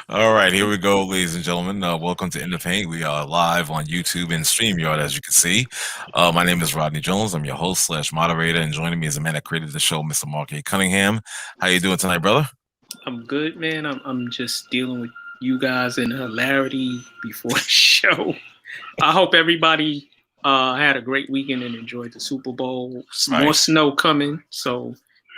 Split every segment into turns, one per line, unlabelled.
All right, here we go, ladies and gentlemen. Welcome to In the Paint. We are live on YouTube and StreamYard, as you can see. My name is Rodney Jones. I'm your host slash moderator, and joining me is the man that created the show, Mr. Mark A. Cunningham. How you doing tonight, brother?
I'm good, man. I'm just dealing with you guys and hilarity before the show. I hope everybody had a great weekend and enjoyed the Super Bowl. More
Right.
snow coming, so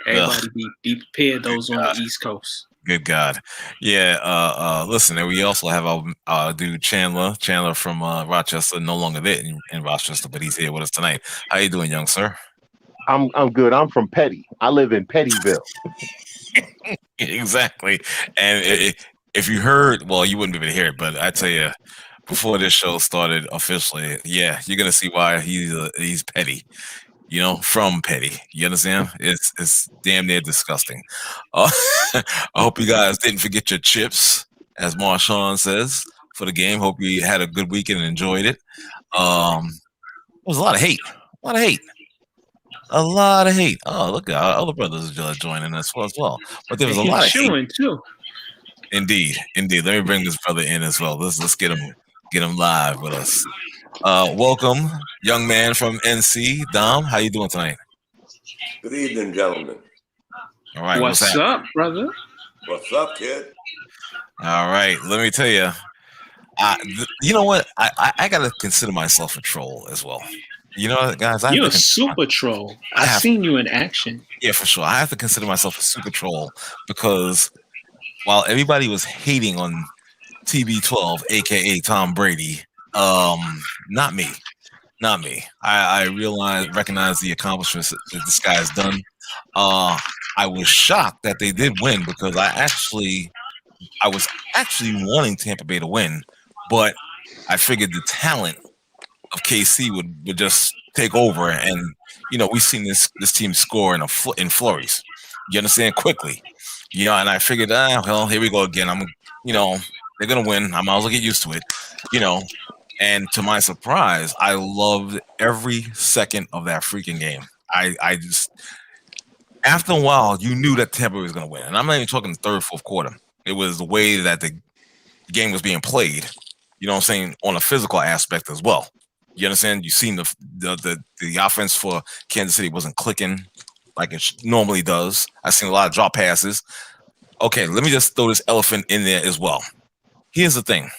Ugh,
everybody be prepared.
good
Those on the
God.
East Coast.
Good God. Yeah, listen, and we also have our dude Chandler from Rochester, no longer there in Rochester, but he's here with us tonight. How you doing, young sir?
I'm good. I'm from Petty. I live in Pettyville.
Exactly. And if you heard, well, you wouldn't be able to hear it, but I tell you, before this show started officially, yeah, you're gonna see why he's petty. You know, from petty. You understand? It's damn near disgusting. Uh, I hope you guys didn't forget your chips, as Marshawn says, for the game. Hope you had a good weekend and enjoyed it. There was a lot of hate. A lot of hate. A lot of hate. Oh, look, our other brothers are joining us as well. But there was
And
a
he's
lot of hate.
chewing too.
Indeed, indeed. Let me bring this brother in as well. Let's get him live with us. Welcome, young man from NC, Dom. How you doing tonight?
Good evening, gentlemen.
All right, what's
What's
happening?
up, brother?
What's up, kid?
All right, let me tell you. You know what? I gotta consider myself a troll as well. You know, guys, I have
You're
to
a super troll.
I
I've
have
seen you in action.
yeah, for sure. I have to consider myself a super troll because while everybody was hating on TB12, aka Tom Brady, not me. Not me. I recognize the accomplishments that this guy has done. Uh, I was shocked that they did win because I was actually wanting Tampa Bay to win, but I figured the talent of KC would just take over, and we've seen this team score in flurries. You understand quickly, and I figured, well, here we go again. They're gonna win. I might as well get used to it, you know. And to my surprise, I loved every second of that freaking game. I just after a while, you knew that Tampa was going to win, and I'm not even talking the third, fourth quarter. It was the way that the game was being played. You know what I'm saying, on a physical aspect as well. You understand? You seen the offense for Kansas City wasn't clicking like it normally does. I seen a lot of drop passes. Okay, let me just throw this elephant in there as well. Here's the thing.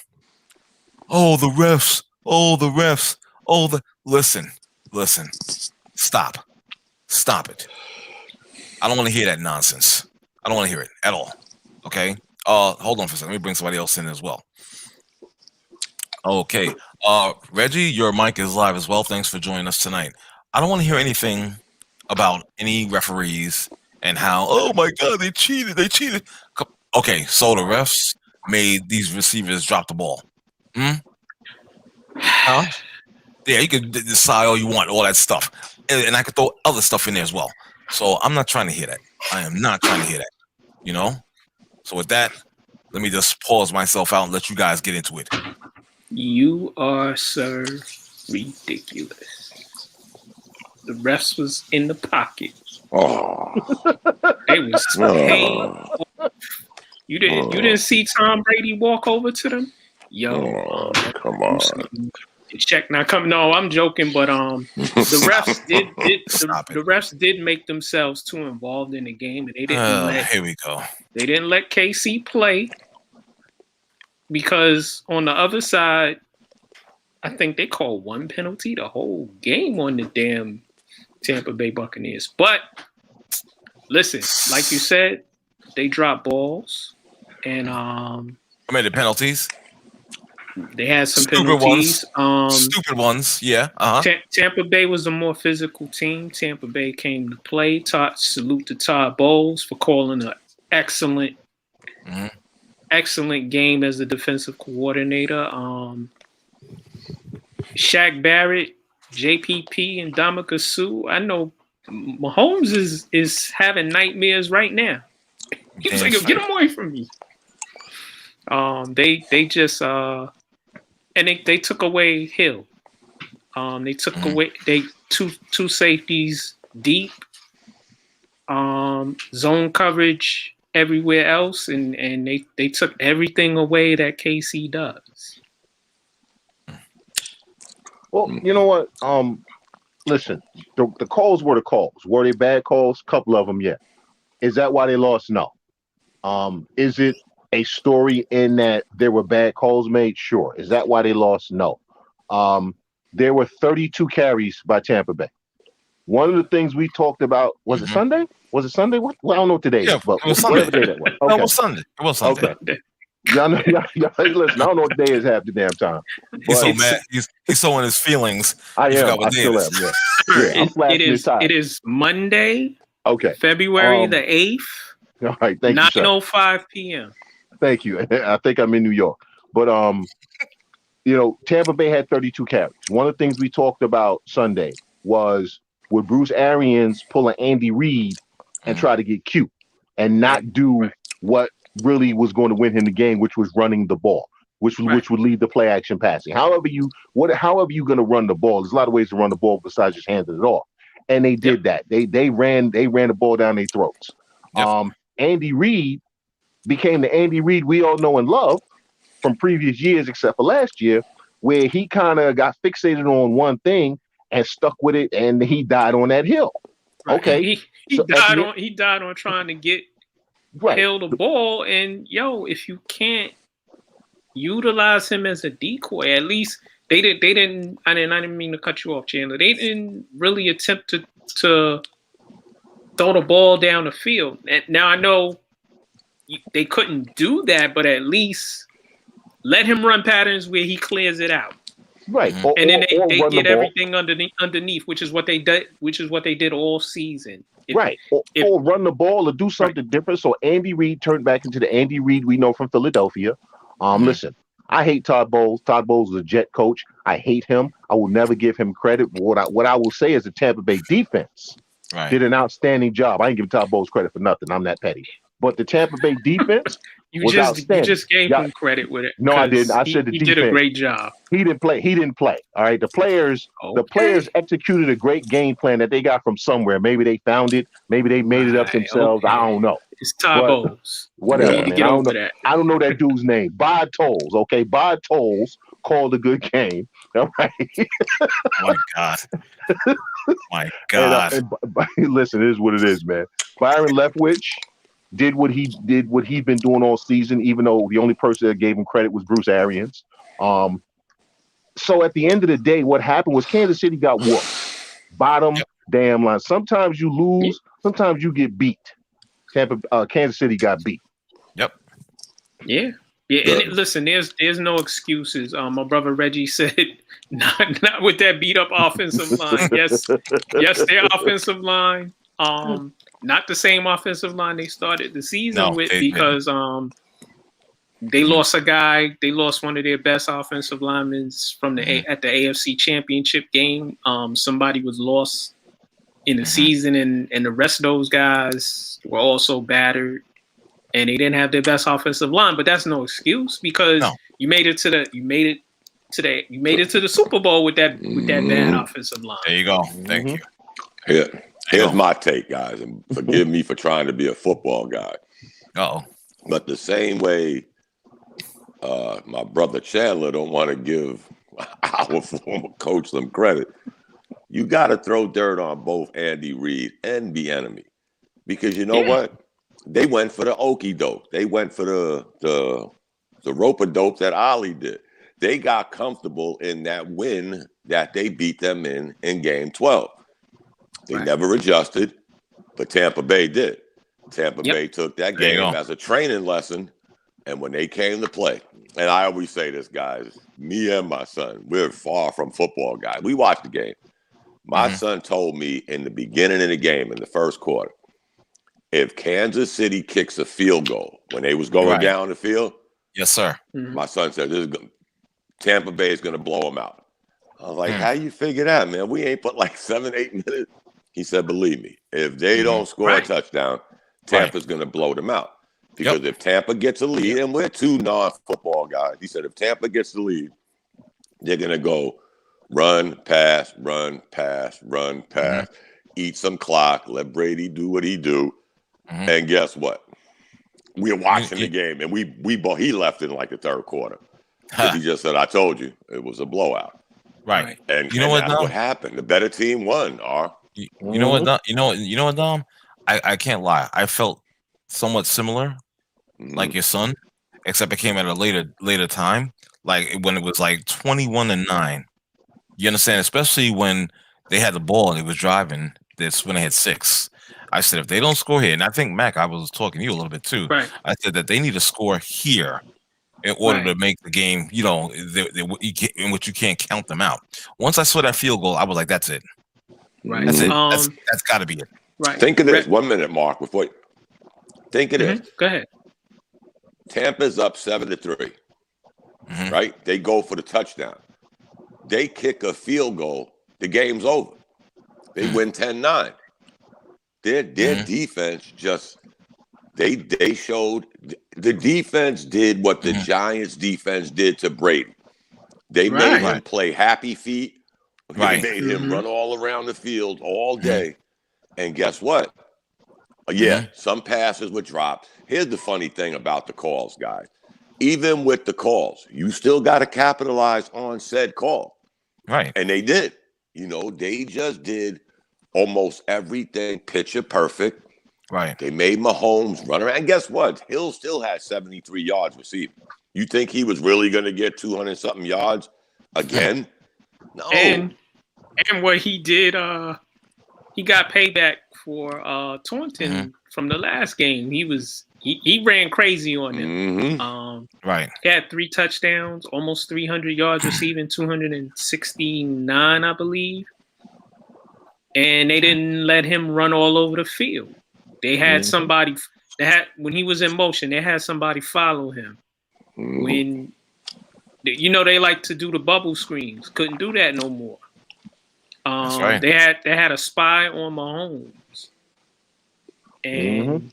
Oh, the refs. Oh, the refs. Oh, listen. Stop it. I don't want to hear that nonsense. I don't want to hear it at all. Okay. Hold on for a second. Let me bring somebody else in as well. Okay. Reggie, your mic is live as well. Thanks for joining us tonight. I don't want to hear anything about any referees and how, oh my God, they cheated. Okay, so the refs made these receivers drop the ball. Huh? Yeah, you can decide all you want, all that stuff. And I could throw other stuff in there as well. So I'm not trying to hear that. I am not trying to hear that. So with that, let me just pause myself out and let you guys get into it.
You are, sir, ridiculous. The refs was in the pocket.
Oh,
They was paying. You didn't see Tom Brady walk over to them? Yo,
come on.
check now. No, I'm joking, but the refs did make themselves too involved in the game, and they didn't
Here we go.
They didn't let KC play because on the other side, I think they called one penalty the whole game on the damn Tampa Bay Buccaneers. But listen, like you said, they dropped balls, and
I mean the penalties.
They had some penalties.
Stupid ones, yeah.
Tampa Bay was a more physical team. Tampa Bay came to play. Salute to Todd Bowles for calling an excellent game as the defensive coordinator. Shaq Barrett, JPP, and Dominic Sue. I know Mahomes is having nightmares right now. He was like, "Yo, get him away from me." They just and they took away Hill. They took away two safeties deep. Zone coverage everywhere else, and they took everything away that KC does.
Well, you know what? Listen, the calls were the calls. Were they bad calls? Couple of them, yeah. Is that why they lost? No. Is it a story in that there were bad calls made? Sure. Is that why they lost? No. There were 32 carries by Tampa Bay. One of the things we talked about was it Sunday? Was it Sunday? Well, I don't know what today is, but
it was
whatever
Sunday.
day that was.
No,
Okay.
it was Sunday. It was Sunday.
Okay. Y'all know, y'all, listen, I don't know what day is half the damn time.
He's so
But
mad. He's so in his feelings.
I
He
am.
forgot what
I
day
still
it
am.
is.
Yeah. Yeah. I'm flashing this time.
It is Monday,
Okay.
February the 8th,
All right. Thank you, sir.
9:05 p.m.
Thank you. I think I'm in New York. But you know, Tampa Bay had 32 carries. One of the things we talked about Sunday was would Bruce Arians pull an Andy Reid and try to get cute and not do what really was going to win him the game, which was running the ball, which would lead to play action passing. However you going to run the ball, there's a lot of ways to run the ball besides just handing it off. And they did that. They ran the ball down their throats. Yep. Andy Reid became the Andy Reid we all know and love from previous years, except for last year, where he kind of got fixated on one thing and stuck with it, and he died on that hill. Right. Okay,
he died on trying to get Hill the ball, and if you can't utilize him as a decoy, at least they didn't. I didn't mean to cut you off, Chandler. They didn't really attempt to throw the ball down the field. And now I know they couldn't do that, but at least let him run patterns where he clears it out.
Right.
And then they get everything underneath, which is what they did all season.
Or run the ball or do something different. So Andy Reid turned back into the Andy Reid we know from Philadelphia. Listen, I hate Todd Bowles. Todd Bowles is a Jet coach. I hate him. I will never give him credit. What I will say is the Tampa Bay defense did an outstanding job. I ain't give Todd Bowles credit for nothing. I'm that petty. But the Tampa Bay defense was outstanding.
You just gave him credit with it.
No, I didn't. I said the defense.
He did a great job.
He didn't play. All right. The players executed a great game plan that they got from somewhere. Maybe they found it. Maybe they made it up themselves. Okay. I don't know.
It's Todd Bowles.
Whatever. Man. I don't know that dude's name. Bod Tolles. Okay. Bod Tolles called a good game. All right.
Oh my God. My God.
And listen, it is what it is, man. Byron Leftwich did what he'd been doing all season, even though the only person that gave him credit was Bruce Arians. So at the end of the day, what happened was Kansas City got whooped. Bottom damn line. Sometimes you lose, sometimes you get beat. Kansas City got beat.
Yep. Yeah. And listen, there's no excuses. My brother Reggie said, not with that beat up offensive line. Yes, their offensive line. Not the same offensive line they started the season because they lost a guy. They lost one of their best offensive linemen from at the AFC Championship game. Somebody was lost in the season, and the rest of those guys were also battered, and they didn't have their best offensive line. But that's no excuse because you made it to the Super Bowl with that bad offensive line.
There you go. Thank you.
Here's my take, guys, and forgive me for trying to be a football guy. But the same way my brother Chandler don't want to give our former coach some credit, you got to throw dirt on both Andy Reid and Bieniemy. Because you know what? They went for the okie doke. They went for the rope-a-dope that Ollie did. They got comfortable in that win that they beat them in Game 12. They never adjusted, but Tampa Bay did. Tampa Bay took that game as a training lesson, and when they came to play, and I always say this, guys, me and my son, we're far from football guys. We watched the game. My son told me in the beginning of the game, in the first quarter, if Kansas City kicks a field goal when they was going down the field,
yes, sir.
My son said, Tampa Bay is going to blow them out. I was like, how you figure that, man? We ain't put like 7-8 minutes. He said, believe me, if they don't score a touchdown, Tampa's going to blow them out. Because if Tampa gets a lead, and we're two non-football guys, he said if Tampa gets the lead, they're going to go run, pass, eat some clock, let Brady do what he do. And guess what? We were watching the game, and he left in like the third quarter. He just said, "I told you it was a blowout."
Right.
And
you know what,
that's
Dom?
what happened. The better team won.
You know what, Dom? You know what, Dom? I can't lie. I felt somewhat similar, like your son, except it came at a later time, like when it was like 21-9. You understand? Especially when they had the ball and they was driving. That's when they had 6. I said, if they don't score here, and I think Mac, I was talking to you a little bit too.
Right.
I said that they need to score here in order to make the game, in which you can't count them out. Once I saw that field goal, I was like, that's it.
Right.
That's it. That's got to be it.
Right.
Think of this. 1 minute, Mark. Think of this.
Go ahead.
Tampa's up 7-3. Right? They go for the touchdown. They kick a field goal. The game's over. They win 10-9. Their defense just they showed the defense did what the Giants defense did to Brady. They made him play happy feet. They made him run all around the field all day. And guess what? Some passes were dropped. Here's the funny thing about the calls, guys. Even with the calls, you still got to capitalize on said call.
Right.
And they did. They just did almost everything picture perfect.
Right.
They made Mahomes run around. And guess what? Hill still had 73 yards receiving. You think he was really going to get 200-something yards again? No.
And what he did, he got payback for Taunton from the last game. He ran crazy on him. He had 3 touchdowns, almost 300 yards receiving, 269, I believe. And they didn't let him run all over the field. They had somebody when he was in motion, they had somebody follow him. When they like to do the bubble screens. Couldn't do that no more.
That's right.
They had a spy on Mahomes. And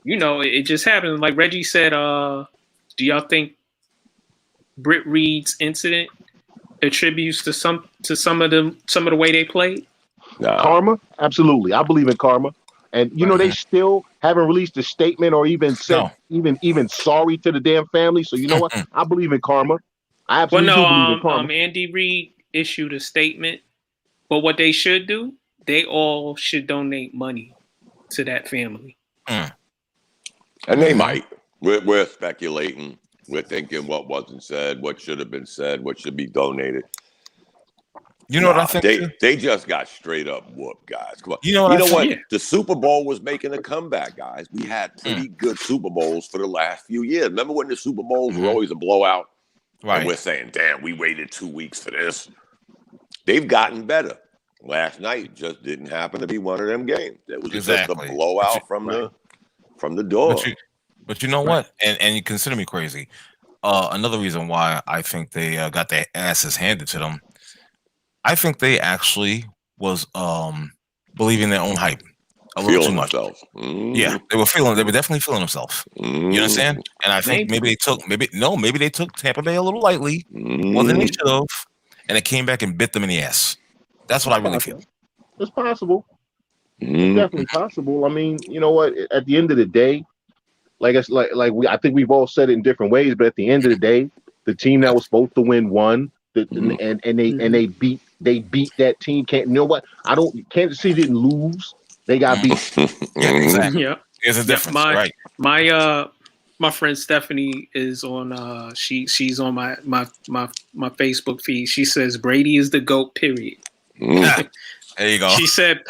it just happened. Like Reggie said, do y'all think Reid's incident attributes to some of the way they played?
Karma? Absolutely. I believe in karma. And they still haven't released a statement or even said even sorry to the damn family. So you know what? I believe in karma. I absolutely do believe in karma.
Andy Reid issued a statement, but what they should do, they all should donate money to that family.
And they might. We're speculating. We're thinking what wasn't said, what should have been said, what should be donated.
You know what I think?
They just got straight up whooped, guys. Come on.
You know what?
Yeah. The Super Bowl was making a comeback, guys. We had pretty good Super Bowls for the last few years. Remember when the Super Bowls were always a blowout? Right. And we're saying, damn, we waited 2 weeks for this. They've gotten better. Last night just didn't happen to be one of them games. It was just a blowout from the door.
But you know what? And you consider me crazy. Another reason why I think they got their asses handed to them, I think they actually was believing their own hype a little too much. Yeah, they were definitely feeling themselves. You understand? And I think maybe they took Tampa Bay a little lightly, more than they should have, and it came back and bit them in the ass. That's what I really feel.
It's possible. It's definitely possible. I mean, you know what? At the end of the day, I think we've all said it in different ways, but at the end of the day, the team that was supposed to win won. And they beat that team. You know what? Kansas City didn't lose. They got beat.
Yeah, exactly. Yeah, there's a difference, right?
My friend Stephanie is on. She's on my Facebook feed. She says Brady is the GOAT. Period.
There you go.
She said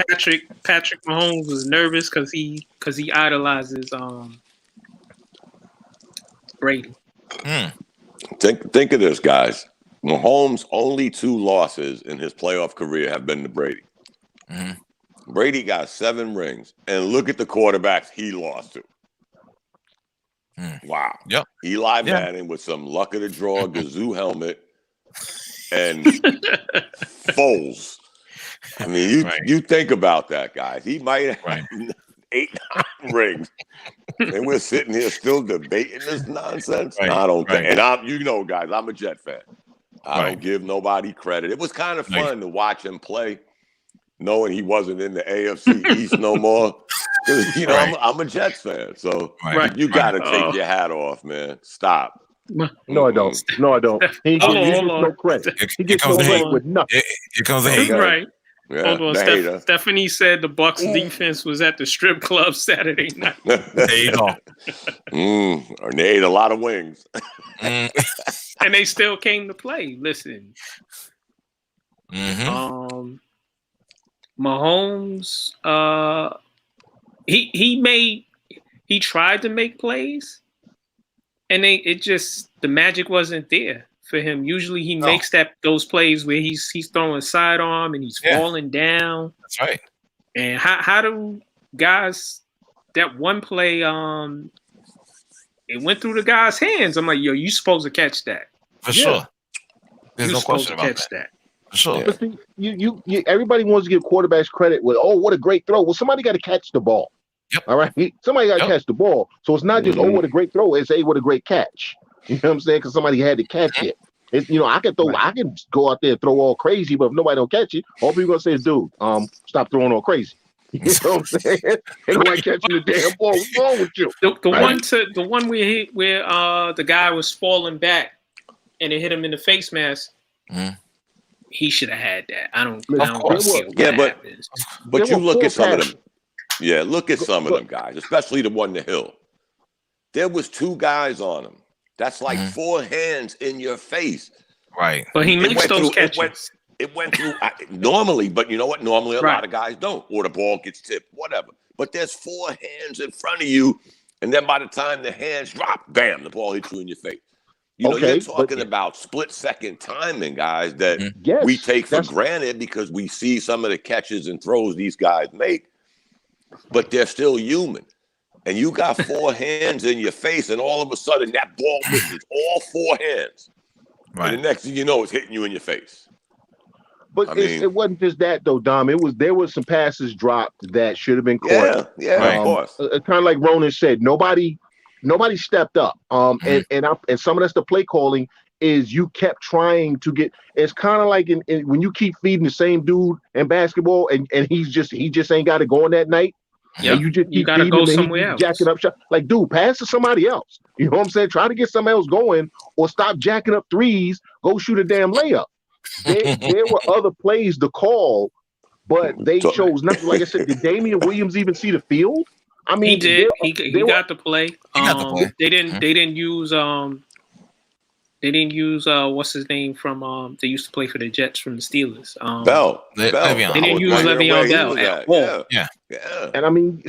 Patrick Mahomes was nervous because he idolizes Brady.
Think of this, guys. Mahomes' only 2 losses in his playoff career have been to Brady. Brady got 7 rings, and look at the quarterbacks he lost to. Wow.
Yep.
Eli Manning with some luck of the draw, Gazoo helmet, and Foles. I mean, you think about that, guys. He might have 8 rings, and we're sitting here still debating this nonsense. I don't think. And guys, I'm a Jet fan. I don't give nobody credit. It was kind of fun to watch him play, knowing he wasn't in the AFC East no more. You know, I'm a Jets fan, so you got to take your hat off, man. Stop.
No, I don't. No, I don't. He gets no credit. He gets no credit with nothing.
Here comes the hate.
Right.
Yeah,
hold on, Stephanie said the Bucs defense was at the strip club Saturday night.
There you go.
And they ate a lot of wings.
And they still came to play. Listen. Mahomes, he tried to make plays, and the magic wasn't there for him. Usually he makes those plays where he's throwing sidearm and he's falling down.
That's right.
And how do guys, that one play, it went through the guy's hands. I'm like, yo, you supposed to catch that.
For sure. There's no question about that. For sure.
But see, you everybody wants to give quarterbacks credit with, oh, what a great throw. Well, somebody got to catch the ball.
Yep.
All right. Somebody got to catch the ball. So it's not just, oh, what a great throw. It's, hey, what a great catch. You know what I'm saying? Because somebody had to catch it. It's, you know, I can go out there and throw all crazy, but if nobody don't catch it, all people gonna say is, dude, stop throwing all crazy. You know what I'm saying? Ain't nobody catching the damn ball. What's wrong with you?
The one where the guy was falling back and it hit him in the face mask. He should have had that. I don't see
but you look at some of them. Yeah, look at some of them guys, especially the one in the hill. There was 2 guys on him. That's like 4 hands in your face.
Right.
But he makes those catches.
It went through normally, but you know what? Normally a lot of guys don't, or the ball gets tipped, whatever. But there's 4 hands in front of you, and then by the time the hands drop, bam, the ball hits you in your face. You know, you're talking about split-second timing, guys, that we take for granted because we see some of the catches and throws these guys make, but they're still human. And you got 4 hands in your face, and all of a sudden that ball misses all 4 hands. Right. And the next thing you know, it's hitting you in your face.
But it wasn't just that though, Dom. There was some passes dropped that should have been caught.
Yeah, of course.
Kind of like Ronan said, nobody stepped up. And some of that's the play calling is you kept trying to get. It's kind of like when you keep feeding the same dude in basketball, and he just ain't got it going that night. Yeah, you gotta go somewhere else. Jacking up shot, like, dude, pass to somebody else. You know what I'm saying? Try to get somebody else going, or stop jacking up threes. Go shoot a damn layup. There were other plays to call, but they chose not to. Like I said, did Damian Williams even see the field? I mean,
he did. He got the play. They didn't use what's his name from they used to play for the Jets from the Steelers.
Bell.
They didn't use Le'Veon Bell at all.
Yeah.
And I mean,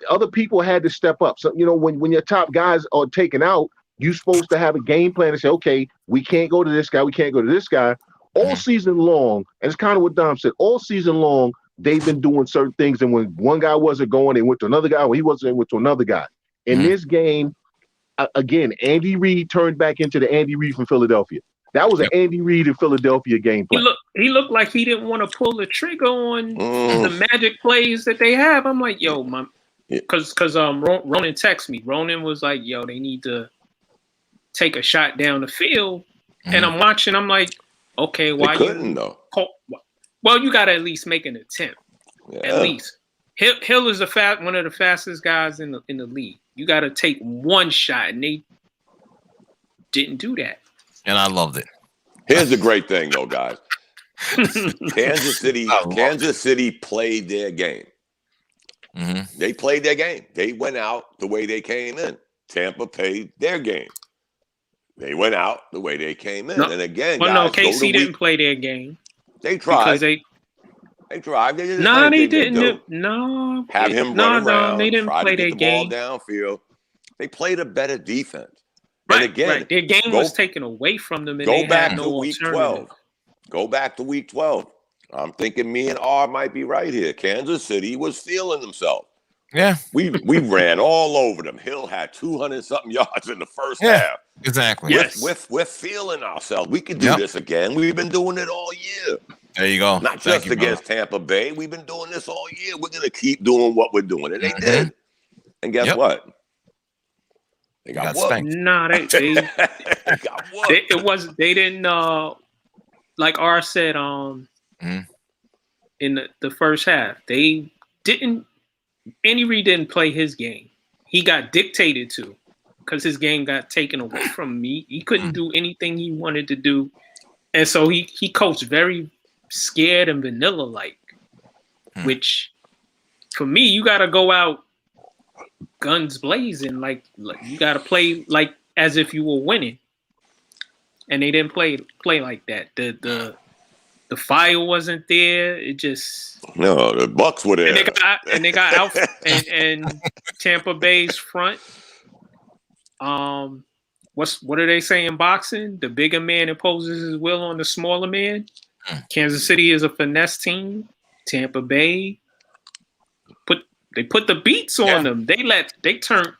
other people had to step up. So, you know, when your top guys are taken out, you're supposed to have a game plan and say, okay, we can't go to this guy, we can't go to this guy. All season long, and it's kind of what Dom said, all season long, they've been doing certain things, and when one guy wasn't going, they went to another guy. When he wasn't, they went to another guy. In this game, again, Andy Reid turned back into the Andy Reid from Philadelphia. That was an Andy Reid in Philadelphia game plan.
He looked like he didn't want to pull the trigger on the magic plays that they have. I'm like, yo, because Ronan texted me. Ronan was like, yo, they need to take a shot down the field. And I'm watching. I'm like, okay, why
they couldn't though?
Well, you got to at least make an attempt. Yeah. At least Hill is one of the fastest guys in the league. You got to take one shot, and they didn't do that.
And I loved it.
Here's the great thing, though, guys. Kansas City played their game. They played their game. They went out the way they came in. Tampa played their game. They went out the way they came in. And again, guys,
KC didn't play their game.
They tried. They tried. They didn't. Have him run around.
They didn't play their game.
Ball downfield. They played a better defense.
Right,
and again,
their game was taken away from them. And
go back to week 12. Go back to week 12. I'm thinking me and R might be right here. Kansas City was feeling themselves.
Yeah,
we ran all over them. Hill had 200-something yards in the first half.
Exactly.
We're feeling ourselves. We can do this again. We've been doing it all year.
There you go.
Not just against Tampa Bay. We've been doing this all year. We're gonna keep doing what we're doing, and they did. And guess what? They got
spanked.
Nah, they
got whooped.
They didn't like R said in the first half. They didn't Andy Reid didn't play his game. He got dictated to because his game got taken away from him. He couldn't do anything he wanted to do. And so he coached very scared and vanilla-like, which for me, you got to go out guns blazing. Like you got to play like as if you were winning. And they didn't play like that. The fire wasn't there. It just
the Bucks were there,
and they got out and Tampa Bay's front. What are they saying in boxing? The bigger man imposes his will on the smaller man. Kansas City is a finesse team. Tampa Bay put the beats on them. They turned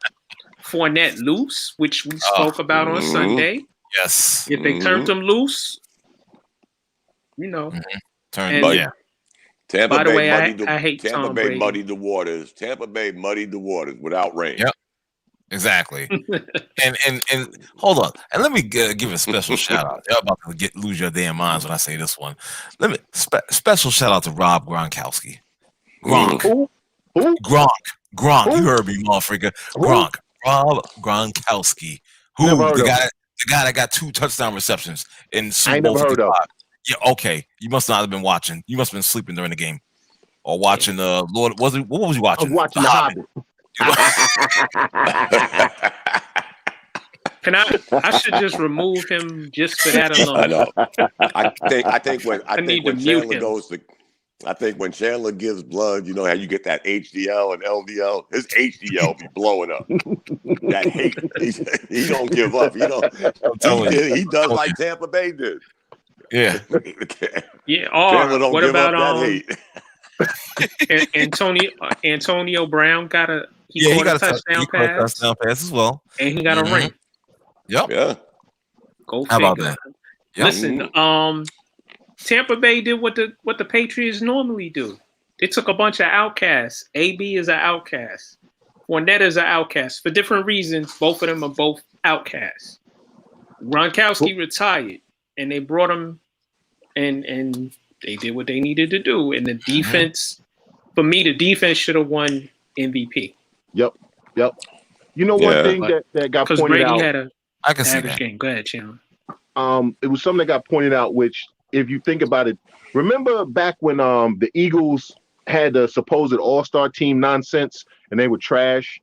Fournette loose, which we spoke about on Sunday.
Yes.
If they turned them loose,
Tampa
by
Bay
the way,
muddied
I hate
Tampa
Tom
Bay
Brady.
muddied the waters. Tampa Bay muddied the waters without rain.
Yep. Exactly. and hold on. And let me give a special shout out. You're about to lose your damn minds when I say this one. Let me special shout out to Rob Gronkowski. Gronk.
Who?
Gronk. You heard me, motherfucker. Gronk. Rob Gronkowski. The guy that got 2 touchdown receptions in Super Bowl 55. Yeah, okay. You must not have been watching. You must have been sleeping during the game. Or watching Lord. What was you watching?
I was watching The Hobbit.
I should just remove him just for that alone.
I know. I think when Chandler goes to I think when Chandler gives blood, you know how you get that HDL and LDL? His HDL be blowing up. That hate. He don't give up. He does like Tampa Bay did.
Yeah.
Yeah.
Chandler don't
what
give
about
up that
hate. Antonio Brown got a touchdown pass
as well.
And he got a ring.
Yep.
Yeah.
Go figure.
How about that?
Yep. Listen, Tampa Bay did what the Patriots normally do. They took a bunch of outcasts. AB is an outcast. Fournette is an outcast. For different reasons, both of them are both outcasts. Gronkowski retired, and they brought him, and they did what they needed to do. And the defense, for me, the defense should have won MVP.
Yep. You know one thing that got pointed
Brady
out.
I can see
average
that.
game. Go ahead, Chandler.
It was something that got pointed out, which, if you think about it, remember back when the Eagles had the supposed all-star team nonsense and they were trash?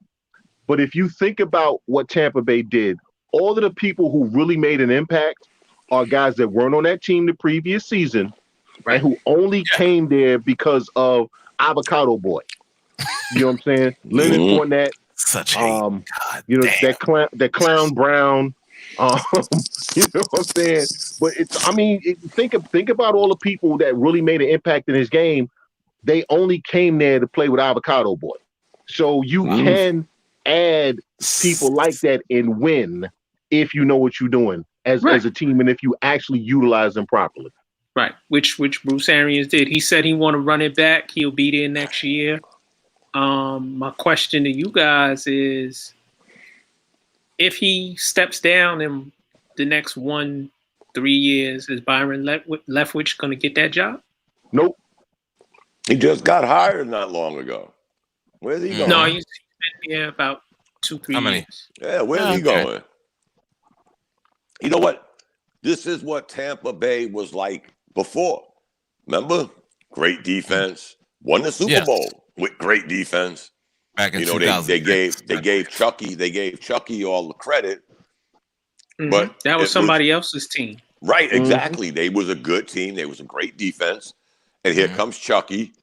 But if you think about what Tampa Bay did, all of the people who really made an impact are guys that weren't on that team the previous season, right? Who only came there because of Avocado Boy. You know what I'm saying? Leonard Fournette.
Such hate.
That clown Brown. You know what I'm saying? But think about all the people that really made an impact in this game. They only came there to play with Avocado Boy. So you can add people like that and win if you know what you're doing as a team and if you actually utilize them properly.
Right, which Bruce Arians did. He said he want to run it back. He'll be there next year. My question to you guys is, if he steps down in the next 1-3 years, is Byron Leftwich going to get that job?
Nope.
He just got hired not long ago. Where's he going?
No, he's been here about 2-3 years.
Yeah, where's he going? You know what? This is what Tampa Bay was like before. Remember? Great defense. Won the Super Bowl with great defense.
Back in
they gave Chucky all the credit. But
that was somebody else's team.
Right, exactly. They was a good team. They was a great defense. And here comes Chucky,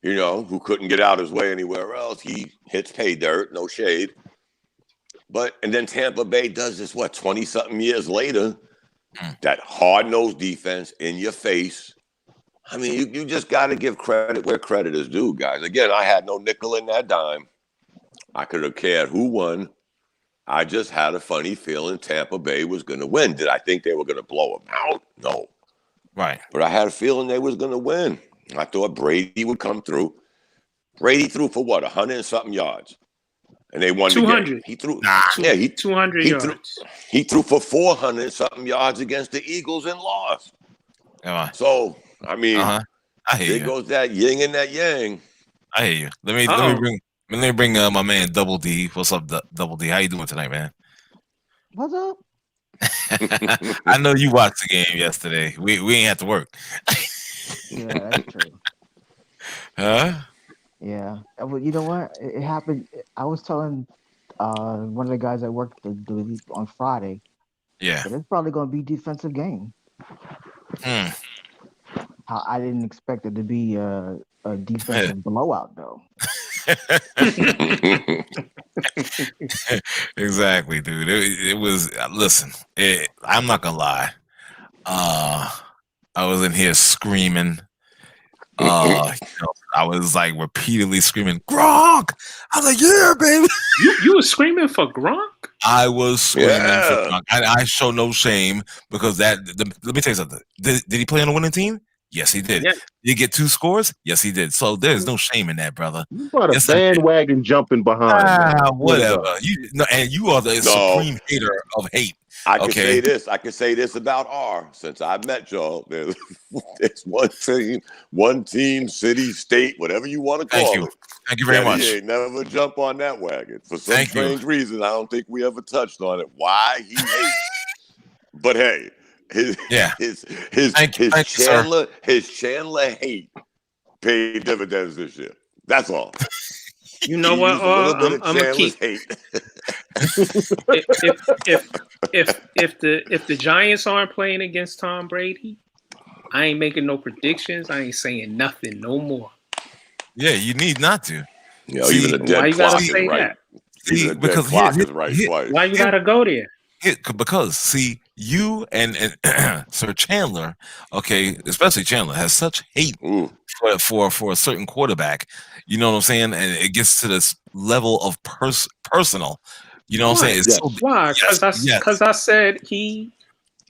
who couldn't get out his way anywhere else. He hits pay dirt, no shade. And then Tampa Bay does this, 20-something years later, that hard-nosed defense in your face. I mean, you just got to give credit where credit is due, guys. Again, I had no nickel in that dime. I could have cared who won. I just had a funny feeling Tampa Bay was going to win. Did I think they were going to blow them out? No.
Right.
But I had a feeling they was going to win. I thought Brady would come through. Brady threw for 100 and something yards. And they won
200.
the game. He threw
200 yards.
He threw for 400 and something yards against the Eagles and lost. So, I mean,
I hear
there
you.
goes that yin and that yang.
I hear you. Let Let me bring my man Double D. What's up, Double D? How you doing tonight, man?
What's up?
I know you watched the game yesterday. We ain't have to work.
Yeah, that's true.
Huh?
Yeah. You know what? It happened. I was telling one of the guys I worked on Friday
Yeah.
that it's probably going to be defensive game. How I didn't expect it to be a defensive blowout, though.
Exactly, dude. It was. Listen, I'm not gonna lie. I was in here screaming. I was like repeatedly screaming, Gronk. I was like, yeah, baby.
You were screaming for Gronk?
I was screaming for Gronk. I show no shame because let me tell you something. Did he play on a winning team? Yes, he did.
Yeah.
Did he get 2 scores? Yes, he did. So there's no shame in that, brother.
You got a bandwagon jumping behind.
Whatever. You are the supreme hater of hate.
I can say this. I can say this about R. Since I met y'all, there's one team, city, state, whatever you want to call it.
Thank you very much.
He ain't never jump on that wagon for some strange reason. I don't think we ever touched on it. Why he hates? But hey, his Chandler hate paid dividends this year. That's all.
You know what? I'm gonna keep. If the Giants aren't playing against Tom Brady, I ain't making no predictions. I ain't saying nothing no more.
Yeah, you need not to.
Even the dead clock is right. Even the dead clock is right twice.
Why you gotta go there?
Because you and Sir Chandler, especially Chandler, has such hate for a certain quarterback. You know what I'm saying? And it gets to this level of personal. You know what I'm saying?
Why? Because I said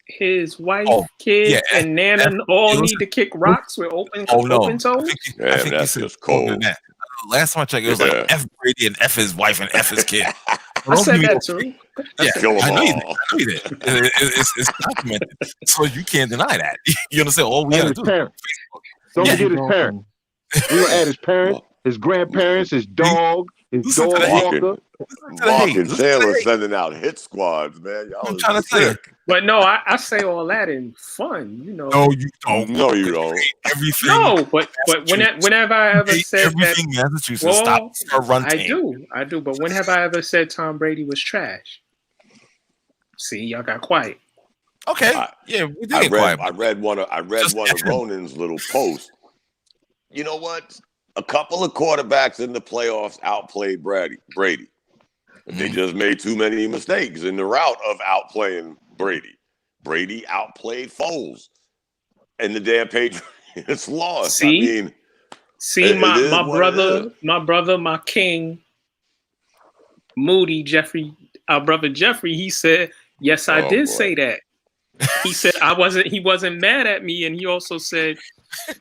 his wife, kids, and Nana all need to kick rocks with open toes.
I think
that's just cold.
Last time I checked, it was like F Brady and F his wife and F his kid.
I said that too.
Yeah,
I
know you did. It's documented, so you can't deny that. You understand? All we have to do.
Don't forget his parents. We gonna add his parents, his grandparents, his dog, his dog walker.
Mark and Chandler sending out hit squads, man. Y'all
I'm trying to tell you.
But no, I say all that in fun, you know.
No, you don't.
No, you don't.
Everything.
No, but whenever I ever said
everything
that,
Massachusetts stop for run team.
I do. But when have I ever said Tom Brady was trash? See, y'all got quiet.
Okay, we did quiet.
I read one of Ronan's little posts. You know what? A couple of quarterbacks in the playoffs outplayed Brady. They just made too many mistakes in the route of outplaying Brady. Brady outplayed Foles, and the damn Patriots lost.
See, my brother, my king, Moody Jeffrey, our brother Jeffrey. He said, "Yes, I did say that." He said he wasn't mad at me, and he also said,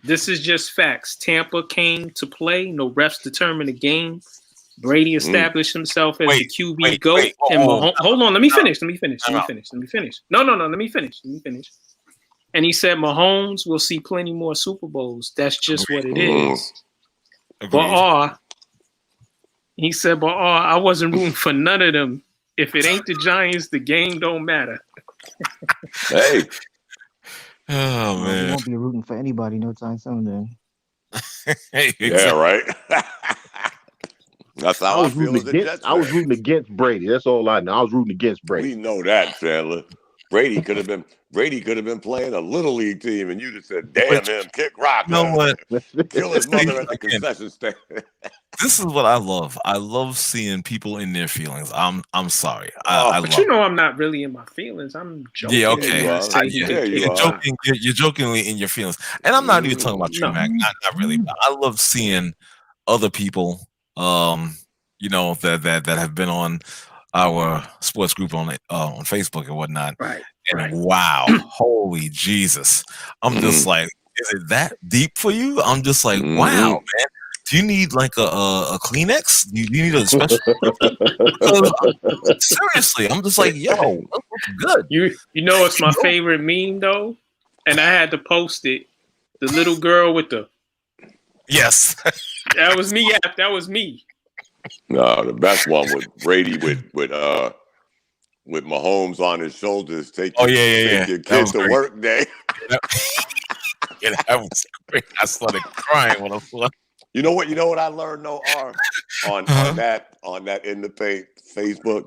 "This is just facts. Tampa came to play. No refs determined the game. Brady established himself as the QB GOAT." And hold on, let me finish. No, let me finish. And he said Mahomes will see plenty more Super Bowls. That's just what it is. But he said, I wasn't rooting for none of them. If it ain't the Giants, the game don't matter.
Hey.
Oh, man.
You won't be rooting for anybody no time soon then.
Yeah, right. That's how I feel.
I was rooting against Brady. That's all I know. I was rooting against Brady.
We know that, Chandler. Brady could have been playing a little league team, and you just said, "Damn him, kick rock."
You know what?
Kill his mother at the concession stand.
This is what I love. I love seeing people in their feelings. I'm sorry.
But you know I'm not really in my feelings. I'm joking.
Yeah, okay. You're jokingly in your feelings. And I'm not even talking about you, Mac. Not really. I love seeing other people that have been on our sports group on Facebook and whatnot.
Right.
And wow, holy Jesus. I'm just like, is it that deep for you? I'm just like, wow, man. Do you need like a Kleenex? You need a special? Seriously, I'm just like, yo, that's good.
You know it's my favorite meme though, and I had to post it. The little girl with the
yes,
that was me. Yeah, that was me.
No, the best one was Brady with Mahomes on his shoulders. Take your kid to work day.
Yeah, that was great. I started crying when I saw it.
You know what I learned though, on that in the Facebook.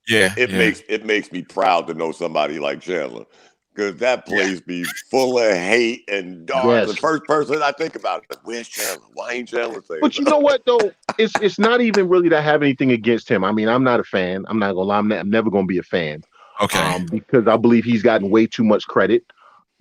Yeah,
it makes me proud to know somebody like Chandler, because that place be full of hate and dark.
Yes.
The first person I think about is, where's Chandler? Why ain't Chandler saying?
But you know what though? It's not even really to have anything against him. I mean, I'm not a fan. I'm not gonna lie. I'm never gonna be a fan.
Okay.
Because I believe he's gotten way too much credit.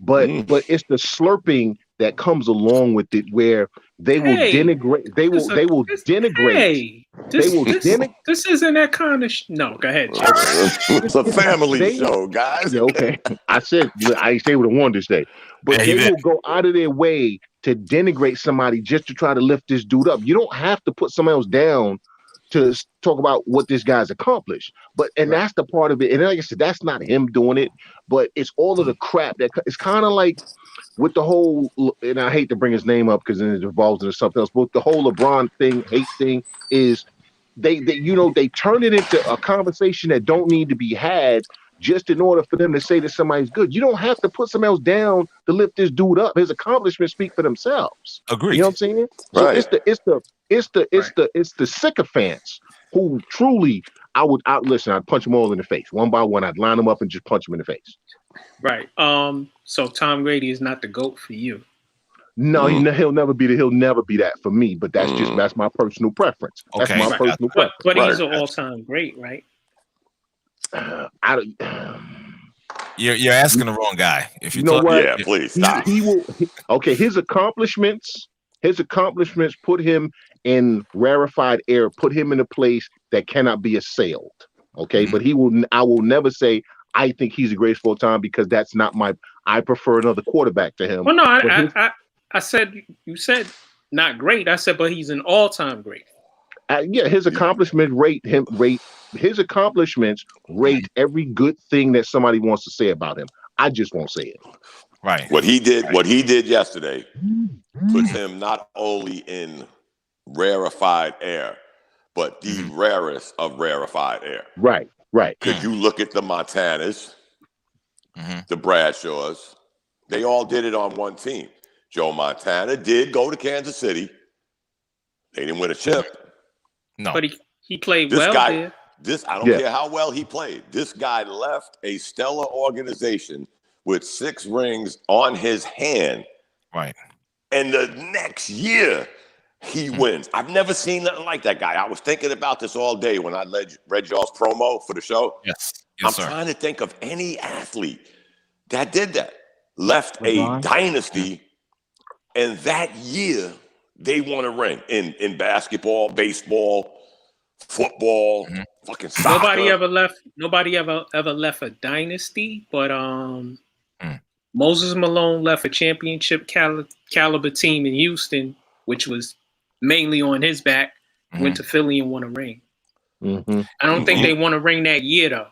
But it's the slurping that comes along with it, where they will denigrate. They will denigrate.
This isn't that kind of. No, go ahead.
It's a family show, guys.
Yeah, okay. I ain't say what I wanted to say, but they will go out of their way to denigrate somebody just to try to lift this dude up. You don't have to put someone else down to talk about what this guy's accomplished. That's the part of it. And like I said, that's not him doing it, but it's all of the crap that it's kind of like with the whole, and I hate to bring his name up because then it involves into something else, but the whole LeBron hate thing is they turn it into a conversation that don't need to be had just in order for them to say that somebody's good. You don't have to put somebody else down to lift this dude up. His accomplishments speak for themselves.
Agreed.
You know what I'm saying? So it's the sycophants who truly listen. I'd punch them all in the face one by one. I'd line them up and just punch them in the face.
Right. So Tom Brady is not the GOAT for you.
No, he'll never be that for me. But that's my personal preference. That's my personal preference.
But he's an all-time great, right?
You're asking the wrong guy. If you
know what?
Yeah, please stop.
He will. Okay, his accomplishments put him in rarefied air. Put him in a place that cannot be assailed. Okay, but I will never say I think he's the greatest of all time, because that's not my. I prefer another quarterback to him.
Well, no, I said you said not great. I said, but he's an all-time great.
His accomplishments rate every good thing that somebody wants to say about him. I just won't say it.
Right.
What he did yesterday puts him not only in rarefied air, but the rarest of rarefied air.
Right.
Because you look at the Montanas, the Bradshaws, they all did it on one team. Joe Montana did go to Kansas City. They didn't win a chip.
No, but he played well there.
I don't care how well he played. This guy left a stellar organization with 6 rings on his hand.
Right. And
the next year, he wins. I've never seen nothing like that guy. I was thinking about this all day when I read y'all's promo for the show.
Yes,
I'm trying to think of any athlete that did that. Left a dynasty, and that year they won a ring in basketball, baseball, football, fucking soccer.
Nobody ever left a dynasty, but Moses Malone left a championship caliber team in Houston, which was mainly on his back. Went to Philly and won a ring. I don't think they won a ring that year though.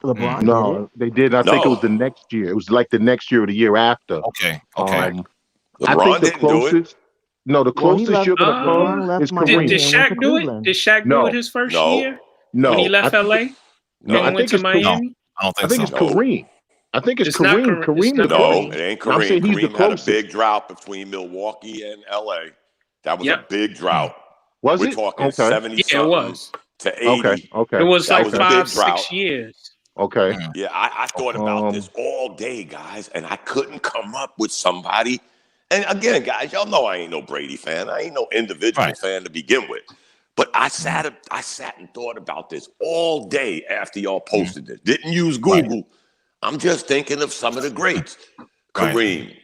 LeBron?
No, they did. I think it was the next year. It was like the next year or the year after.
Okay.
LeBron
I think the closest.
Didn't do it.
No, the closest you're gonna come is Kareem.
Did Shaq do it? Did Shaq do it his first year?
No.
When he left LA?
No, I
went to Miami?
I don't think
it's Kareem. I think it's Kareem.
No, it ain't Kareem.
I'm saying he's the
Kareem had a
closest.
big drought between Milwaukee and LA. That was a big drought.
Was
We're
it?
talking 70 something
it was.
to 80.
Okay.
It was like 5-6
years. Okay.
Yeah, I thought about this all day, guys, and I couldn't come up with somebody. And again, guys, y'all know I ain't no Brady fan. I ain't no individual fan to begin with. But I sat and thought about this all day after y'all posted this. Didn't use Google. I'm just thinking of some of the greats. Kareem,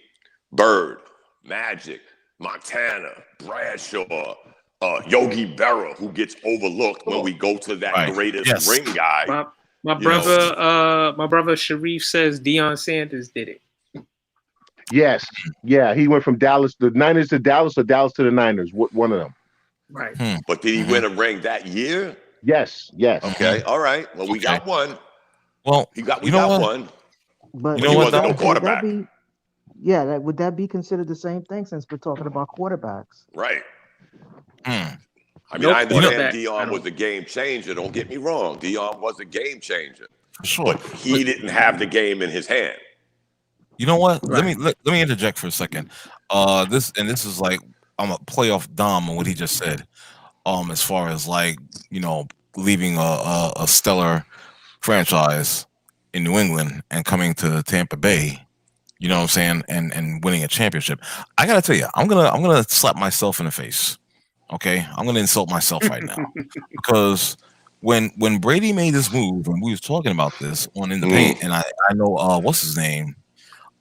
Bird, Magic, Montana, Bradshaw, Yogi Berra, who gets overlooked when we go to that greatest ring guy.
My brother Sharif says Deion Sanders did it.
Yes. Yeah, he went from Dallas, the Niners to Dallas, or Dallas to the Niners. One of them.
Right.
But did he win a ring that year?
Yes.
Okay. All right. Well, we got one.
Well,
we got one.
But
he wasn't no quarterback.
Would that be considered the same thing since we're talking about quarterbacks?
Right. I mean, I understand Dion was a game changer. Don't get me wrong. Dion was a game changer.
Sure.
But he didn't have the game in his hand.
You know what? Right. Let me interject for a second. This is like I'm a playoff Dom on what he just said. As far as like, you know, leaving a stellar franchise in New England and coming to Tampa Bay, you know what I'm saying, and winning a championship. I gotta tell you, I'm gonna slap myself in the face. Okay, I'm gonna insult myself right now because when Brady made this move and we was talking about this on In the Paint, and I know what's his name,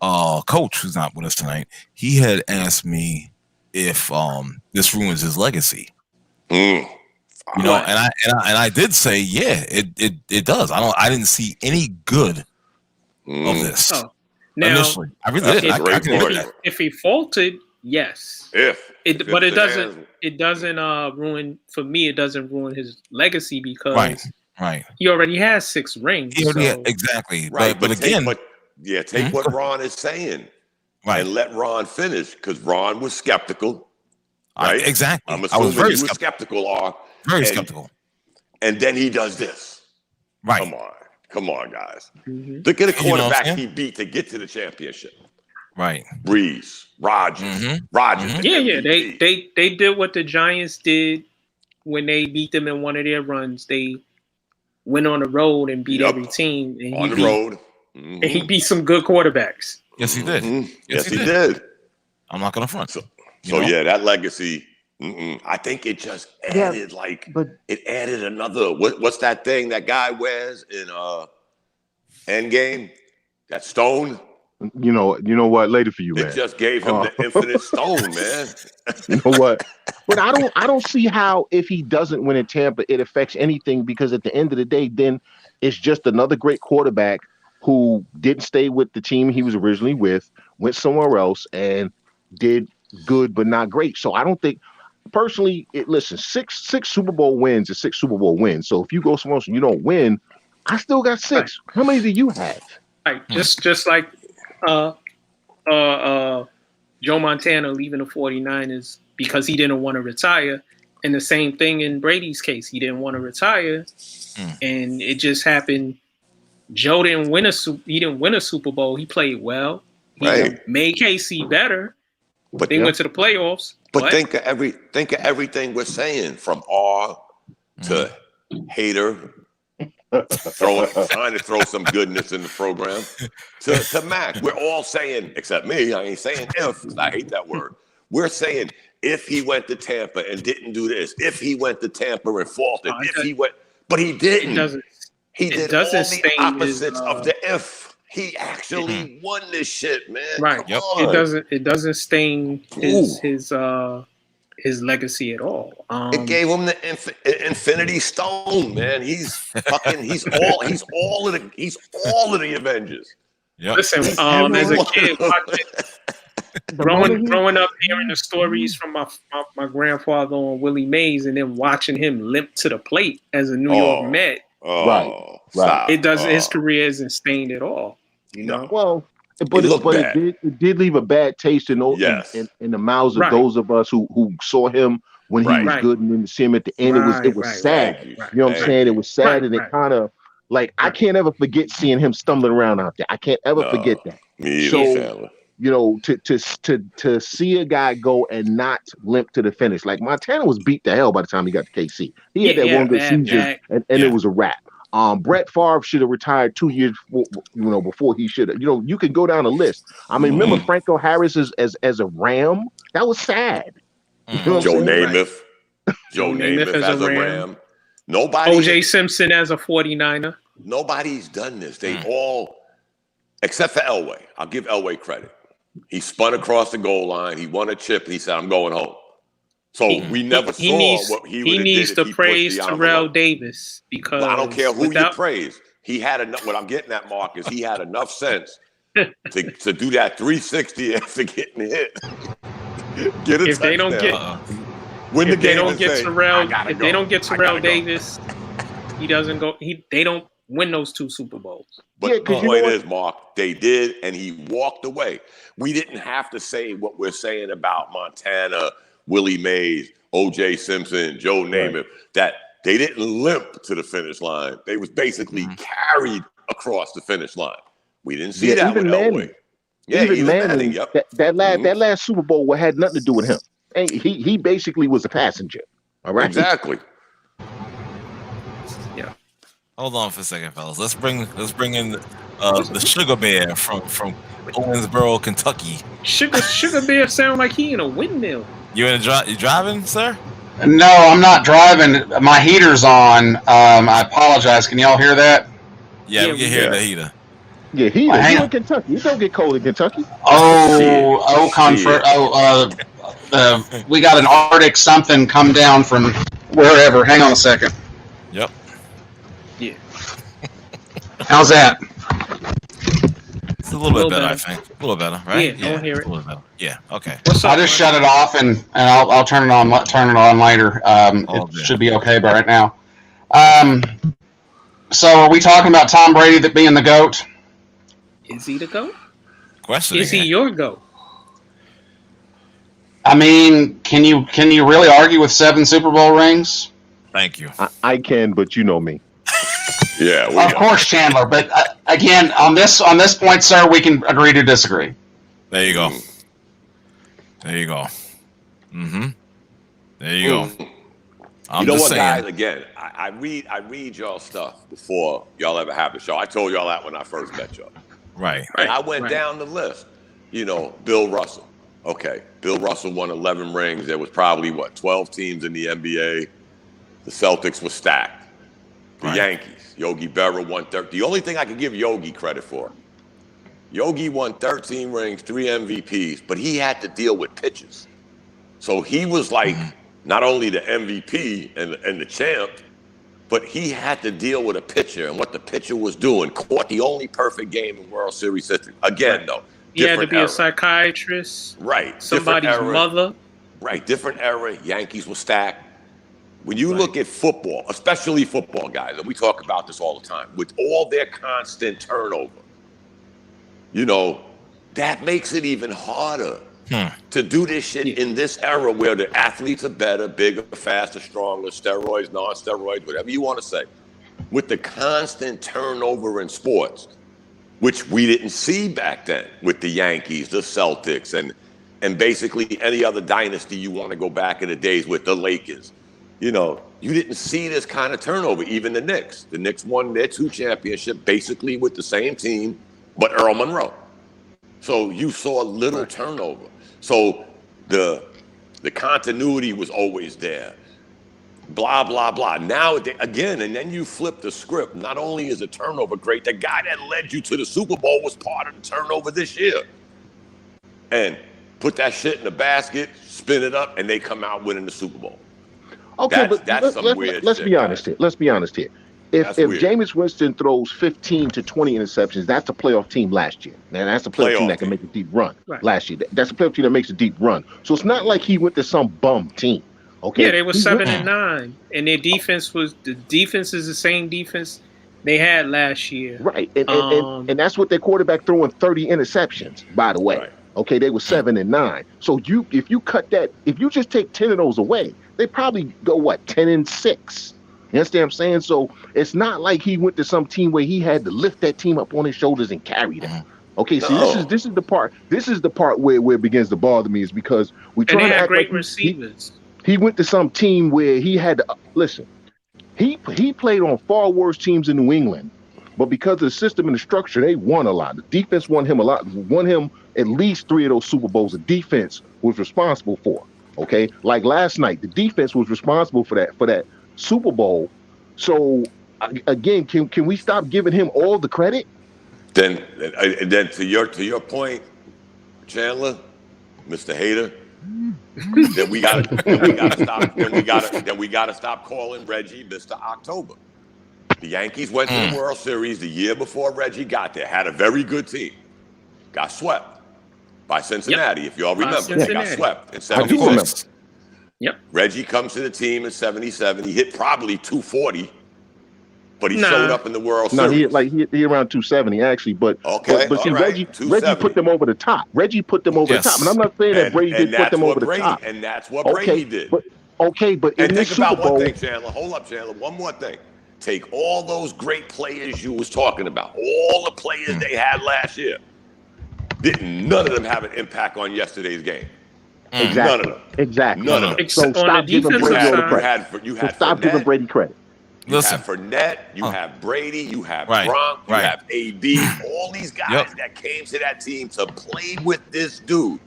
Coach, who's not with us tonight, he had asked me if this ruins his legacy. You know, and I did say, yeah, it does. I didn't see any good of this.
Now,
initially, I really did. I can admit that.
If he faltered, yes. But it doesn't ruin, for me, it doesn't ruin his legacy because
right.
He already has 6 rings.
Exactly.
Right.
But again,
take what Ron is saying and let Ron finish, because Ron was skeptical. Right?
Exactly.
I'm assuming
very
skeptical.
Very skeptical.
And then he does this.
Right.
Come on, guys. Look at the quarterback he beat to get to the championship.
Right.
Breeze, Rodgers.
Yeah. They did what the Giants did when they beat them in one of their runs. They went on the road and beat every team. And and he beat some good quarterbacks.
Yes, he did.
Yes, he did.
I'm not gonna front.
So that legacy. I think it just added it added another. What's that thing that guy wears in Endgame? That stone.
You know what? Later for you, man.
It just gave him the infinite stone, man.
You know what? But I don't see how, if he doesn't win in Tampa, it affects anything, because at the end of the day, then it's just another great quarterback who didn't stay with the team he was originally with, went somewhere else and did good but not great. So I don't think, personally, six Super Bowl wins is 6 Super Bowl wins. So if you go somewhere else and you don't win, I still got 6. Right. How many do you have?
Right. Just like Joe Montana leaving the 49ers because he didn't want to retire. And the same thing in Brady's case. He didn't want to retire. And it just happened. Joe didn't win a Super Bowl. He played well. He made KC better. But they went to the playoffs.
But think of everything we're saying, from R to hater, trying to throw some goodness in the program, to Mac. We're all saying, except me, I ain't saying if, because I hate that word. We're saying if he went to Tampa and didn't do this, if he went to Tampa and faltered, but he didn't. He did all the opposites of the if. He actually won this shit, man.
Right. It doesn't stain his legacy at all.
It gave him the Infinity Stone, man. He's all of the Avengers.
Yep.
Listen, as a kid, growing up, hearing the stories from my grandfather on Willie Mays, and then watching him limp to the plate as a New York Met.
Right.
It doesn't. His career isn't stained at all. You know.
Well, but it did leave a bad taste in the mouths of those of us who saw him when he was good, and then to see him at the end, it was sad. You know what I'm saying? It was sad, and it kind of like I can't ever forget seeing him stumbling around out there. I can't ever forget that. So, you know, to see a guy go and not limp to the finish, like Montana was beat to hell by the time he got to KC. He had that one good season, and it was a wrap. Brett Favre should have retired 2 years before he should have. You know, you can go down a list. I mean, remember Franco Harris as a Ram? That was sad. You know
Joe Namath. Joe Namath as a Ram. Nobody.
O.J. Simpson as a 49er.
Nobody's done this. They all, except for Elway. I'll give Elway credit. He spun across the goal line. He won a chip, and he said, "I'm going home." So we never saw what he would have did.
He needs to praise Terrell Davis, because
I don't care who you praise. He had enough. What I'm getting at, Mark, is he had enough sense to do that 360 after getting hit. Get a touchdown.
They don't get Terrell Davis, he doesn't go. They don't win those 2 Super Bowls.
But the point is, Mark, they did, and he walked away. We didn't have to say what we're saying about Montana, Willie Mays, O.J. Simpson, Joe Namath, that they didn't limp to the finish line. They was basically carried across the finish line. We didn't see that with Elway. Yeah, even Manning. Yep.
That last Super Bowl had nothing to do with him. He basically was a passenger. All right.
Exactly.
Yeah.
Hold on for a second, fellas. Let's bring in the Sugar Bear from Owensboro, Kentucky.
Sugar Bear sound like he in a windmill.
You driving, sir?
No, I'm not driving. My heater's on. I apologize. Can y'all hear that?
Yeah, we can hear the heater.
Yeah, you in Kentucky. You don't get cold in Kentucky.
We got an Arctic something come down from wherever. Hang on a second.
Yep.
Yeah.
How's that?
It's a little bit better, I think. A little better, right?
Yeah, I don't hear it.
A little better. Yeah. Okay.
What's up,
I just shut it off and I'll turn it on. Turn it on later. It should be okay by right now. So are we talking about Tom Brady being the GOAT?
Is he the GOAT?
Question.
Is he your GOAT?
I mean, can you really argue with 7 Super Bowl rings?
Thank you.
I can, but you know me.
Yeah,
of course, Chandler. But again, on this point, sir, we can agree to disagree.
There you go. There you go. Mm-hmm. There you go.
You know what, guys? Again, I read y'all stuff before y'all ever have the show. I told y'all that when I first met y'all.
Right.
And I went down the list. You know, Bill Russell. Okay, Bill Russell won 11 rings. There was probably 12 teams in the NBA. The Celtics were stacked. The Yankees, Yogi Berra won 13. The only thing I could give Yogi credit for, Yogi won 13 rings, 3 MVPs, but he had to deal with pitchers. So he was like not only the MVP and the champ, but he had to deal with a pitcher and what the pitcher was doing. Caught the only perfect game in World Series history. Again, though,
he had to be a psychiatrist.
Right.
Somebody's mother.
Right. Different era. Yankees were stacked. When you look at football, especially football guys, and we talk about this all the time, with all their constant turnover, you know, that makes it even harder to do this shit in this era where the athletes are better, bigger, faster, stronger, steroids, non-steroids, whatever you want to say. With the constant turnover in sports, which we didn't see back then with the Yankees, the Celtics, and basically any other dynasty you want to go back in the days with the Lakers. You know, you didn't see this kind of turnover, even the Knicks. The Knicks won their 2 championships basically with the same team, but Earl Monroe. So you saw little turnover. So the continuity was always there. Blah, blah, blah. Now, again, and then you flip the script. Not only is the turnover great, the guy that led you to the Super Bowl was part of the turnover this year. And put that shit in the basket, spin it up, and they come out winning the Super Bowl.
Okay, let's be honest here. Let's be honest here. If Jameis Winston throws 15 to 20 interceptions, that's a playoff team last year. And that's a playoff team that can make a deep run last year. That's a playoff team that makes a deep run. So it's not like he went to some bum team. Okay.
Yeah, they were 7-9, and their defense is the same defense they had last year.
Right, and that's what their quarterback throwing 30 interceptions. By the way, okay, they were 7-9. So if you cut that, if you just take 10 of those away, they probably go 10-6. You understand what I'm saying? So it's not like he went to some team where he had to lift that team up on his shoulders and carry them. Okay, so this is the part. This is the part where it begins to bother me, is because we try to act
great
like
receivers.
He went to some team where he had to listen. He played on far worse teams in New England, but because of the system and the structure, they won a lot. The defense won him a lot. Won him at least 3 of those Super Bowls. The defense was responsible for. Okay, like last night, the defense was responsible for that Super Bowl. So again, can we stop giving him all the credit?
Then to your point, Chandler, Mr. Hater, then we gotta stop calling Reggie Mr. October. The Yankees went to the World Series the year before Reggie got there, had a very good team, got swept by Cincinnati. If y'all remember, they got swept in '76.
Yep.
Reggie comes to the team in '77. He hit probably 240, but he showed up in the World Series.
He around 270 actually, but see, Reggie put them over the top. Reggie put them over the top, and I'm not saying that Brady did put them over the top.
And that's what Brady did.
Okay, but in
And
the
think about
Super Bowl,
one thing, Chandler. Hold up, Chandler. One more thing. Take all those great players you was talking about, all the players they had last year. Didn't none of them have an impact on yesterday's game?
exactly,
None of them.
exactly.
None of them.
So
on the
stop giving
defensive
Brady all the
side,
credit.
You had
Stop giving
Fournette,
Brady credit.
you
Listen.
have Fournette, you have Brady, you have
Right,
Gronk, you
right.
have AD, all these guys that came to that team to play with this dude.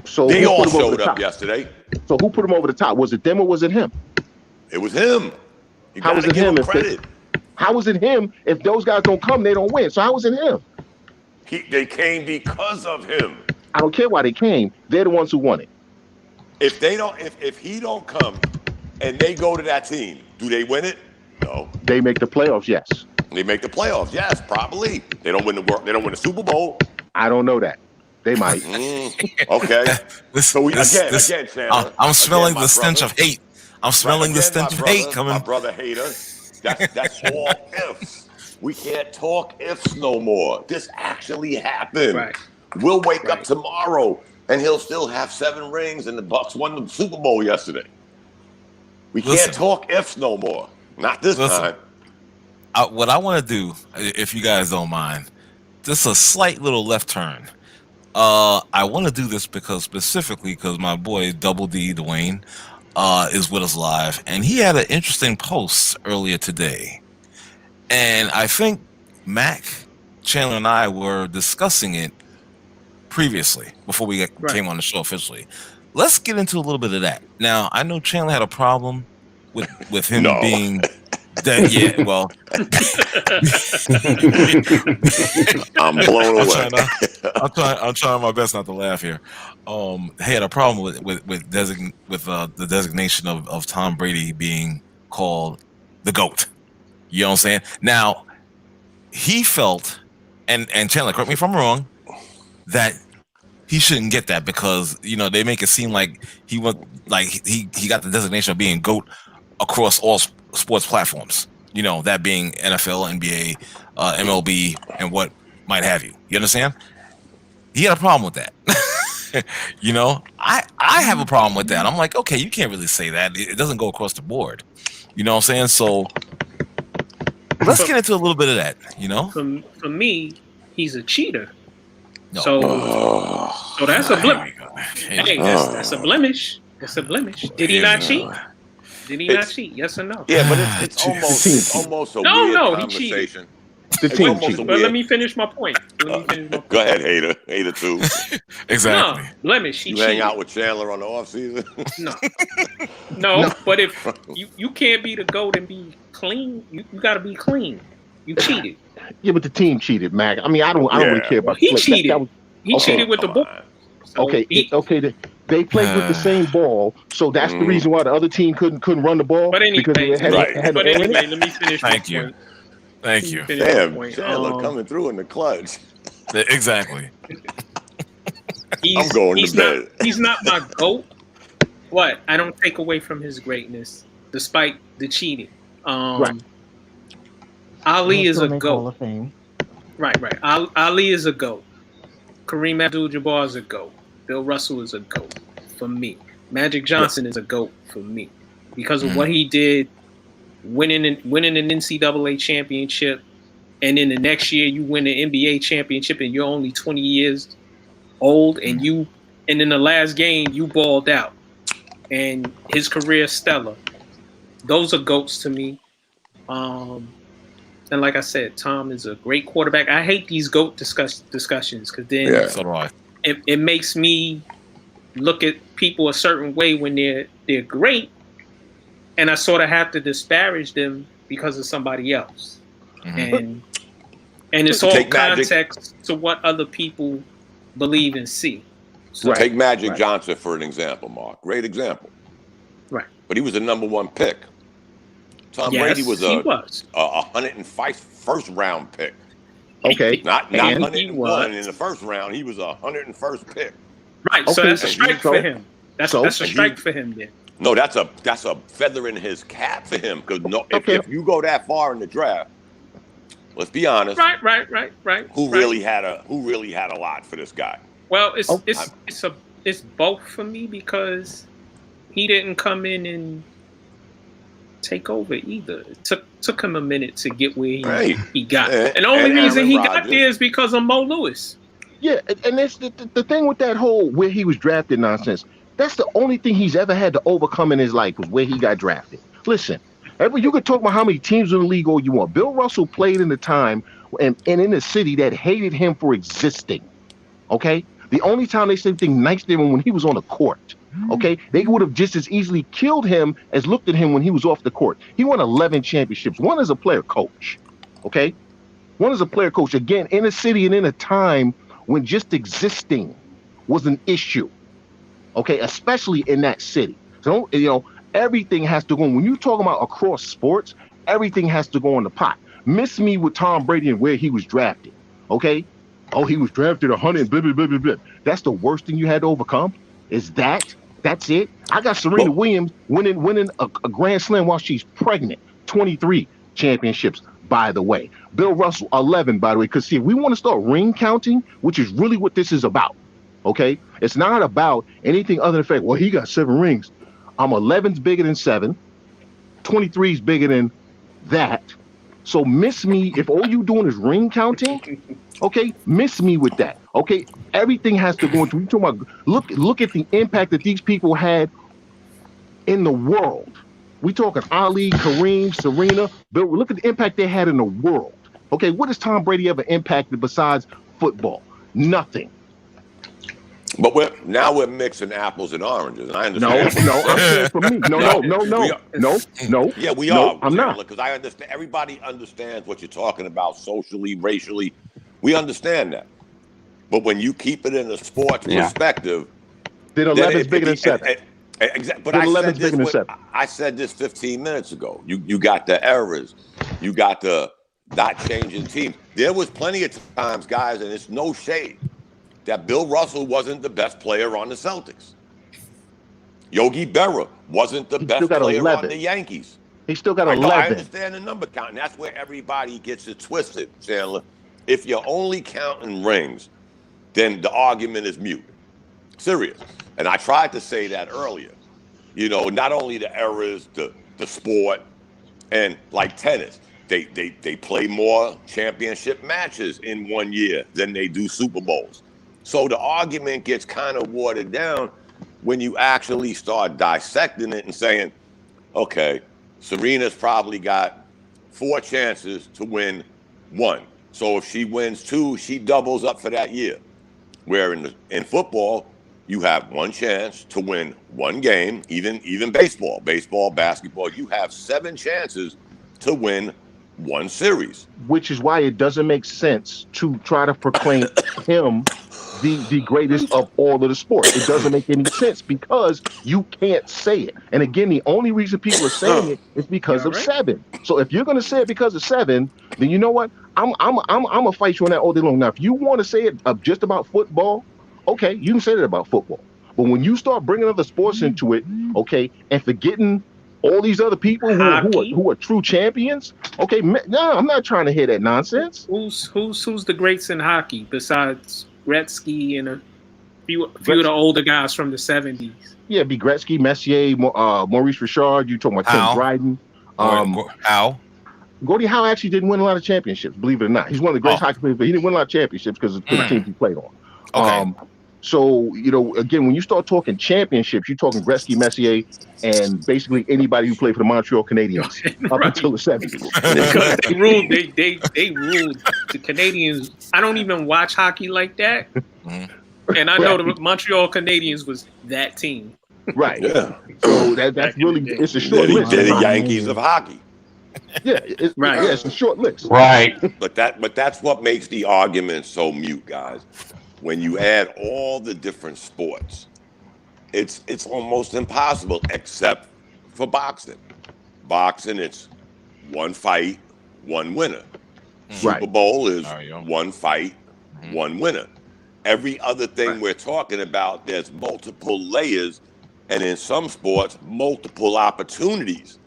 So
They
who
all
put him over
showed
the
up
top?
yesterday.
So who put him over the top? Was it them or was it him?
It was him. You
How was
gotta
it
give
him
him
if
credit.
How was it him? If those guys don't come, they don't win. So how was it him?
They came because of him.
I don't care why they came. They're the ones who won it.
If they don't, if he don't come, and they go to that team, do they win it? No.
They make the playoffs. Yes.
They make the playoffs. Yes, probably. They don't win They don't win the Super Bowl.
I don't know that. They might.
Okay. Again, Chandler.
I'm smelling the stench
brother.
of hate. I'm smelling the stench of hate coming.
My brother hater. That's all ifs. We can't talk ifs no more. This actually happened.
Right.
We'll wake up tomorrow and he'll still have 7 rings and the Bucs won the Super Bowl yesterday. We can't talk ifs no more. Not this time.
What I want to do, if you guys don't mind, just a slight little left turn. I want to do this because my boy Double D Dwayne is with us live, and he had an interesting post earlier today. And I think Mac, Chandler, and I were discussing it previously before we came on the show officially. Let's get into a little bit of that. Now, I know Chandler had a problem with him being dead. Yeah, well,
I'm blown away.
I'm trying my best not to laugh here. He had a problem with the designation of Tom Brady being called the GOAT. You know what I'm saying? Now, he felt, and Chandler, correct me if I'm wrong, that he shouldn't get that because they make it seem like he got the designation of being GOAT across all sports platforms. That being NFL, NBA, MLB, and what might have you. You understand? He had a problem with that. I have a problem with that. I'm like, okay, you can't really say that. It doesn't go across the board. You know what I'm saying? So let's get into a little bit of that.
For me, he's a cheater.
No.
So that's a blemish. Hey, that's a blemish. That's a blemish. Did he not cheat? Did he not cheat? Yes or no?
Yeah, but it's almost a weird conversation.
But let me finish my point.
Go ahead, hater too.
Exactly.
No, blemish.
You hang out with Chandler on the off season?
No. But if you can't be the GOAT and be clean, you got to be clean. You cheated.
Yeah, but the team cheated, Mac. I mean, I don't really care about.
He cheated. He cheated with the ball. So
okay. They played with the same ball, so that's the reason why the other team couldn't run the ball.
But anyway, let me finish.
Thank you. Thank you.
Damn, Chandler coming through in the clutch.
Exactly.
I'm going to bed.
He's not my GOAT. What? I don't take away from his greatness, despite the cheating. Ali is a GOAT. Right. Ali is a GOAT. Kareem Abdul-Jabbar is a GOAT. Bill Russell is a GOAT for me. Magic Johnson is a GOAT for me because of what he did, winning an NCAA championship, and then the next year you win an NBA championship and you're only 20 years old, and in the last game you balled out, and his career stellar. Those are GOATs to me. And like I said, Tom is a great quarterback. I hate these GOAT discussions because then
so do I.
It makes me look at people a certain way when they're great, and I sort of have to disparage them because of somebody else. And it's all context to what other people believe and see.
So take Magic Johnson for an example, Mark. Great example.
Right.
But he was the number 1 pick. Tom Brady was a 105th first round pick.
Okay.
Not 101 in the first round. He was a 101st pick.
Right. So that's a strike for him. That's a strike for him then.
No, that's a feather in his cap for him. Because if you go that far in the draft, let's be honest.
Right.
Who really had a lot for this guy?
Well, it's both for me because he didn't come in and take over either. It took him a minute to get where he got. And the only reason he got there is because of Mo Lewis.
Yeah, and that's the thing with that whole where he was drafted nonsense. That's the only thing he's ever had to overcome in his life was where he got drafted. Listen, you could talk about how many teams in the league all you want. Bill Russell played in the time and in a city that hated him for existing. Okay? The only time they said anything nice to him when he was on the court. Okay? They would have just as easily killed him as looked at him when he was off the court. He won 11 championships. One as a player coach. Okay? One as a player coach. Again, in a city and in a time when just existing was an issue. Okay? Especially in that city. So, everything has to go. When you talk about across sports, everything has to go in the pot. Miss me with Tom Brady and where he was drafted. Okay? Oh, he was drafted 100, blah, blah, blah, blah, blah. That's the worst thing you had to overcome? Is that? That's it? I got Serena Williams winning a Grand Slam while she's pregnant. 23 championships, by the way. Bill Russell, 11, by the way. Because, see, if we want to start ring counting, which is really what this is about, okay? It's not about anything other than the fact, well, he got 7 rings. 11's bigger than 7. 23's bigger than that. So miss me if all you doing is ring counting. Okay, miss me with that. Okay, everything has to go into. You talking about look at the impact that these people had in the world. We talking Ali, Kareem, Serena, Bill. Look at the impact they had in the world. Okay, what has Tom Brady ever impacted besides football? Nothing.
But we're mixing apples and oranges, and I understand.
No, I'm saying for me. No.
Yeah, we are.
I'm not,
because I understand. Everybody understands what you're talking about socially, racially. We understand that. But when you keep it in a sports perspective,
then 11's bigger than 7.
But I said this 15 minutes ago. You got the errors. You got the not changing teams. There was plenty of times, guys, and it's no shade, that Bill Russell wasn't the best player on the Celtics. Yogi Berra wasn't the best player
11.
on the Yankees.
He still got 11.
I understand the number count, and that's where everybody gets it twisted, Chandler. If you're only counting rings, then the argument is mute. Serious. And I tried to say that earlier. Not only the errors, the sport, and like tennis, they play more championship matches in one year than they do Super Bowls. So the argument gets kind of watered down when you actually start dissecting it and saying, okay, Serena's probably got 4 chances to win 1. So if she wins 2, she doubles up for that year. Where in football, you have 1 chance to win 1 game, even baseball, basketball, you have 7 chances to win 1 series.
Which is why it doesn't make sense to try to proclaim him the greatest of all of the sports. It doesn't make any sense because you can't say it. And again, the only reason people are saying it is because of 7. So if you're going to say it because of 7, then you know what? I'm gonna fight you on that all day long. Now, if you want to say it just about football, okay, you can say that about football. But when you start bringing other sports into it, okay, and forgetting all these other people who are true champions, okay, no, I'm not trying to hear that nonsense.
Who's the greats in hockey besides Gretzky and a few of the older guys from the 70s? Yeah,
it'd be Gretzky, Messier, Maurice Richard. You talking about Tim Dryden?
Howe?
Gordie Howe actually didn't win a lot of championships, believe it or not. He's one of the greatest hockey players, but he didn't win a lot of championships because of the teams he played on.
Okay.
So, again, when you start talking championships, you're talking Gretzky, Messier, and basically anybody who played for the Montreal Canadiens up until the 70s.
Because they ruled the Canadiens. I don't even watch hockey like that. And I know the Montreal Canadiens was that team.
Right. Yeah. So that's really, it's a short list.
They're the Yankees of hockey.
Yeah, it's a short list.
Right.
But that's what makes the argument so mute, guys. When you add all the different sports, it's almost impossible, except for boxing. Boxing, it's 1 fight, 1 winner. Super Bowl is 1 fight, 1 winner. Every other thing we're talking about, there's multiple layers, and in some sports, multiple opportunities.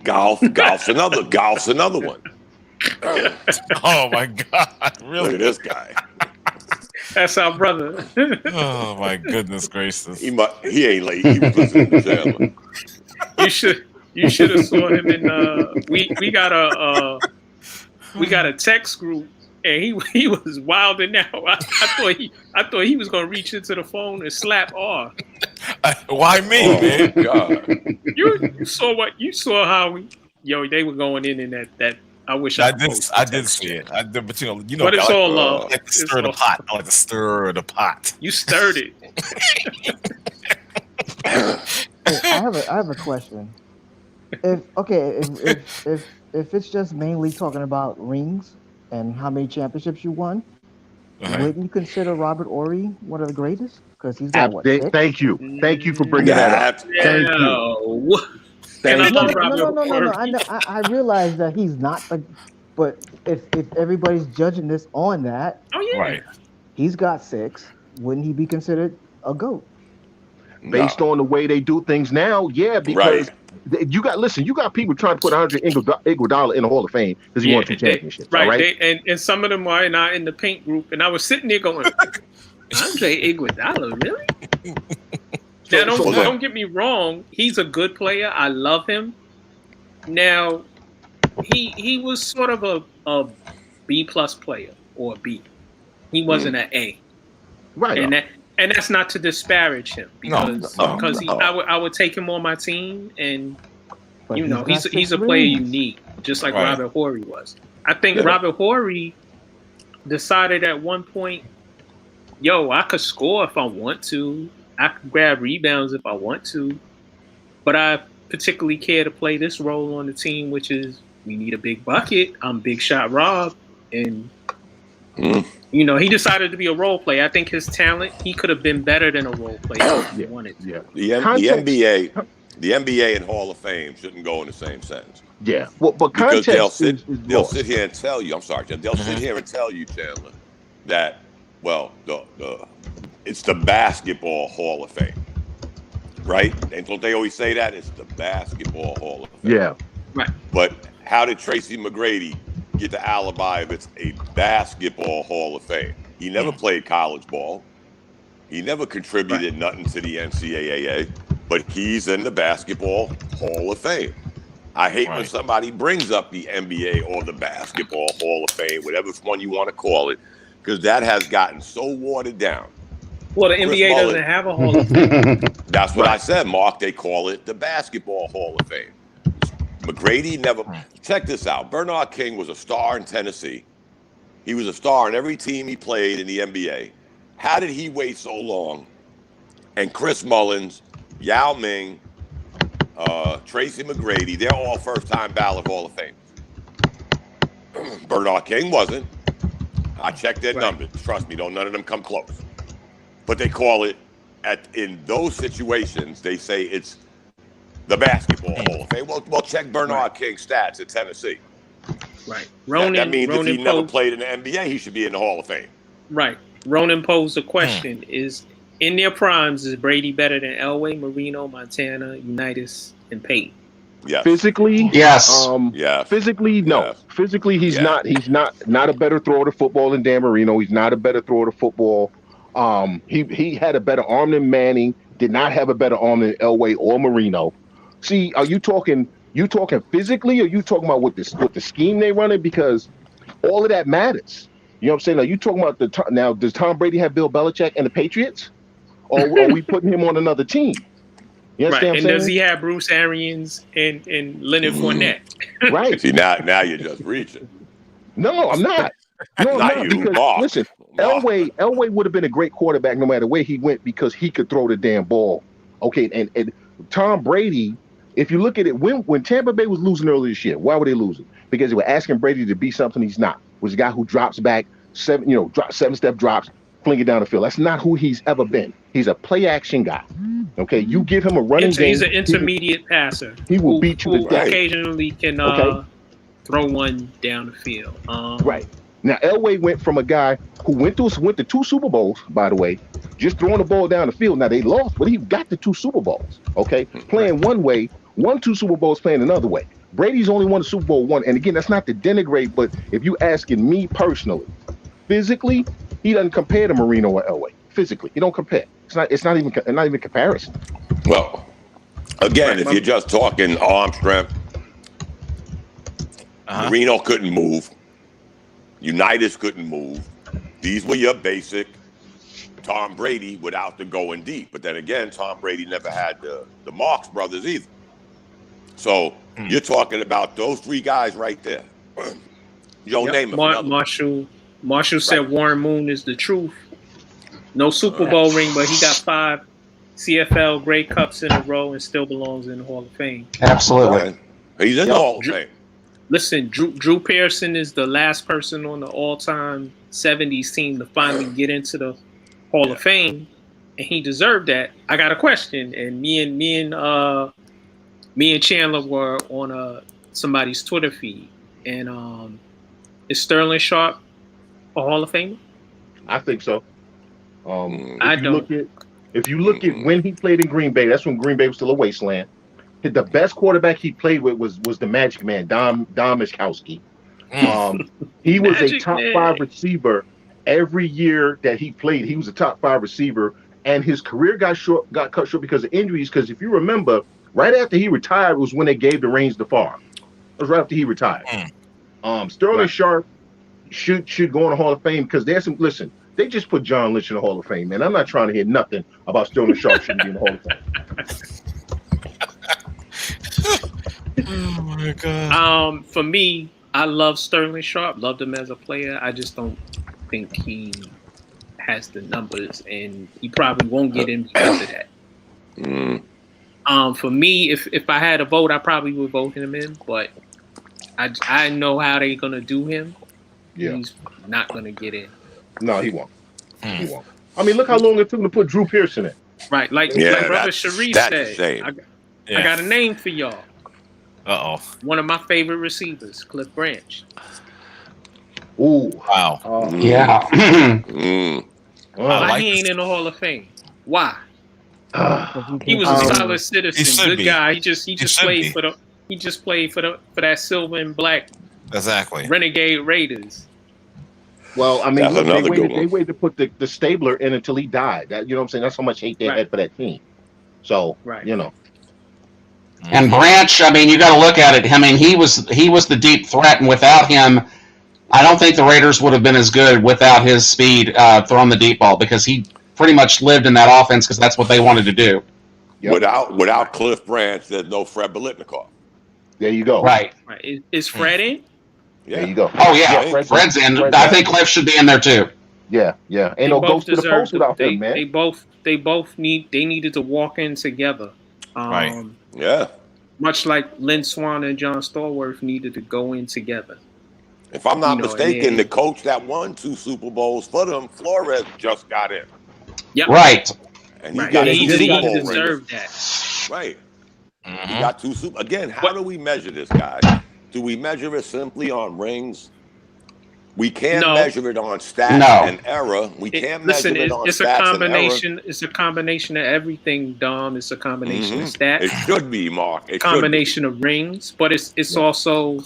Golf's another one.
Oh my God! Really?
Look at this guy.
That's our brother.
Oh my goodness gracious!
He ain't late. He was listening to Chandler.
You should have saw him in we got a text group and he was wilding out. I thought he was gonna reach into the phone and slap R.
Why me, man?
God.
You saw how they were going in that. I wish I did
see it. I did, but
but it's all love.
I like to stir the pot. I like to stir the pot.
You stirred it.
I have a question. If it's just mainly talking about rings and how many championships you won, wouldn't you consider Robert Horry one of the greatest? Because he's got what? 6?
Thank you for bringing that up.
Thank you. And I love Robert Horry.
No. I realize that he's not but if everybody's judging this on that,
right,
he's got 6. Wouldn't he be considered a GOAT?
Based on the way they do things now, yeah, because you got people trying to put Andre Iguodala in the Hall of Fame because he won 2 championships.
Right. And some of them are not in the paint group, and I was sitting there going, Andre Iguodala, really? Now, don't get me wrong. He's a good player. I love him. Now, he was sort of a B+ player or a B. He wasn't an A.
Right.
And that's not to disparage him because I would take him on my team, and he's a player you need, just like Robert Horry was. I think Robert Horry decided at one point, I could score if I want to. I could grab rebounds if I want to, but I particularly care to play this role on the team, which is we need a big bucket. I'm Big Shot Rob, and he decided to be a role player. I think his talent, he could have been better than a role player if he wanted to.
The NBA and Hall of Fame shouldn't go in the same sentence.
Yeah, well, but
because
context
they'll sit here and tell you. I'm sorry, Jim. They'll sit here and tell you, Chandler, that it's the Basketball Hall of Fame, right? And don't they always say that? It's the Basketball Hall of Fame.
Yeah,
right.
But how did Tracy McGrady get the alibi if it's a Basketball Hall of Fame? He never played college ball. He never contributed nothing to the NCAA, but he's in the Basketball Hall of Fame. I hate when somebody brings up the NBA or the Basketball Hall of Fame, whatever one you want to call it, because that has gotten so watered down.
Well, the NBA doesn't have a Hall of Fame.
That's what I said, Mark. They call it the Basketball Hall of Fame. McGrady never. Check this out. Bernard King was a star in Tennessee. He was a star in every team he played in the NBA. How did he wait so long? And Chris Mullins, Yao Ming, Tracy McGrady, they're all first-time ballot Hall of Fame. Bernard King wasn't. I checked their numbers. Trust me, none of them come close. But they call it, in those situations, they say it's the Basketball Hall of Fame. Well, check Bernard King's stats at Tennessee.
Right.
That means if he never played in the NBA, he should be in the Hall of Fame.
Right. Ronan posed a question: is in their primes, is Brady better than Elway, Marino, Montana, Unitas, and Payton?
Yes.
Physically,
yes.
Physically, no.
Yes.
Physically, he's not. He's not a better thrower to football than Dan Marino. He's not a better thrower to football. He had a better arm than Manning. Did not have a better arm than Elway or Marino. See, are you talking physically, or are you talking about with the scheme they running? Because all of that matters. You know what I'm saying? Are you talking about now? Does Tom Brady have Bill Belichick and the Patriots, or are we putting him on another team? You understand what I'm saying?
And does he have Bruce Arians and Leonard Fournette?
Right.
See, now you're just reaching.
No, I'm not. No, I'm not. Because listen, Elway would have been a great quarterback no matter where he went because he could throw the damn ball. Okay, and Tom Brady, if you look at it, when Tampa Bay was losing earlier this year, why were they losing? Because they were asking Brady to be something he's not. Was a guy who drops back, 7-step drops, fling it down the field. That's not who he's ever been. He's a play action guy. Okay, you give him a running game.
He's an intermediate passer.
He will beat you to death.
Occasionally can throw one down the field.
Right. Now Elway went from a guy who went to 2 Super Bowls, by the way, just throwing the ball down the field. Now they lost, but he got the 2 Super Bowls. Okay, playing one way, 2 Super Bowls, playing another way. Brady's only won a Super Bowl 1, and again, that's not to denigrate, but if you asking me personally, physically, he doesn't compare to Marino or Elway physically. He don't compare. It's not even comparison.
Well, again, if you're just talking arm strength, Marino couldn't move. Unitas couldn't move. These were your basic Tom Brady without the going deep. But then again, Tom Brady never had the Marx brothers either. So you're talking about those three guys right there. Name it.
Marshall said Warren Moon is the truth. No Super Bowl ring, but he got 5 CFL Grey Cups in a row and still belongs in the Hall of Fame.
Absolutely.
He's in the Hall of Fame.
Listen, Drew Pearson is the last person on the all-time 70s team to finally get into the Hall of Fame, and he deserved that. I got a question, and me and Chandler were on somebody's Twitter feed, and is Sterling Sharp a Hall of Famer?
I think so. If you look at when he played in Green Bay, that's when Green Bay was still a wasteland. The best quarterback he played with was the Magic Man, Dom Miskowski. He was a top 5 receiver every year that he played. He was a top 5 receiver, and his career got cut short because of injuries. Because if you remember, right after he retired was when they gave the reins to Favre. It was right after he retired. Sterling Sharp should go in the Hall of Fame because there's some. Listen, they just put John Lynch in the Hall of Fame, man. I'm not trying to hear nothing about Sterling Sharp shouldn't be in the Hall of Fame.
Oh my God.
For me, I love Sterling Sharp. Loved him as a player. I just don't think he has the numbers, and he probably won't get in because of that. For me, if I had a vote, I probably would vote him in, but I know how they're gonna do him. Yeah. He's not gonna get in.
No, he won't. He won't. I mean, look how long it took to put Drew Pearson in.
Right, like Brother Sharif said. I got a name for y'all. One of my favorite receivers, Cliff Branch.
Ooh.
Wow.
Why he ain't in the Hall of Fame? Why? He was a solid citizen, good guy. He just played for that silver and black Renegade Raiders.
Well, I mean, they waited to put the Stabler in until he died. That, you know what I'm saying? That's how much hate they had for that team. So, you know.
And Branch, I mean, you got to look at it. I mean, he was the deep threat, and without him, I don't think the Raiders would have been as good without his speed throwing the deep ball, because he pretty much lived in that offense because that's what they wanted to do.
Yep.
Without Cliff Branch, there's no Fred Biletnikoff.
There you go.
Right.
Is Fred in?
Yeah. There you go.
Oh yeah, Fred's in. I think Cliff should be in there too.
Yeah. Ain't no ghost to the post without him, man.
They both needed to walk in together.
Right.
Yeah.
Much like Lynn Swann and John Stallworth needed to go in together.
If I'm not mistaken, the coach that won 2 Super Bowls for them, Flores, just got in.
Yep.
Right.
And he
deserved that.
Right. He got 2 Super. Again, how do we measure this, guys? Do we measure it simply on rings? We can't measure it on stats and error. We can't measure it on stats and error.
It's a combination of everything, Dom. It's a combination of stats.
It should be, Mark. It's
a combination of rings, but it's also,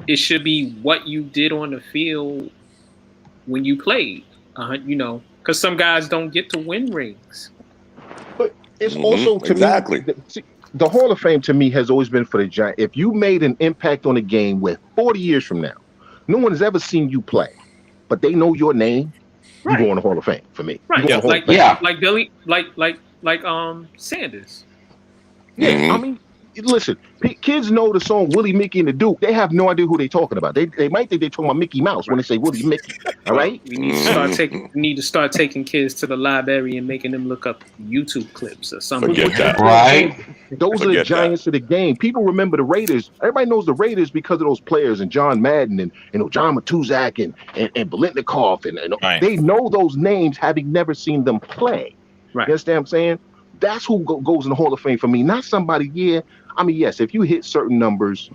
it should be what you did on the field when you played. Because some guys don't get to win rings.
But it's also, to me, the Hall of Fame to me has always been for the Giants. If you made an impact on a game with 40 years from now, no one has ever seen you play, but they know your name. You go in the Hall of Fame for me.
Right. Like Billy, like Sanders.
Yeah. I mean, listen, kids know the song Willie, Mickey, and the Duke. They have no idea who they're talking about. They might think they're talking about Mickey Mouse when they say Willie, Mickey. All right.
We need to start taking kids to the library and making them look up YouTube clips or something.
Forget that.
Right.
Those are the giants of the game. People remember the Raiders. Everybody knows the Raiders because of those players and John Madden and John Matuzak and Biletnikoff and they know those names, having never seen them play.
Right.
You understand what I'm saying? That's who goes in the Hall of Fame for me. Not somebody. I mean, yes, if you hit certain numbers,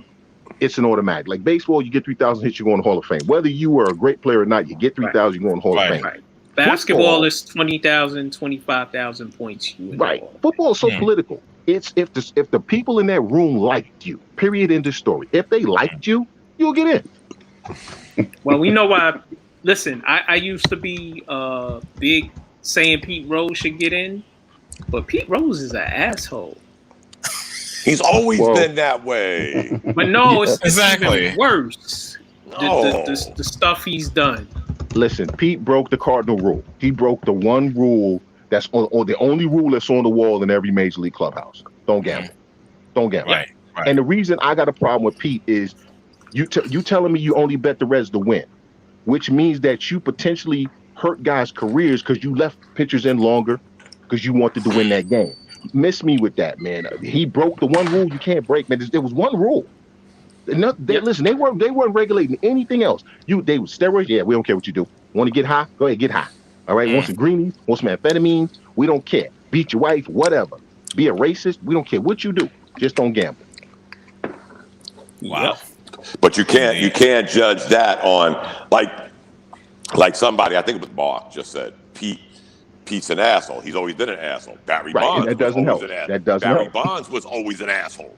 it's an automatic. Like baseball, you get 3,000 hits, you go in the Hall of Fame. Whether you were a great player or not, you get 3,000, you go in the Hall of Fame.
Right. Basketball is 20,000, 25,000 points.
Right. Football is so political. It's if the people in that room liked you, period, end of story. If they liked you, you'll get in.
Well, we know why listen, I used to be big saying Pete Rose should get in, but Pete Rose is an asshole.
He's always been that way.
But no, it's
exactly
even worse. The stuff he's done.
Listen, Pete broke the cardinal rule. He broke the one rule that's on, or the only rule that's on the wall in every major league clubhouse. Don't gamble. Don't gamble.
Right.
And the reason I got a problem with Pete is you telling me you only bet the Reds to win, which means that you potentially hurt guys' careers because you left pitchers in longer because you wanted to win that game. Miss me with that, man. He broke the one rule you can't break, man. There was one rule. Listen, they weren't regulating anything else. They were steroids. Yeah, we don't care what you do. Want to get high? Go ahead, get high. All right. Want some greenies? Want some amphetamines? We don't care. Beat your wife, whatever. Be a racist? We don't care what you do. Just don't gamble.
Wow.
But you can't judge that on like somebody, I think it was Mark, just said Pete's an asshole. He's always been an asshole. Barry Bonds
that doesn't help.
Barry Bonds was always an asshole.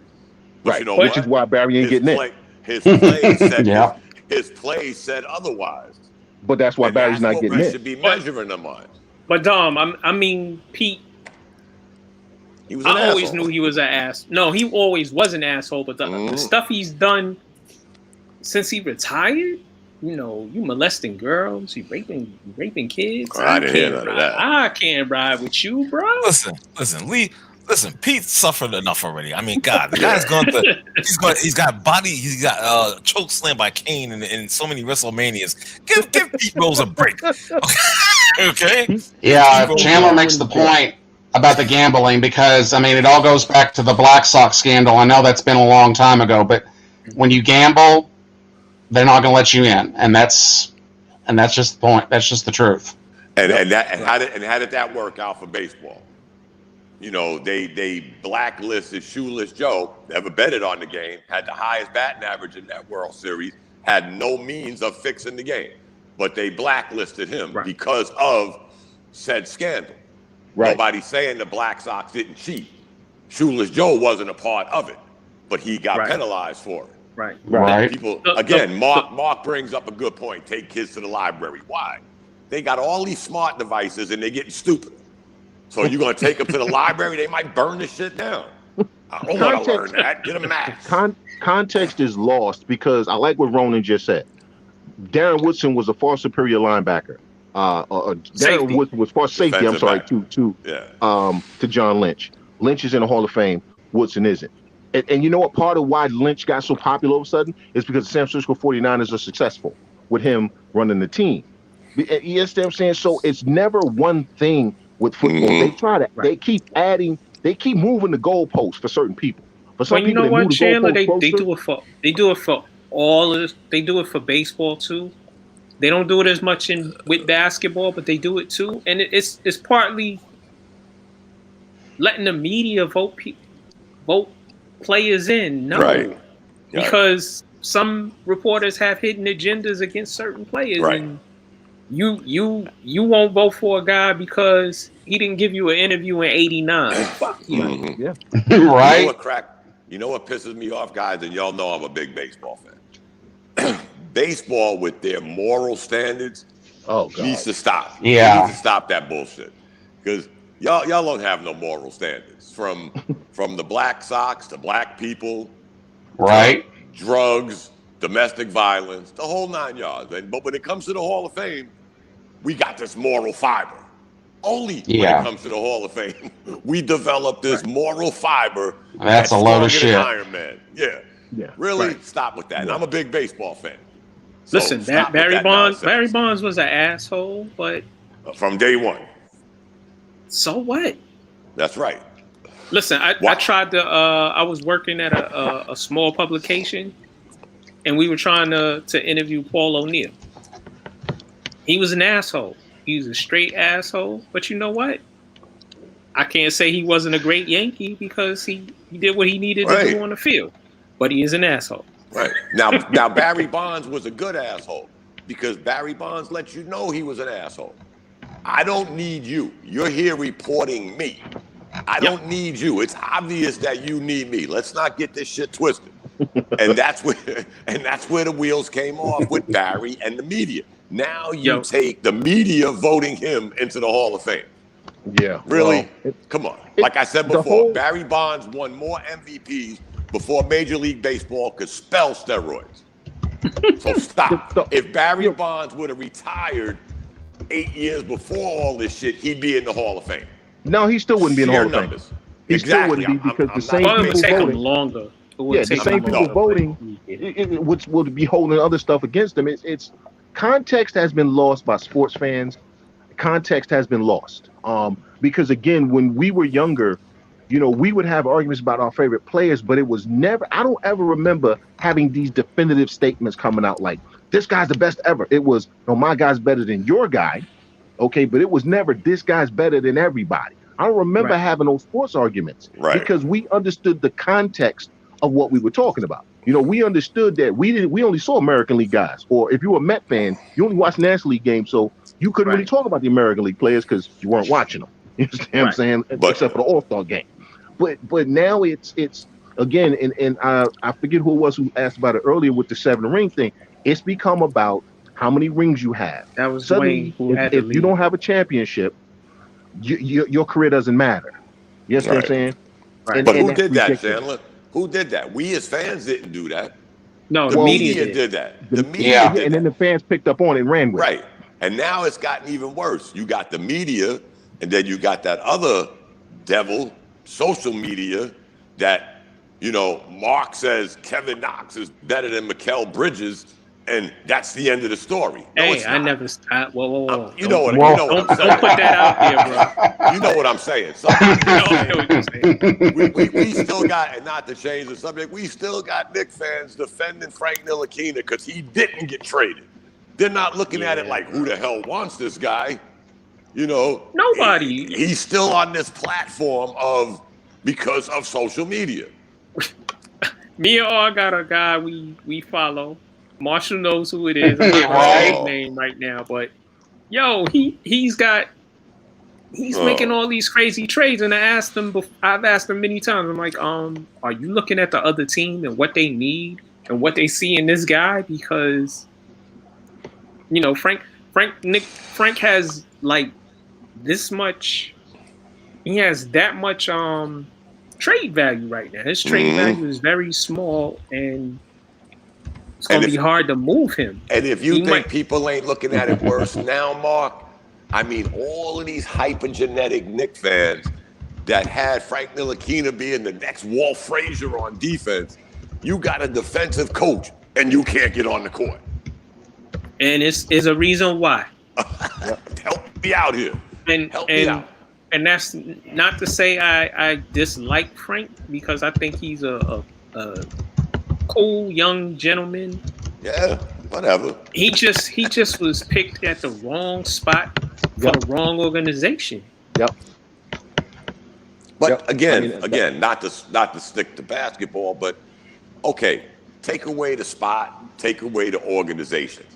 But
right.
You know
which is why Barry ain't getting in.
His play said his play said otherwise.
But that's why Barry's not getting in.
We should be measuring them on.
But Dom, I mean Pete.
He was an
always
asshole.
knew he was an ass. No, he always was an asshole. But the stuff he's done since he retired, you molesting girls, you raping kids.
I didn't hear none of that.
I can't ride with you, bro.
Listen, Lee. Listen, Pete suffered enough already. I mean, God, the guy's gone to. He's got choke slammed by Kane in so many WrestleManias. Give Pete Rose a break. Okay.
Yeah, Chandler makes the point about the gambling because I mean it all goes back to the Black Sox scandal. I know that's been a long time ago, but when you gamble, they're not going to let you in, and that's just the point. That's just the truth.
And how did that work out for baseball? They blacklisted Shoeless Joe, never betted on the game, had the highest batting average in that World Series, had no means of fixing the game, but they blacklisted him because of said scandal. Right. Nobody's saying the Black Sox didn't cheat. Shoeless Joe wasn't a part of it, but he got penalized for it.
Right.
People again, Mark brings up a good point. Take kids to the library. Why? They got all these smart devices and they're getting stupid. So you're gonna take them to the library? They might burn the shit down. I don't want to learn that. Get a Mac.
Context is lost because I like what Ronan just said. Darren Woodson was a far superior linebacker. Darren Woodson was far safety.
Defensive
I'm sorry
back.
to John Lynch. Lynch is in the Hall of Fame. Woodson isn't. And you know what? Part of why Lynch got so popular all of a sudden is because the San Francisco 49ers are successful with him running the team. You understand what I'm saying? So it's never one thing with football. They try to. They keep adding. They keep moving the goalposts for certain people. For some people,
you know what, Chandler? They do it for all of this. They do it for baseball too. They don't do it as much with basketball, but they do it too. And it's partly letting the media vote players in. No, because some reporters have hidden agendas against certain players, and you won't vote for a guy because he didn't give you an interview in '89. Fuck you.
Yeah.
Right.
You know what pisses me off, guys, and y'all know I'm a big baseball fan. Baseball with their moral standards needs to stop.
Yeah.
They need to stop that bullshit. Because y'all don't have no moral standards. From the Black Sox to black people.
Right.
Drugs, domestic violence, the whole 9 yards. But when it comes to the Hall of Fame, we got this moral fiber. Only when it comes to the Hall of Fame, we developed this moral fiber.
That's a load of shit.
Iron Man. Yeah. Really, stop with that. And I'm a big baseball fan. So
listen, Barry Bonds was an asshole, but
from day one.
So what?
That's right.
Listen, I tried to. I was working at a small publication, and we were trying to interview Paul O'Neill. He was an asshole. He was a straight asshole. But you know what? I can't say he wasn't a great Yankee because he did what he needed to do on the field. But he is an asshole.
Right. Now Barry Bonds was a good asshole because Barry Bonds let you know he was an asshole. I don't need you. You're here reporting me. I don't need you. It's obvious that you need me. Let's not get this shit twisted. And that's where the wheels came off with Barry and the media. Now you take the media voting him into the Hall of Fame.
Yeah.
Really? Come on. Like I said before, Barry Bonds won more MVPs before Major League Baseball could spell steroids. So stop. If Barry Bonds would have retired 8 years before all this shit, he'd be in the Hall of Fame.
No, he still wouldn't be in the Hall of Fame.
He
still wouldn't be because the same people
would take
voting.
him longer.
The same people voting, which would be holding other stuff against him. It's context has been lost by sports fans. Context has been lost. Because again, when we were younger, we would have arguments about our favorite players, but it was never. I don't ever remember having these definitive statements coming out like, "This guy's the best ever." It was, "No, my guy's better than your guy." Okay, but it was never, "This guy's better than everybody." I don't remember having those sports arguments because we understood the context of what we were talking about. We understood that we only saw American League guys, or if you were a Met fan, you only watched National League games, so you couldn't really talk about the American League players because you weren't watching them. You understand what I'm saying? Except for the All-Star game. But now it's again, and I forget who it was who asked about it earlier with the 7-ring thing. It's become about how many rings you have.
That was
suddenly, if you don't have a championship, your career doesn't matter. You know what I'm saying?
Right. But who did that, Chandler? Who did that? We as fans didn't do that.
No,
the media did that. The media did
and then the fans picked up on it and ran with it.
Right. And now it's gotten even worse. You got the media, and then you got that other devil, social media, that, Mark says Kevin Knox is better than Mikal Bridges, and that's the end of the story. No,
hey, I never. Whoa.
You know what I'm saying.
Don't put that out there, bro.
You know what I'm saying. So, we still got, and not to change the subject, we still got Knicks fans defending Frank Ntilikina because he didn't get traded. They're not looking at it like, who the hell wants this guy?
Nobody.
He's still on this platform because of social media.
Me and R got a guy we follow. Marshall knows who it is. I'm not gonna say his name right now, but he's making all these crazy trades, and I've asked him many times. I'm like, are you looking at the other team and what they need and what they see in this guy? Because Frank has like this much. He has that much trade value right now. His trade value is very small, and it's going to be hard to move him.
And if you think people ain't looking at it worse now, Mark, I mean, all of these hypergenetic Knicks fans that had Frank Ntilikina being the next Walt Frazier on defense, you got a defensive coach, and you can't get on the court.
And it's a reason why.
Help me out here. Help me out.
And that's not to say I dislike Frank, because I think he's a cool young gentleman.
Yeah, whatever.
He just was picked at the wrong spot for the wrong organization.
Yep.
But again, not to stick to basketball, but okay, take away the spot, take away the organization.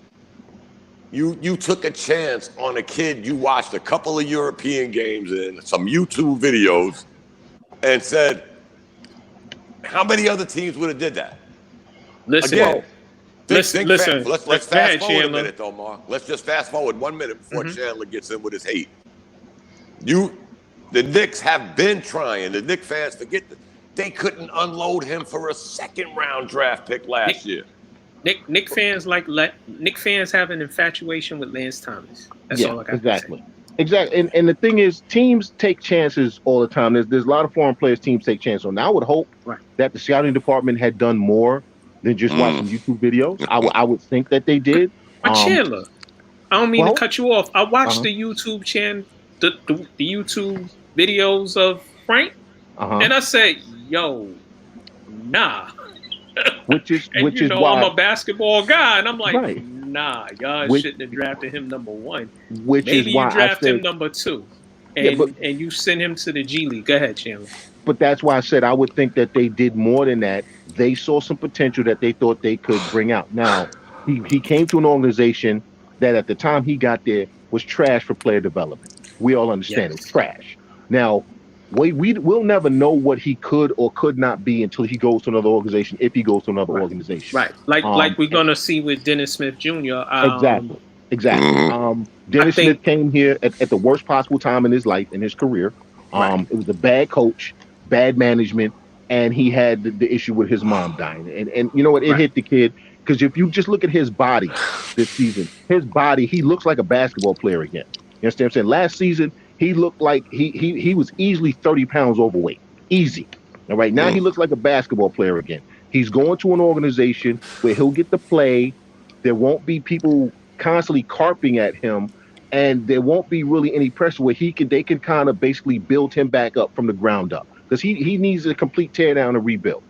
You took a chance on a kid you watched a couple of European games and some YouTube videos and said, how many other teams would have did that?
Listen,
again,
let's
fast forward a minute though, Mark. Let's just fast forward 1 minute before Chandler gets in with his hate. The Knicks have been trying. The Knicks fans forget that they couldn't unload him for a second-round draft pick last year.
Knicks fans have an infatuation with Lance Thomas. That's all I got to say.
Exactly. And the thing is, teams take chances all the time. There's a lot of foreign players teams take chances on. Now, I would hope that the scouting department had done more than just watching YouTube videos. I would think that they did.
But Chandler, I don't mean to cut you off. I watched the YouTube the YouTube videos of Frank, and I said, "Yo, nah."
Which is
why I'm a basketball guy, and I'm like, nah, y'all shouldn't have drafted him number 1. Maybe you draft him number 2, and you send him to the G League. Go ahead, Chandler.
But that's why I said I would think that they did more than that. They saw some potential that they thought they could bring out. Now, he came to an organization that at the time he got there was trash for player development. We all understand it's trash. Now, we'll never know what he could or could not be until he goes to another organization, if he goes to another organization.
Right. Like we're going to see with Dennis Smith Jr.
Exactly. Exactly. Dennis Smith came here at the worst possible time in his life, in his career. It was a bad coach, bad management, and he had the issue with his mom dying. And you know what? It hit the kid because if you just look at his body this season, he looks like a basketball player again. You understand what I'm saying? Last season, he looked like he was easily 30 pounds overweight. Easy. All right. Now he looks like a basketball player again. He's going to an organization where he'll get to play. There won't be people constantly carping at him, and there won't be really any pressure where they can kind of basically build him back up from the ground up because he needs a complete tear down and rebuild.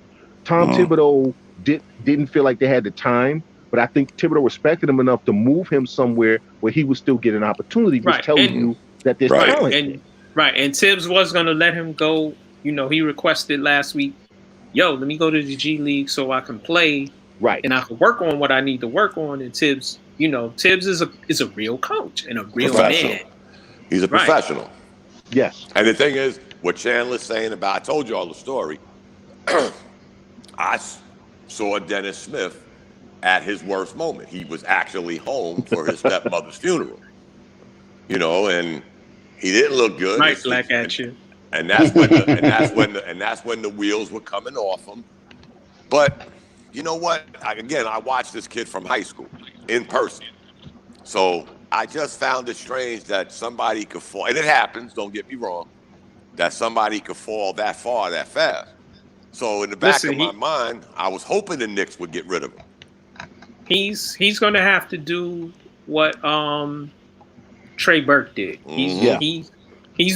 Tom Thibodeau didn't feel like they had the time, but I think Thibodeau respected him enough to move him somewhere where he would still get an opportunity, which tells you that there's talent.
And Tibbs was going to let him go. You know, he requested last week, yo, let me go to the G League so I can play.
Right.
And I can work on what I need to work on. And Tibbs, you know, Tibbs is a real coach and a real man.
He's a professional.
Yes.
And the thing is, what Chandler's saying about, I told you all the story. I saw Dennis Smith at his worst moment. He was actually home for his stepmother's funeral. You know, and he didn't look good.
Right, black at you.
And that's when the wheels were coming off him. But you know what? I watched this kid from high school in person. So I just found it strange that somebody could fall, and it happens, don't get me wrong, that somebody could fall that far that fast. So in the back of my mind, I was hoping the Knicks would get rid of him.
He's going to have to do what Trey Burke did. He's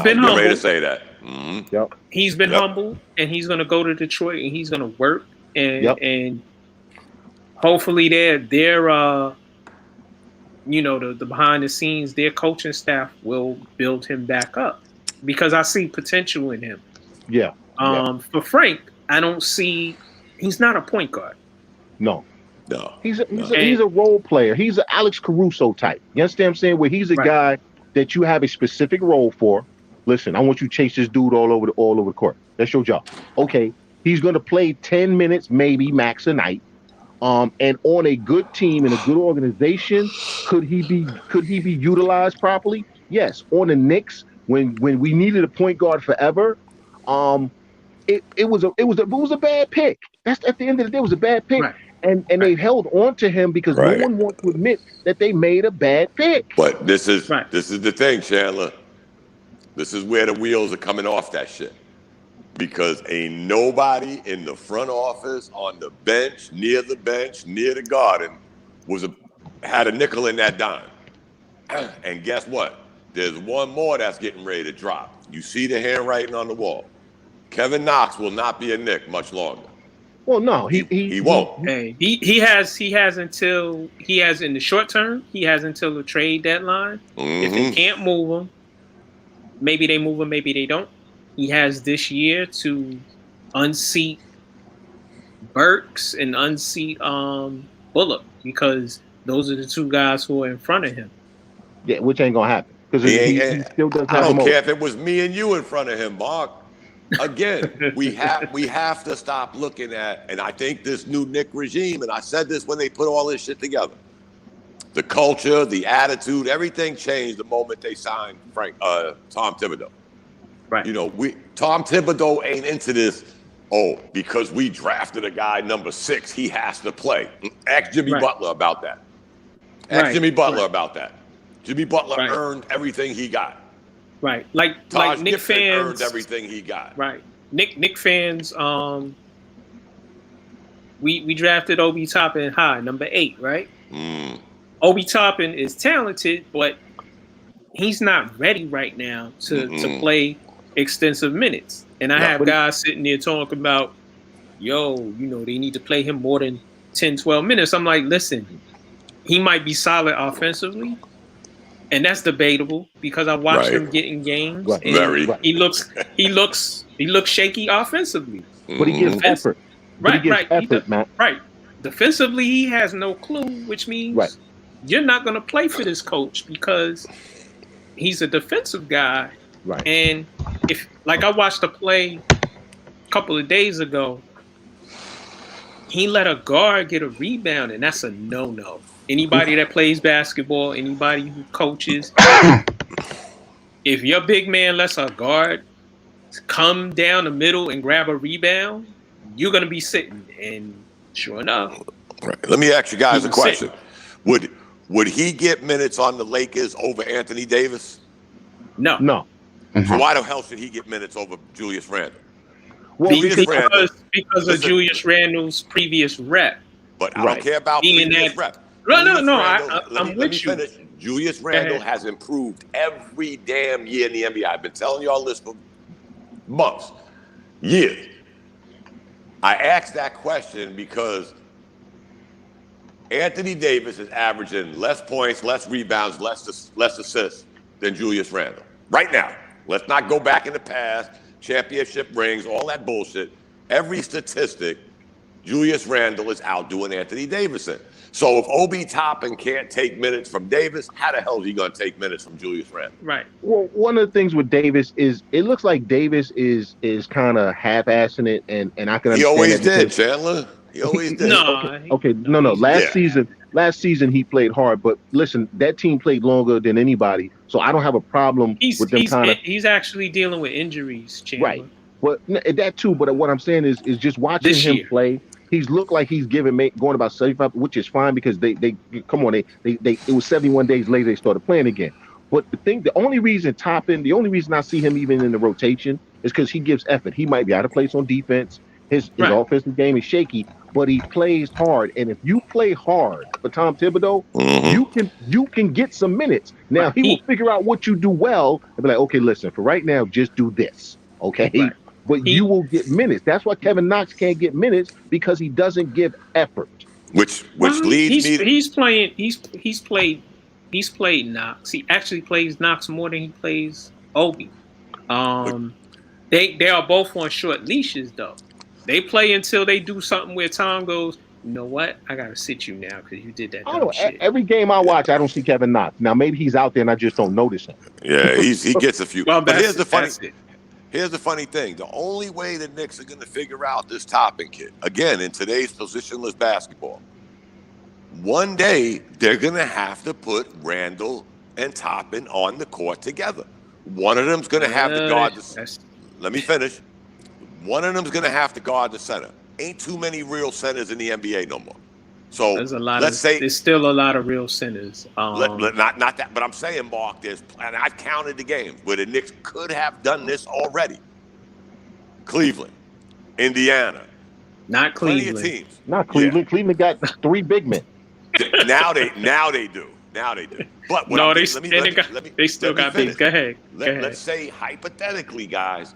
been humble.
Ready to say that.
Yep.
He's been humble, and he's going to go to Detroit, and he's going to work, and hopefully they're you know, the behind the scenes, their coaching staff will build him back up because I see potential in him.
Yeah.
For Frank, I don't see. He's not a point guard.
No. He's a role player. He's an Alex Caruso type. You understand what I'm saying? Where he's a guy that you have a specific role for. Listen, I want you to chase this dude all over the court. That's your job. Okay. He's going to play 10 minutes, maybe max a night. And on a good team and a good organization, could he be utilized properly? Yes. On the Knicks, when we needed a point guard forever, it was a bad pick. That's at the end of the day, it was a bad pick. Right. And they held on to him because no one wants to admit that they made a bad pick.
But this is the thing, Chandler. This is where the wheels are coming off that shit. Because ain't nobody in the front office, on the bench, near the garden, had a nickel in that dime. And guess what? There's one more that's getting ready to drop. You see the handwriting on the wall. Kevin Knox will not be a Knick much longer.
Well, no,
he won't.
Hey, he has until in the short term. He has until the trade deadline. If they can't move him, maybe they move him, maybe they don't. He has this year to unseat Burks and unseat Bullock because those are the two guys who are in front of him.
Yeah, which ain't gonna happen because he still doesn't have.
I don't care if it was me and you in front of him, Mark. Again, we have to stop looking at, and I think this new Knick regime, and I said this when they put all this shit together. The culture, the attitude, everything changed the moment they signed Tom Thibodeau.
Right.
You know, Tom Thibodeau ain't into this. Oh, because we drafted a guy number 6, he has to play. Ask Jimmy Butler about that. Jimmy Butler about that. Jimmy Butler earned everything he got.
Right. Like Knick fans
earned everything he got.
Right. Knick fans. We drafted Obi Toppin high, number 8, right? Obi Toppin is talented, but he's not ready right now to play extensive minutes. And I have guys sitting there talking about, yo, you know, they need to play him more than 10, 12 minutes. I'm like, listen, he might be solid offensively, and that's debatable because I watched him get in games.
Right.
And he looks shaky offensively.
But he gives effort.
Right. Defensively, he has no clue, which means you're not going to play for this coach because he's a defensive guy.
Right.
And if, like, I watched a play a couple of days ago, he let a guard get a rebound, and that's a no-no. Anybody that plays basketball, anybody who coaches, if your big man lets a guard come down the middle and grab a rebound, you're going to be sitting. And sure enough.
Right. Let me ask you guys a question. Would he get minutes on the Lakers over Anthony Davis?
No.
So why the hell should he get minutes over Julius Randle?
Well, because of Julius Randle's previous rep.
But I don't care about previous rep.
No. I'm with you.
Finish. Julius Randle has improved every damn year in the NBA. I've been telling y'all this for months, years. I asked that question because Anthony Davis is averaging less points, less rebounds, less assists than Julius Randle. Right now. Let's not go back in the past, championship rings, all that bullshit. Every statistic, Julius Randle is outdoing Anthony Davis in. So if Obi Toppin can't take minutes from Davis, how the hell is he going to take minutes from Julius Randle?
Right.
Well, one of the things with Davis is it looks like Davis is kind of half-assing it, and I can understand.
He always did, Chandler. He always did.
No. Last season he played hard, but listen, that team played longer than anybody, so I don't have a problem with them kind of.
He's actually dealing with injuries, Chandler.
Right. But that too. But what I'm saying is just watching him play. He's looked like he's going about 75, which is fine because they come on. They it was 71 days later they started playing again. But the only reason I see him even in the rotation is because he gives effort. He might be out of place on defense. His offensive game is shaky, but he plays hard. And if you play hard for Tom Thibodeau, you can get some minutes. Now he will figure out what you do well and be like, okay, listen, for right now, just do this, okay? Right. But you will get minutes. That's why Kevin Knox can't get minutes because he doesn't give effort.
Which leads me to...
He's played Knox. He actually plays Knox more than he plays Obi. They are both on short leashes though. They play until they do something where Tom goes, you know what? I gotta sit you now because you did that dumb shit.
Every game I watch, I don't see Kevin Knox. Now maybe he's out there and I just don't notice him.
Yeah, he gets a few.
Well,
but here's the funny thing. The only way the Knicks are going to figure out this Toppin kid, again, in today's positionless basketball, one day they're going to have to put Randle and Toppin on the court together. One of them's going to have to guard the... Let me finish. One of them's going to have to guard the center. Ain't too many real centers in the NBA no more. So there's
still a lot of real centers.
Not that, but I'm saying, Mark, and I've counted the games where the Knicks could have done this already. Cleveland, Indiana,
not Cleveland.
Plenty of teams.
Not Cleveland. Yeah. Cleveland got 3 big men.
Now they do. But
they still got bigs. Go ahead.
Let's say hypothetically, guys.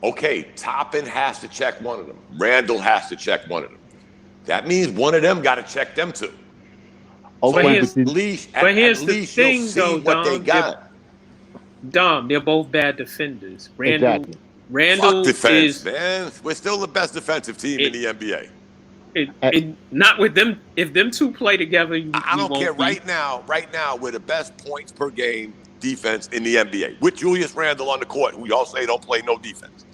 Okay, Toppin has to check one of them. Randle has to check one of them. That means one of them got to check them too.
But here's the thing,
you'll see what they got.
Dom, they're both bad defenders. Randle
Fuck defense, man. We're still the best defensive team in the NBA.
Not with them. If them two play together,
I don't care. Right now, we're the best points per game defense in the NBA with Julius Randle on the court, who y'all say don't play no defense.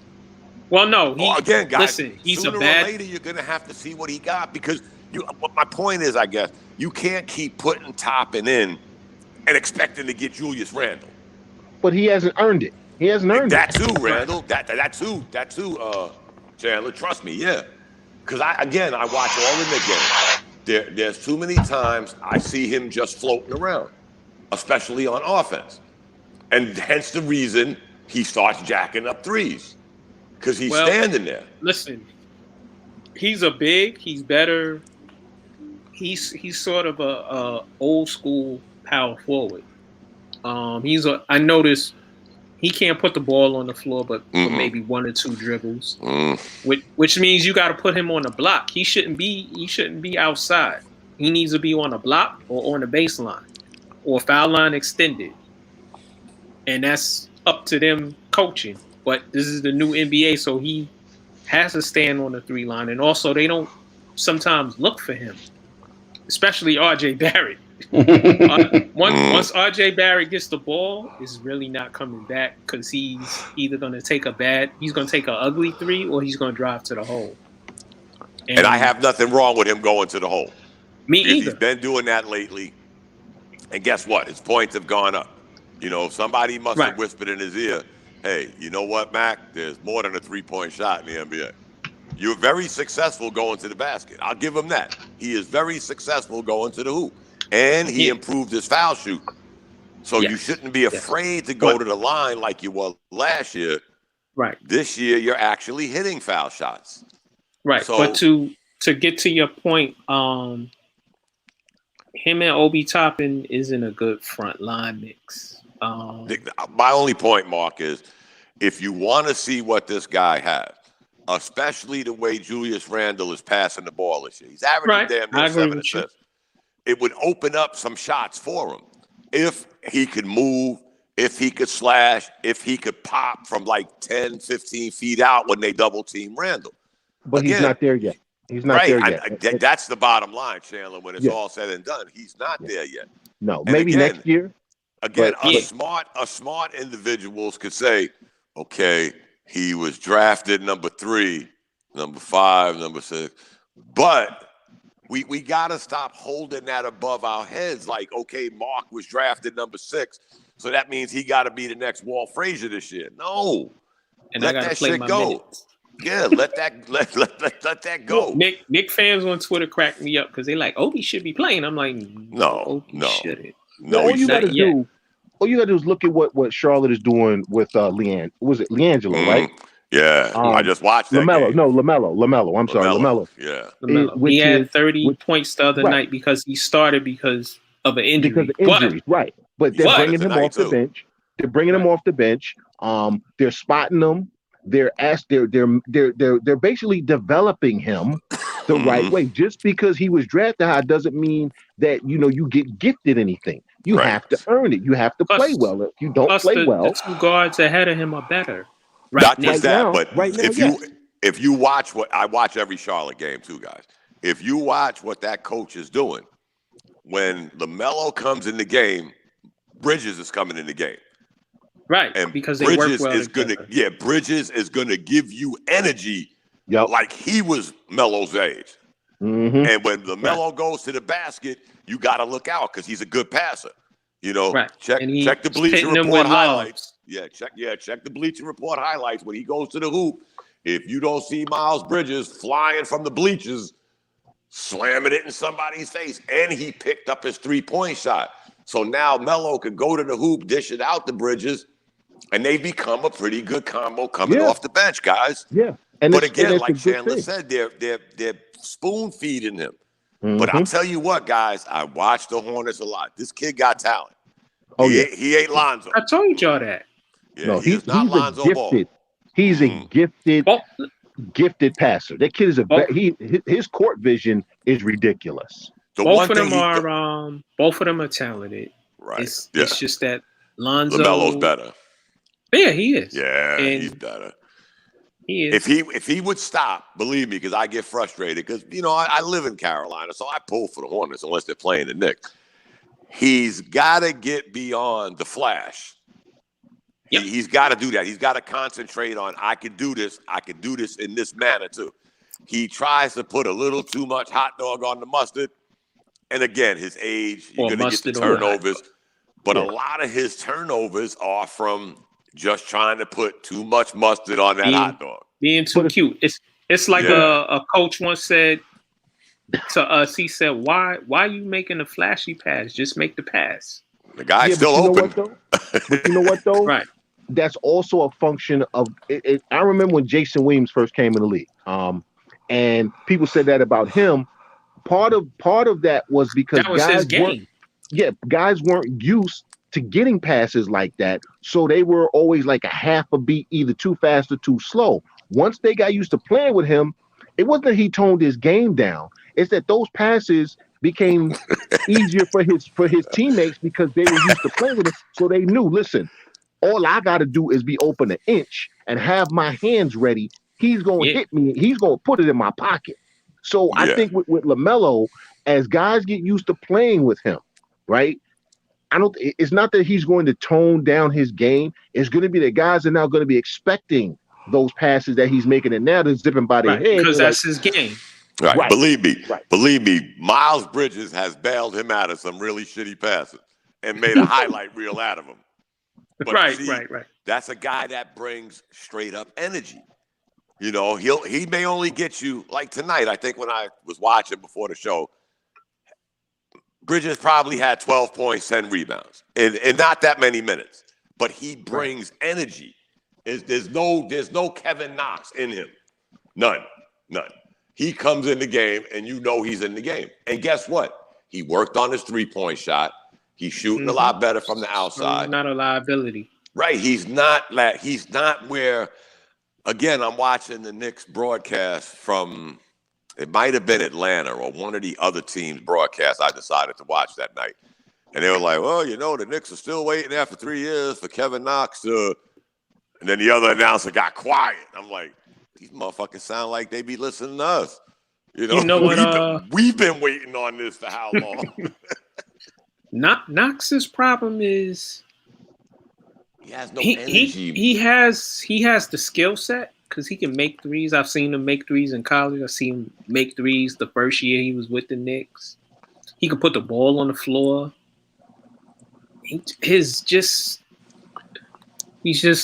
Well, no.
Again, guys,
listen, he's
sooner
a bad...
or later you're going to have to see what he got because my point is, I guess, you can't keep putting Toppin in and expecting to get Julius Randle.
But he hasn't earned it. He hasn't earned
that too, Randle. That too, Chandler. Trust me, yeah. Because I watch all the Knicks games. There's too many times I see him just floating around, especially on offense. And hence the reason he starts jacking up threes. Because he's standing there.
Listen, he's a big. He's better. He's sort of a old school power forward. I noticed he can't put the ball on the floor, but for maybe 1 or 2 dribbles, which means you got to put him on the block. He shouldn't be outside. He needs to be on the block or on the baseline or foul line extended, and that's up to them coaching. But this is the new NBA, so he has to stand on the 3 line. And also, they don't sometimes look for him, especially R.J. Barrett. Once R.J. Barrett gets the ball, it's really not coming back because he's either going to take he's going to take an ugly 3 or he's going to drive to the hole.
And I have nothing wrong with him going to the hole.
Me either.
He's been doing that lately. And guess what? His points have gone up. You know, somebody must have whispered in his ear, hey, you know what, Mac? There's more than a 3-point shot in the NBA. You're very successful going to the basket. I'll give him that. He is very successful going to the hoop. And he improved his foul shoot. So you shouldn't be afraid to go to the line like you were last year.
Right.
This year, you're actually hitting foul shots.
Right. So, but to get to your point, him and Obi Toppin isn't a good front line mix.
My only point, Mark, is if you want to see what this guy has, especially the way Julius Randle is passing the ball this year, he's averaging damn near 7 assists. It would open up some shots for him if he could move, if he could slash, if he could pop from like 10, 15 feet out when they double team Randle.
But again, he's not there yet. He's not there yet.
That's the bottom line, Chandler, when it's all said and done. He's not there yet.
No, and maybe again, next year.
Again, smart individuals could say, okay, he was drafted number 3, number 5, number 6. But we got to stop holding that above our heads like, okay, Mark was drafted number 6, so that means he got to be the next Walt Frazier this year. No.
And
let that shit go. Minutes. Yeah, let that go.
Nick fans on Twitter crack me up because they like Obi should be playing. I'm like,
no,
shouldn't.
No,
all you gotta do is look at what Charlotte is doing with LiAngelo, right?
Yeah, I just watched that
LaMelo.
game.
No, LaMelo. I'm sorry, LaMelo.
Yeah,
he had 30 points the other night because he started because of an injury.
Because of injuries, right? But they're bringing him off the bench. They're bringing him off the bench. They're spotting him. They're basically developing him the right way. Just because he was drafted high doesn't mean that you get gifted anything. You have to earn it. You have to play well. If you don't play well,
the 2 guards ahead of him are better.
Not just that, but if you watch what I watch every Charlotte game too, guys. If you watch what that coach is doing, when LaMelo comes in the game, Bridges is coming in the game.
Right,
and
because they
Bridges
work well
is gonna Bridges is gonna give you energy like he was Melo's age.
Mm-hmm.
And when LaMelo goes to the basket, you got to look out because he's a good passer. Check the Bleacher Report highlights. Check the Bleacher Report highlights when he goes to the hoop. If you don't see Miles Bridges flying from the bleachers, slamming it in somebody's face, and he picked up his 3-point shot. So now Melo could go to the hoop, dish it out to Bridges, and they become a pretty good combo coming off the bench, guys.
Yeah.
But again, like Chandler said, they're spoon feeding him. Mm-hmm. But I'll tell you what, guys, I watch the Hornets a lot. This kid got talent. He ain't Lonzo.
I told y'all that.
Yeah, no, he's not Lonzo Ball.
He's a gifted passer. That kid is his court vision is ridiculous.
Both of them are talented.
Right.
It's just that Lonzo
LaMelo's better.
Yeah, he is.
Yeah, he's better.
He is.
If he would stop, believe me, because I get frustrated because I live in Carolina, so I pull for the Hornets unless they're playing the Knicks. He's got to get beyond the flash. Yep. He's got to do that. He's got to concentrate on I can do this. I can do this in this manner too. He tries to put a little too much hot dog on the mustard. And again, his age, you're going to get the turnovers. But a lot of his turnovers are from just trying to put too much mustard on that hot dog.
Being too cute. It's like a coach once said to us, he said, why are you making a flashy pass? Just make the pass.
The guy's still open.
But you know what, though?
Right.
That's also a function of it. I remember when Jason Williams first came in the league. And people said that about him. Part of that was because guys weren't used to getting passes like that, so they were always like a half a beat, either too fast or too slow. Once they got used to playing with him, it wasn't that he toned his game down. It's that those passes became easier for his teammates because they were used to playing with him. So they knew, listen, all I got to do is be open an inch and have my hands ready. He's going to hit me. He's going to put it in my pocket. So I think with LaMelo, as guys get used to playing with him, right? It's not that he's going to tone down his game. It's going to be that guys are now going to be expecting those passes that he's making, and now they're zipping by their head.
Because that's his game.
Right. Believe me, Miles Bridges has bailed him out of some really shitty passes and made a highlight reel out of him. But
right.
That's a guy that brings straight up energy. You know, he may only get you like tonight. I think when I was watching before the show, Bridges probably had 12 points, 10 rebounds, in not that many minutes. But he brings energy. There's no Kevin Knox in him. None. He comes in the game, and you know he's in the game. And guess what? He worked on his three-point shot. He's shooting a lot better from the outside.
He's not a liability.
Right. He's not where. Again, I'm watching the Knicks broadcast from. It might have been Atlanta or one of the other teams' broadcasts I decided to watch that night. And they were like, well, you know, the Knicks are still waiting after 3 years for Kevin Knox to. And then the other announcer got quiet. I'm like, these motherfuckers sound like they be listening to us. You know what? We've been waiting on this for how long?
Knox's problem is
he has no energy.
He has the skill set because he can make threes. I've seen him make threes in college. I've seen him make threes the first year he was with the Knicks. He can put the ball on the floor. He's just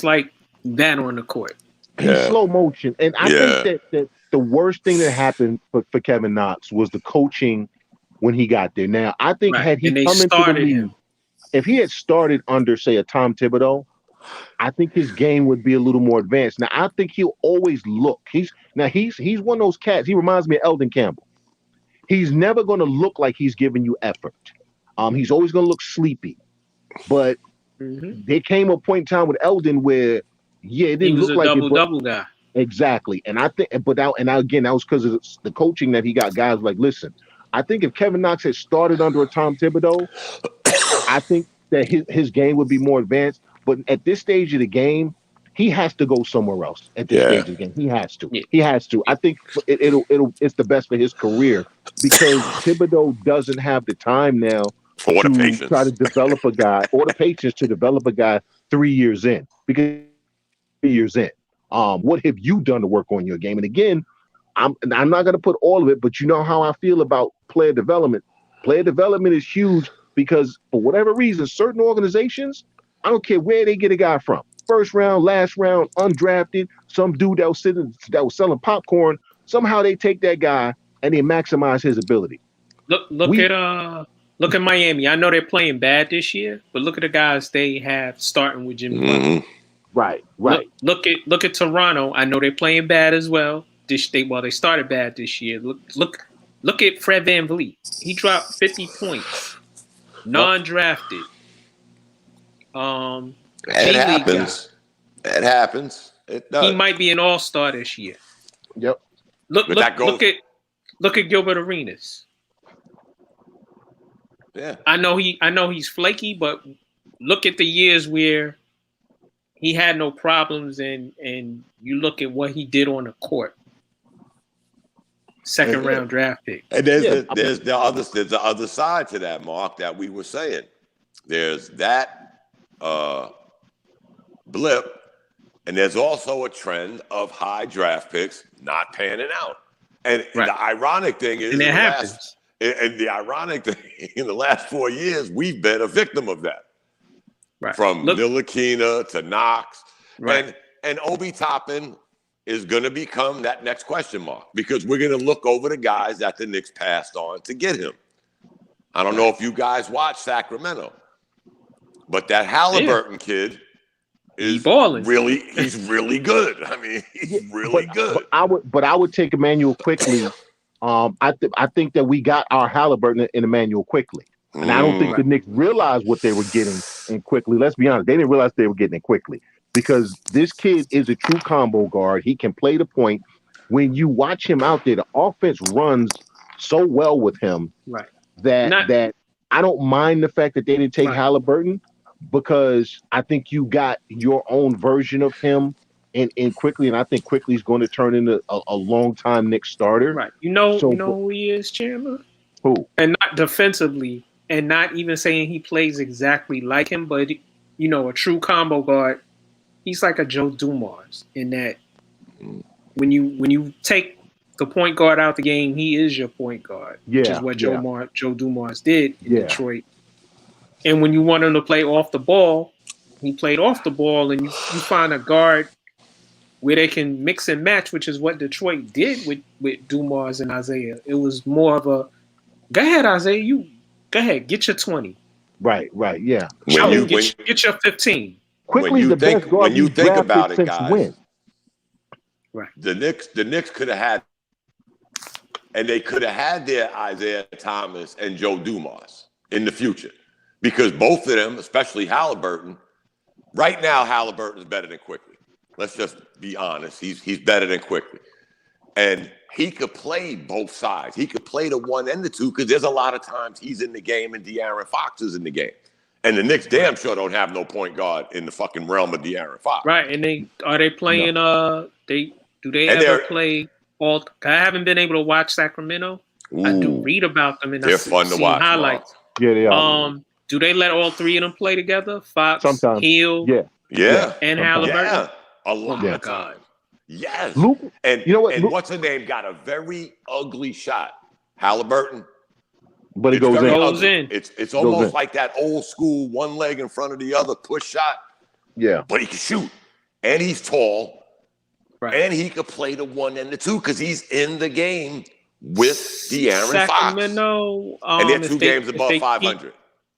like that on the court.
He's slow motion. And I think that the worst thing that happened for Kevin Knox was the coaching when he got there. Now, I think had he come into the league, if he had started under, say, a Tom Thibodeau, I think his game would be a little more advanced. Now, I think he'll always look. He's one of those cats. He reminds me of Eldon Campbell. He's never going to look like he's giving you effort. He's always going to look sleepy. But there came a point in time with Eldon where, it didn't look like
a double guy.
Exactly. And I think, that was because of the coaching that he got. Guys like, listen, I think if Kevin Knox had started under a Tom Thibodeau, I think that his game would be more advanced. But at this stage of the game, he has to go somewhere else. At this stage of the game, he has to. Yeah. He has to. I think it's the best for his career because Thibodeau doesn't have the time now to try to develop a guy or the patience to develop a guy 3 years in. Because 3 years in, what have you done to work on your game? And again, I'm not going to put all of it, but you know how I feel about player development. Player development is huge because for whatever reason, certain organizations, I don't care where they get a guy from, first round, last round, undrafted, some dude that was selling popcorn. Somehow they take that guy and they maximize his ability.
Look at Miami. I know they're playing bad this year, but look at the guys they have starting with Jimmy Butler.
Right.
Look at Toronto. I know they're playing bad as well. They started bad this year. Look at Fred VanVleet. He dropped 50 points. Non-drafted.
It happens. It happens. It does.
He might be an all-star this year.
Yep.
Look at Gilbert Arenas.
Yeah.
I know he's flaky, but look at the years where he had no problems, and you look at what he did on the court. Second round draft pick.
And there's the other side to that, Mark, that we were saying. There's that blip, and there's also a trend of high draft picks not panning out. And the ironic thing is, the ironic thing in the last 4 years, we've been a victim of that.
Right.
From Ntilikina to Knox. Right. And Obi Toppin is going to become that next question mark because we're going to look over the guys that the Knicks passed on to get him. I don't know if you guys watch Sacramento, but that Halliburton kid is he's really good. I mean, he's really good.
But I would take Emmanuel Quickley. I think that we got our Halliburton in Emmanuel Quickley. And I don't think the Knicks realized what they were getting in Quickley. Let's be honest. They didn't realize they were getting it Quickley because this kid is a true combo guard. He can play the point. When you watch him out there, the offense runs so well with him that I don't mind the fact that they didn't take Halliburton because I think you got your own version of him in Quickley, and I think Quickley's going to turn into a long-time Knicks starter.
Right. You know who he is, Chandler?
Who?
And not defensively. And not even saying he plays exactly like him, but, a true combo guard, he's like a Joe Dumars in that when you take the point guard out the game, he is your point guard, which is what Joe Dumars did in Detroit. And when you want him to play off the ball, he played off the ball, and you find a guard where they can mix and match, which is what Detroit did with Dumars and Isaiah. It was more of a, go ahead, Isaiah, you go ahead, get your 20.
Right, yeah.
Get your 15.
Quickly, the best guard
when you think about it, guys,
win.
Right.
The Knicks could have had, and they could have had their Isaiah Thomas and Joe Dumars in the future, because both of them, especially Halliburton, right now Halliburton is better than Quickly. Let's just be honest. He's better than Quickly, and he could play both sides. He could play the 1 and the 2, because there's a lot of times he's in the game and De'Aaron Fox is in the game. And the Knicks damn sure don't have no point guard in the fucking realm of De'Aaron Fox.
Right, and they playing do they ever play all? I haven't been able to watch Sacramento.
Ooh,
I do read about them, and
they're fun to watch.
Highlights.
Yeah, they are.
Do they let all three of them play together? Fox,
sometimes.
Hill,
yeah,
and Halliburton.
Yeah, a lot
of
times.
God.
Yes,
Luke,
and
you know what?
And what's her name got a very ugly shot, Halliburton.
But it goes
in.
It's almost like that old school 1 leg in front of the other push shot.
Yeah,
but he can shoot, and he's tall.
Right.
And he could play the 1 and the 2 because he's in the game with De'Aaron
Sacramento,
Fox. And they're 2 games above 500.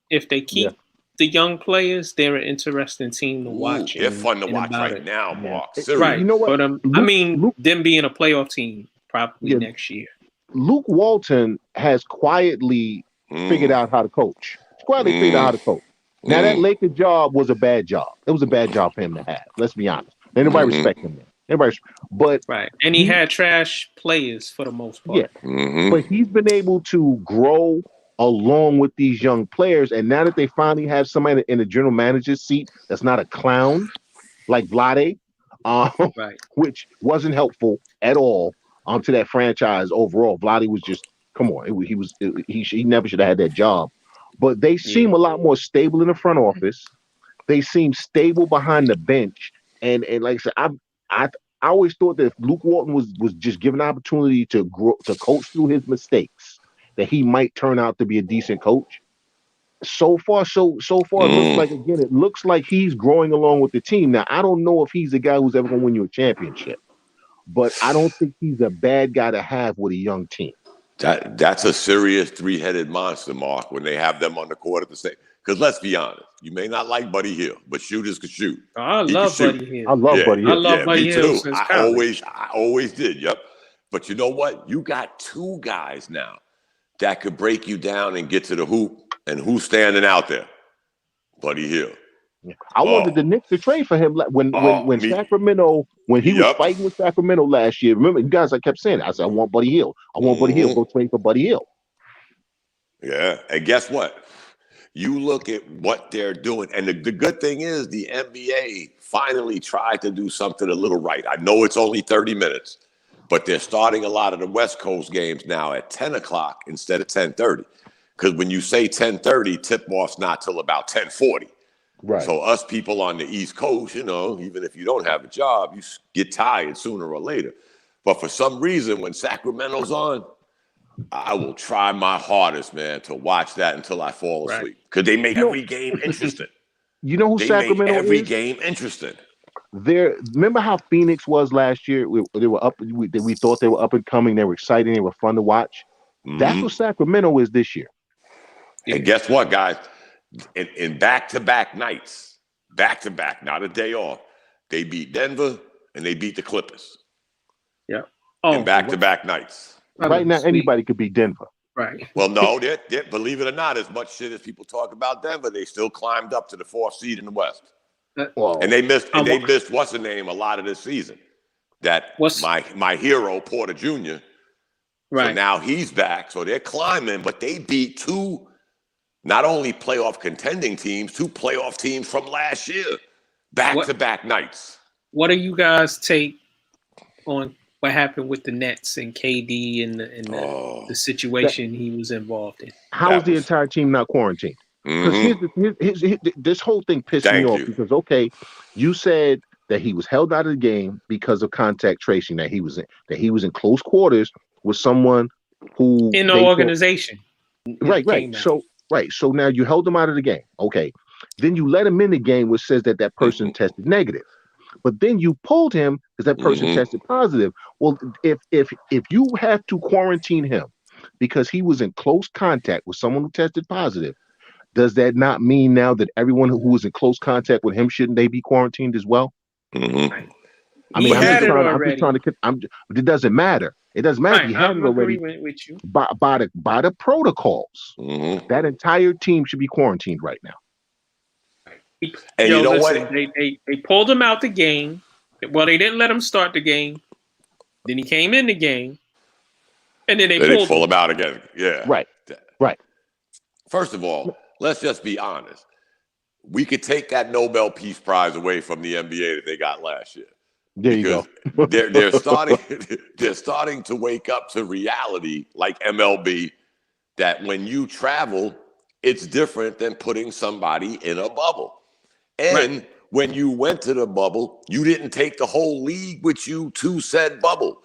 If they keep the young players, they're an interesting team to watch.
They're fun to watch right now, Mark.
Right.
You know what?
But Luke, them being a playoff team probably next year.
Luke Walton has quietly figured out how to coach. He's quietly figured out how to coach. Now, that Lakers job was a bad job. It was a bad job for him to have. Let's be honest. Anybody respect him there.
And he had trash players for the most part.
Yeah, but he's been able to grow along with these young players, and now that they finally have somebody in the general manager's seat that's not a clown like Vlade, which wasn't helpful at all to that franchise overall. Vlade was just he never should have had that job. But they seem a lot more stable in the front office. They seem stable behind the bench, and like I said, I always thought that if Luke Walton was just given an opportunity to grow, to coach through his mistakes, that he might turn out to be a decent coach. So far, it looks like he's growing along with the team. Now, I don't know if he's the guy who's ever going to win you a championship, but I don't think he's a bad guy to have with a young team.
That's a serious 3-headed monster, Mark, when they have them on the court at the same. Because let's be honest, you may not like Buddy Hield, but shooters can shoot.
I love Buddy Hield.
I love Buddy Hield.
I love Buddy Hield since college.
I always did. Yep. But you know what? You got 2 guys now that could break you down and get to the hoop. And who's standing out there? Buddy Hield.
I wanted the Knicks to trade for him when Sacramento, when he was fighting with Sacramento last year. Remember, you guys, I kept saying it. I said, I want Buddy Hield. I want Buddy Hield. Go trade for Buddy Hield.
Yeah. And guess what? You look at what they're doing. And the good thing is the NBA finally tried to do something a little right. I know it's only 30 minutes, but they're starting a lot of the West Coast games now at 10 o'clock instead of 10:30. Because when you say 10:30, tip-off's not till about 10:40.
Right.
So us people on the East Coast, even if you don't have a job, you get tired sooner or later. But for some reason, when Sacramento's on, I will try my hardest, man, to watch that until I fall asleep. Because they make every game interesting.
You know who Sacramento
make every
is?
game interesting.
Remember how Phoenix was last year? They were up. We thought they were up and coming. They were exciting. They were fun to watch. That's what Sacramento is this year.
And guess what, guys? In back-to-back nights, back-to-back, not a day off, they beat Denver and they beat the Clippers.
Yeah.
In back-to-back nights.
Right now, anybody could beat Denver.
Right.
Well, no, believe it or not, as much shit as people talk about Denver, they still climbed up to the 4th seed in the West. And they missed what's the name a lot of this season. My hero, Porter Jr.
Right.
So now he's back. So they're climbing, but they beat 2 not only playoff contending teams, 2 playoff teams from last year, back-to-back nights.
What do you guys take on what happened with the Nets and KD and the situation he was involved in?
How is the entire team not quarantined? Because this whole thing pissed me off because, you said that he was held out of the game because of contact tracing. That he was in close quarters with someone who
in the organization.
Right. So now you held him out of the game. Okay. Then you let him in the game, which says that person tested negative. But then you pulled him because that person tested positive. Well, if you have to quarantine him because he was in close contact with someone who tested positive, does that not mean now that everyone who was in close contact with him, shouldn't they be quarantined as well?
Right.
I mean, I'm just trying to. It doesn't matter. It doesn't matter if he had it already.
With you.
By the protocols, that entire team should be quarantined right now.
And you know what?
They pulled him out the game. Well, they didn't let him start the game. Then he came in the game, and then they pulled
him out again. Yeah,
right.
First of all, let's just be honest. We could take that Nobel Peace Prize away from the NBA that they got last year.
There you go.
they're starting to wake up to reality, like MLB, that when you travel, it's different than putting somebody in a bubble. And when you went to the bubble, you didn't take the whole league with you to said bubble.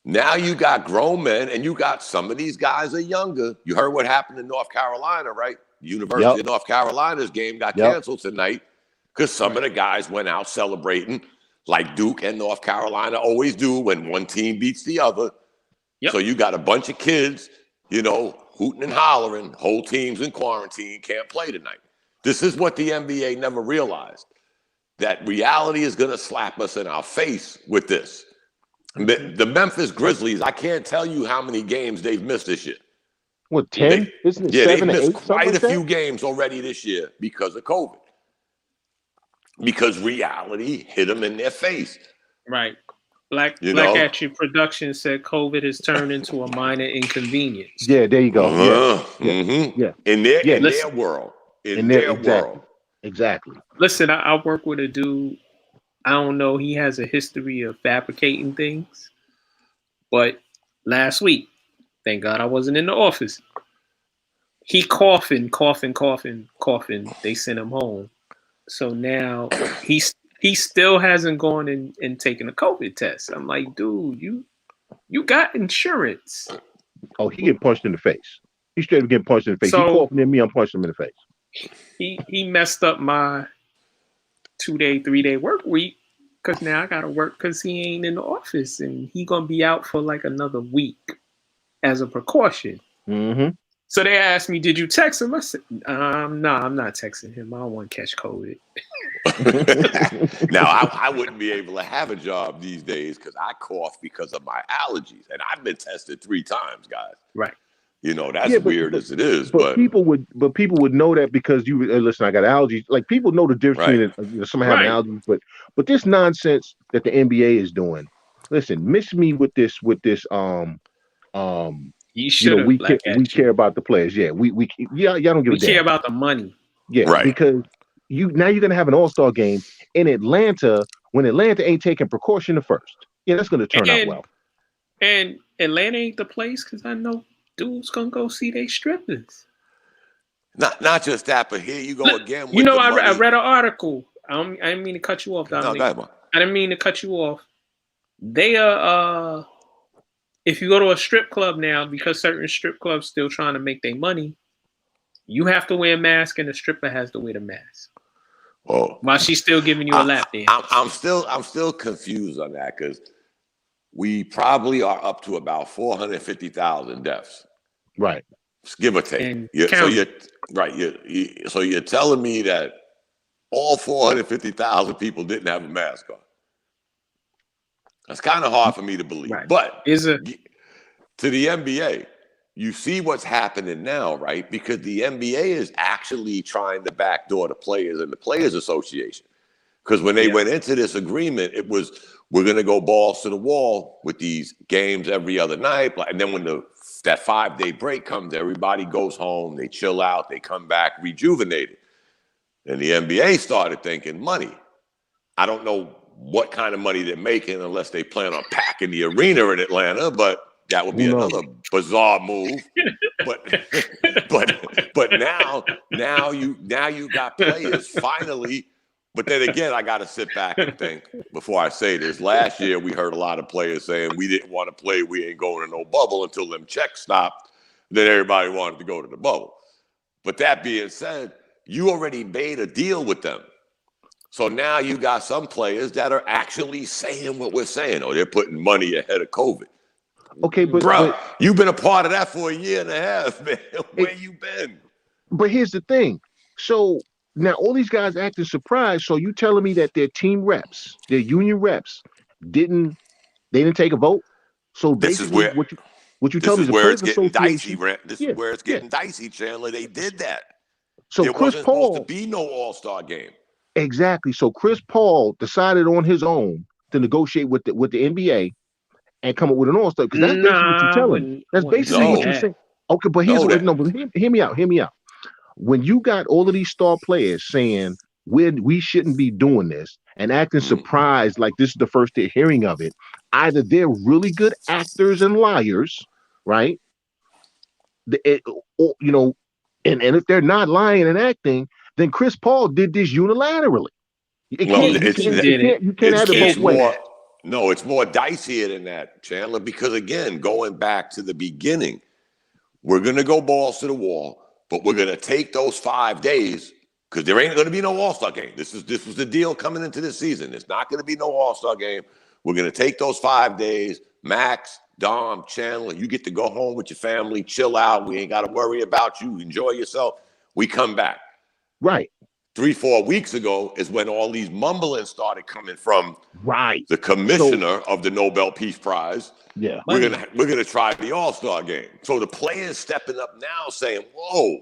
Now you got grown men, and you got some of these guys are younger. You heard what happened in North Carolina, right? University of North Carolina's game got canceled tonight because some of the guys went out celebrating like Duke and North Carolina always do when one team beats the other. So you got a bunch of kids, hooting and hollering, whole teams in quarantine, can't play tonight. This is what the NBA never realized, that reality is going to slap us in our face with this. The Memphis Grizzlies, I can't tell you how many games they've missed this year.
What, 10? Isn't it 7
they've
or 8?
missed quite a few games already this year because of COVID. Because reality hit them in their face.
Right. Black Action Productions said COVID has turned into a minor inconvenience.
Yeah, there you go.
Yeah. In their world. In their world.
Exactly.
Listen, I work with a dude. I don't know. He has a history of fabricating things. But last week, thank God I wasn't in the office. He coughing. They sent him home. So now he still hasn't gone and taken a COVID test. I'm like, dude, you got insurance.
Oh, he get punched in the face. He straight up getting punched in the face.
So,
he coughing at me, I'm punching him in the face.
He messed up my 2-day, 3-day work week because now I gotta work because he ain't in the office and he gonna be out for like another week as a precaution. So they asked me, did you text him? I said, no, I'm not texting him. I don't want to catch COVID.
Now, I wouldn't be able to have a job these days because I cough because of my allergies. And I've been tested 3 times, guys.
Right.
That's weird as it is.
But people would know that because you listen, I got allergies. Like, people know the difference between someone having allergies, but this nonsense that the NBA is doing. Listen, miss me with this we care about the players. Yeah, y'all don't give a damn.
We care about the money.
Yeah, right. Because you're gonna have an all-star game in Atlanta when Atlanta ain't taking precaution at first. Yeah, that's gonna turn out well.
And Atlanta ain't the place because I know dudes gonna go see they strippers.
Not just that, but here you go again.
With I read an article. I didn't mean to cut you off, Dominic.
No,
I didn't mean to cut you off. They are. If you go to a strip club now, because certain strip clubs still trying to make their money, you have to wear a mask, and the stripper has to wear the mask.
Oh,
while she's still giving you a lap dance.
I'm still confused on that because we probably are up to about 450,000 deaths,
right?
Give or take. So you're telling me that all 450,000 people didn't have a mask on. That's kind of hard for me to believe.
Right.
But to the NBA, you see what's happening now, right? Because the NBA is actually trying to backdoor the players and the Players Association. Because when they went into this agreement, it was, we're going to go balls to the wall with these games every other night. And then when that 5-day break comes, everybody goes home, they chill out, they come back rejuvenated. And the NBA started thinking money. I don't know what kind of money they're making unless they plan on packing the arena in Atlanta, but that would be another bizarre move. But now you got players finally But then again, I got to sit back and think before I say this. Last year, we heard a lot of players saying we didn't want to play. We ain't going to no bubble until them checks stopped. Then everybody wanted to go to the bubble. But that being said, you already made a deal with them. So now you got some players that are actually saying what we're saying. Oh, they're putting money ahead of COVID.
Okay,
bro, you've been a part of that for a year and a half, man. Where you been?
But here's the thing. So now all these guys acting surprised. So you telling me that their team reps, their union reps, didn't take a vote? So basically, what you tell me is the
players
Players
getting dicey.
Association.
This is where it's getting dicey, Chandler. They did that.
So
there
Chris
wasn't
Paul,
supposed to be no All-Star game.
Exactly. So Chris Paul decided on his own to negotiate with the NBA and come up with an All-Star, because that's basically what you're telling me. That's basically what you're saying. Okay, but hear me out. Hear me out. When you got all of these star players saying we shouldn't be doing this and acting surprised like this is the first they're hearing of it, either they're really good actors and liars, right? Or, and if they're not lying and acting, then Chris Paul did this unilaterally. You can't have it both ways.
No, it's more dicier than that, Chandler, because again, going back to the beginning, we're going to go balls to the wall, but we're going to take those 5 days because there ain't going to be no All-Star game. This was the deal coming into this season. There's not going to be no All-Star game. We're going to take those 5 days. Max, Dom, Chandler, you get to go home with your family, chill out. We ain't got to worry about you. Enjoy yourself. We come back.
Right.
3-4 weeks ago is when all these mumblings started coming from the commissioner of the Nobel Peace Prize.
Yeah,
we're gonna try the All-Star game. So the players stepping up now saying, "Whoa,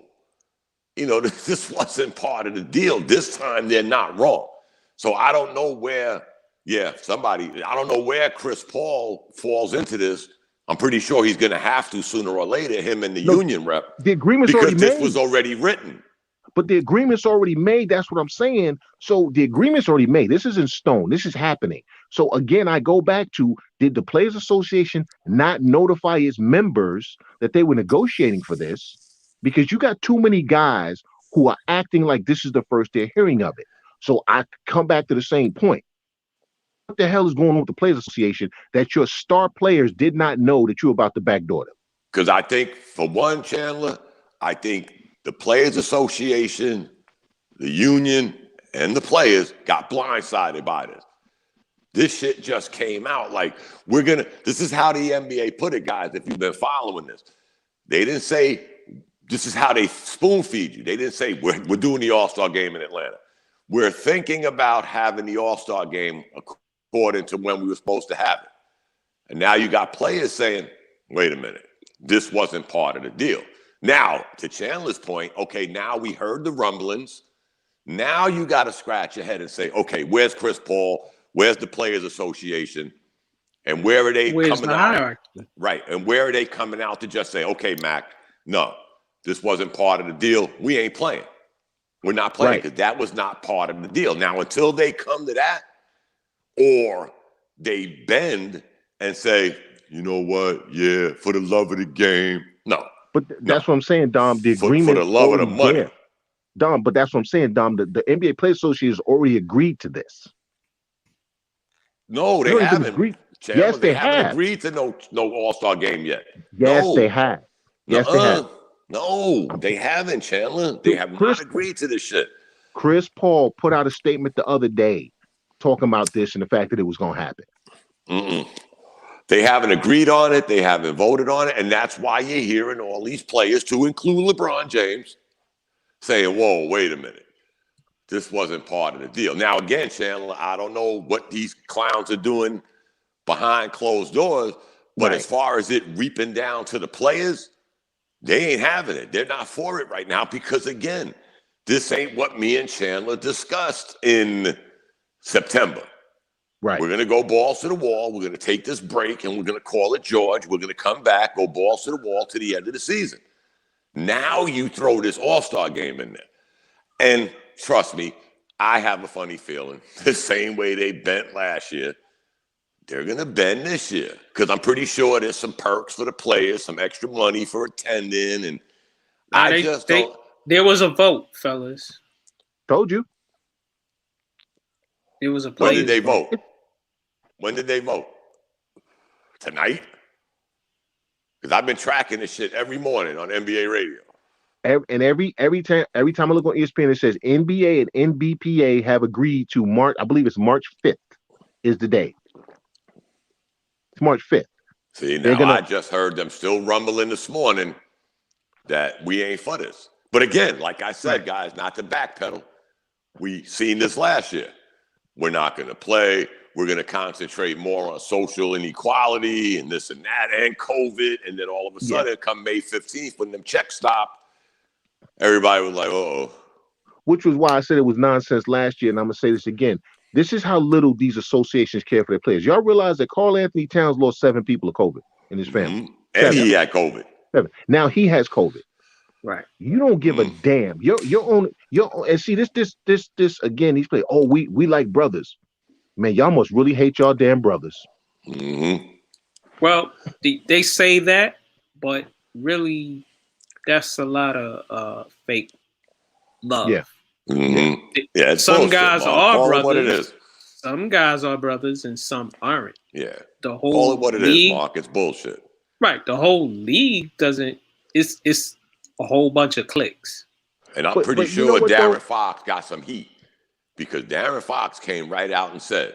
this wasn't part of the deal. This time they're not wrong." So I don't know where. I don't know where Chris Paul falls into this. I'm pretty sure he's gonna have to sooner or later. Him and the union rep.
The agreement's already made.
This was already written.
But the agreement's already made. That's what I'm saying. So the agreement's already made. This is in stone. This is happening. So again, I go back to, did the Players Association not notify its members that they were negotiating for this? Because you got too many guys who are acting like this is the first they're hearing of it. So I come back to the same point. What the hell is going on with the Players Association that your star players did not know that you're about to backdoor them?
Because I think, for one, Chandler, I think the Players Association, the union, and the players got blindsided by this. This shit just came out like this is how the NBA put it, guys, if you've been following this. They didn't say this is how they spoon feed you. They didn't say we're doing the All-Star game in Atlanta. We're thinking about having the All-Star game according to when we were supposed to have it. And now you got players saying, wait a minute, this wasn't part of the deal. Now, to Chandler's point, okay, now we heard the rumblings. Now you got to scratch your head and say, okay, where's Chris Paul? Where's the Players Association? And where are they coming out? Right. And where are they coming out to just say, okay, Mac, no, this wasn't part of the deal. We ain't playing. We're not playing because that was not part of the deal. Now, until they come to that, or they bend and say, you know what? Yeah, for the love of the game. No.
But that's what I'm saying, Dom. The agreement
for the love of the money.
There. Dom, but that's what I'm saying, Dom. The NBA Players Association has already agreed to this.
No, they haven't.
Yes, they
haven't agreed to no All-Star game yet.
Yes, they have. Yes, they have.
No, they haven't, Chandler. They have not agreed to this shit.
Chris Paul put out a statement the other day talking about this and the fact that it was going to happen.
They haven't agreed on it. They haven't voted on it. And that's why you're hearing all these players, to include LeBron James, saying, whoa, wait a minute. This wasn't part of the deal. Now, again, Chandler, I don't know what these clowns are doing behind closed doors, but as far as it reaping down to the players, they ain't having it. They're not for it right now because, again, this ain't what me and Chandler discussed in September.
Right.
We're going to go balls to the wall. We're going to take this break, and we're going to call it George. We're going to come back, go balls to the wall to the end of the season. Now you throw this All-Star game in there. And trust me, I have a funny feeling. The same way they bent last year, they're going to bend this year. Because I'm pretty sure there's some perks for the players, some extra money for attending. And
There was a vote, fellas.
Told you.
It was a
When
players
did they
vote.
vote? When did they vote? Tonight? Because I've been tracking this shit every morning on NBA radio.
And every time I look on ESPN, it says NBA and NBPA have agreed to March. I believe it's March 5th is the day. It's March 5th.
See, now I just heard them still rumbling this morning that we ain't for this. But again, like I said, guys, not to backpedal. We seen this last year. We're not going to play. We're going to concentrate more on social inequality and this and that and COVID. And then all of a sudden, come May 15th, when them checks stop, everybody was like, uh-oh.
Which was why I said it was nonsense last year. And I'm going to say this again. This is how little these associations care for their players. Y'all realize that Karl Anthony Towns lost 7 people of COVID in his family.
Mm-hmm. And he had COVID.
7. Now he has COVID.
Right.
You don't give a damn. Your own and see this again, these players. Oh, we like brothers. Man, y'all must really hate y'all damn brothers.
Mm-hmm.
Well, they say that, but really that's a lot of fake love.
Yeah.
Mm-hmm. Yeah,
some guys are brothers.
What it is.
Some guys are brothers and some aren't.
Yeah.
The whole
Call it what it
league,
is, Mark. It's bullshit.
Right. The whole league doesn't. It's a whole bunch of cliques.
And I'm pretty sure Darren Fox got some heat because Darren Fox came right out and said